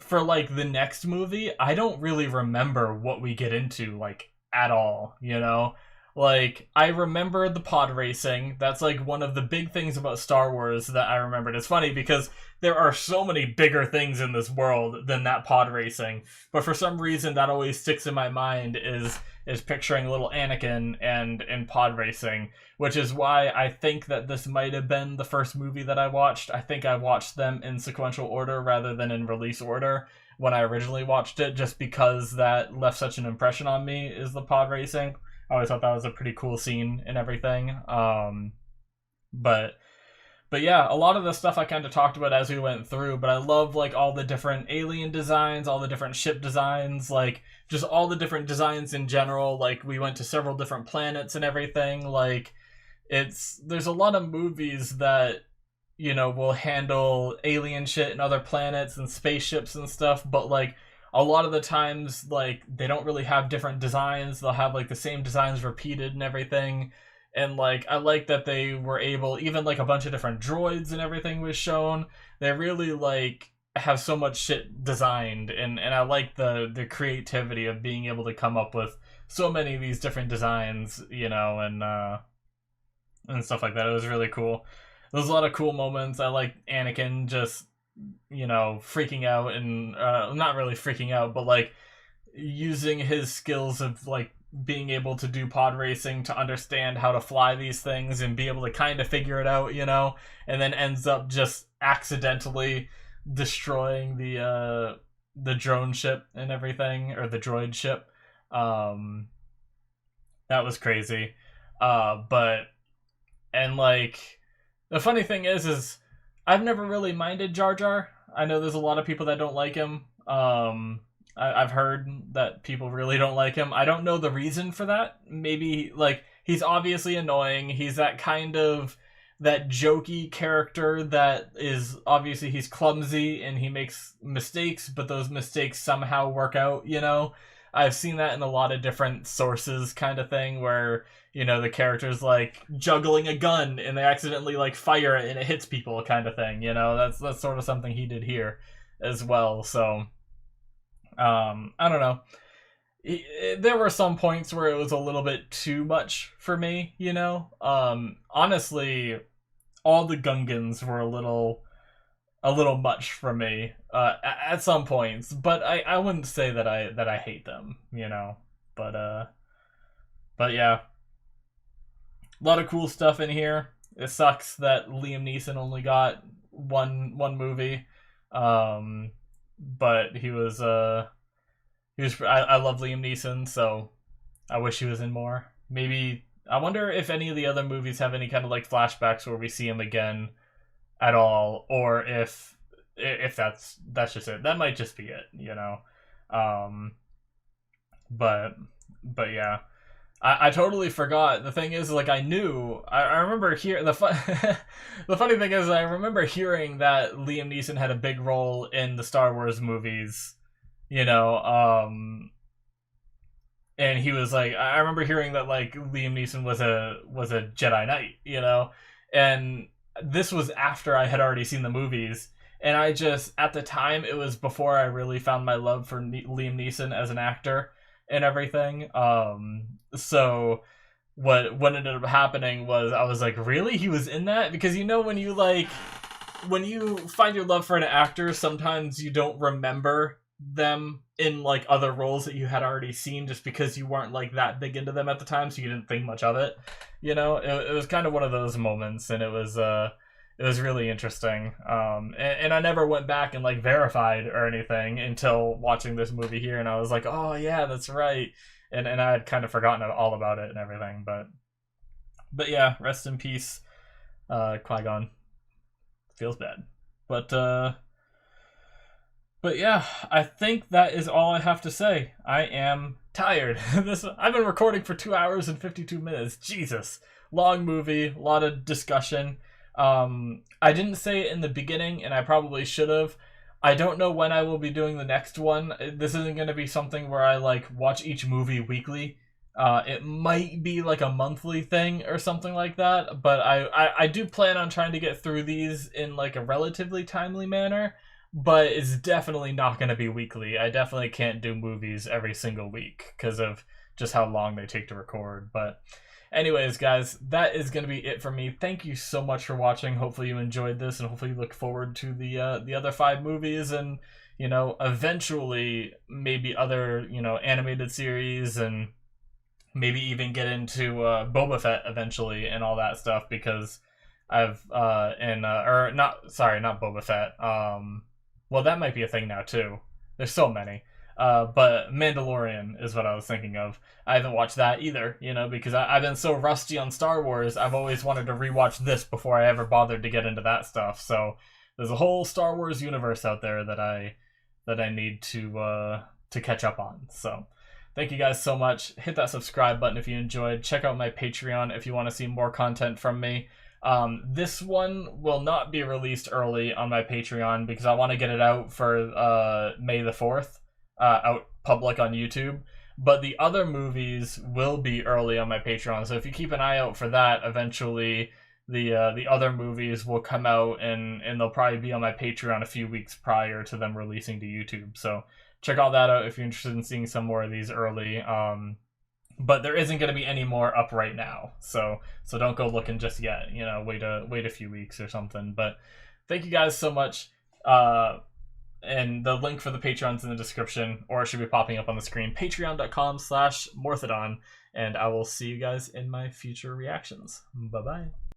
for, like, the next movie, I don't really remember what we get into, like, at all, you know? Like, I remember the pod racing. That's, like, one of the big things about Star Wars that I remembered. It's funny because there are so many bigger things in this world than that pod racing. But for some reason, that always sticks in my mind is picturing little Anakin and pod racing, which is why I think that this might have been the first movie that I watched. I think I watched them in sequential order rather than in release order when I originally watched it, just because that left such an impression on me, is the pod racing. I always thought that was a pretty cool scene and everything. But yeah, a lot of the stuff I kind of talked about as we went through, but I love, like, all the different alien designs, all the different ship designs, like, just all the different designs in general. Like, we went to several different planets and everything. Like, there's a lot of movies that, you know, will handle alien shit and other planets and spaceships and stuff, but, like, a lot of the times, like, they don't really have different designs. They'll have, like, the same designs repeated and everything. And, like, I like that they were able, even, like, a bunch of different droids and everything was shown. They really, like, have so much shit designed. And I like the creativity of being able to come up with so many of these different designs, you know, and stuff like that. It was really cool. There's a lot of cool moments. I like Anakin just, you know, freaking out and not really freaking out, but like using his skills of like being able to do pod racing to understand how to fly these things and be able to kind of figure it out, and then ends up just accidentally destroying the drone ship and everything, or the droid ship. That was crazy. And like, the funny thing is I've never really minded Jar Jar. I know there's a lot of people that don't like him. I've heard that people really don't like him. I don't know the reason for that. Maybe, like, he's obviously annoying. He's that kind of, that jokey character that is, obviously he's clumsy and he makes mistakes, but those mistakes somehow work out, I've seen that in a lot of different sources, kind of thing, where, the character's like juggling a gun and they accidentally like fire it and it hits people, kind of thing, That's sort of something he did here as well. So I don't know. There were some points where it was a little bit too much for me, honestly, all the Gungans were a little much for me at some points, but I wouldn't say that I hate them, but yeah, a lot of cool stuff in here. It sucks that Liam Neeson only got one movie, but he was I love Liam Neeson, so I wish he was in more. Maybe, I wonder if any of the other movies have any kind of like flashbacks where we see him again at all, or if that's just it. That might just be it, but yeah, I totally forgot. The thing is, like, I remember hearing the funny thing is, I remember hearing that Liam Neeson had a big role in the Star Wars movies, and he was like, I remember hearing that like Liam Neeson was a Jedi Knight, and this was after I had already seen the movies, and I just, at the time, it was before I really found my love for Liam Neeson as an actor and everything. So what ended up happening was I was like, really? He was in that? Because when you find your love for an actor, sometimes you don't remember them in like other roles that you had already seen, just because you weren't like that big into them at the time, so you didn't think much of it. It was kind of one of those moments, and it was really interesting. And I never went back and like verified or anything until watching this movie here, and I was like, oh yeah, that's right. And I had kind of forgotten all about it and everything, but yeah, rest in peace, Qui-Gon. Feels bad, but yeah, I think that is all I have to say. I am tired. I've been recording for 2 hours and 52 minutes. Jesus. Long movie, a lot of discussion. I didn't say it in the beginning, and I probably should have. I don't know when I will be doing the next one. This isn't going to be something where I like watch each movie weekly. It might be like a monthly thing or something like that, but I do plan on trying to get through these in like a relatively timely manner, but it's definitely not going to be weekly. I definitely can't do movies every single week because of just how long they take to record. But anyways, guys, that is going to be it for me. Thank you so much for watching. Hopefully you enjoyed this, and hopefully you look forward to the other 5 movies, and eventually maybe other animated series, and maybe even get into Boba Fett eventually and all that stuff, because I've not Boba Fett. Well, that might be a thing now too. There's so many. But Mandalorian is what I was thinking of. I haven't watched that either, because I've been so rusty on Star Wars. I've always wanted to rewatch this before I ever bothered to get into that stuff. So there's a whole Star Wars universe out there that I need to catch up on. So thank you guys so much. Hit that subscribe button if you enjoyed. Check out my Patreon if you want to see more content from me. This one will not be released early on my Patreon because I want to get it out for May the 4th. Out public on YouTube, but the other movies will be early on my Patreon, so if you keep an eye out for that, eventually the other movies will come out, and they'll probably be on my Patreon a few weeks prior to them releasing to YouTube. So check all that out if you're interested in seeing some more of these early. But there isn't going to be any more up right now, so don't go looking just yet. Wait a few weeks or something. But thank you guys so much. And And the link for the Patreon's in the description, or it should be popping up on the screen, patreon.com/Morthadon. And I will see you guys in my future reactions. Bye-bye.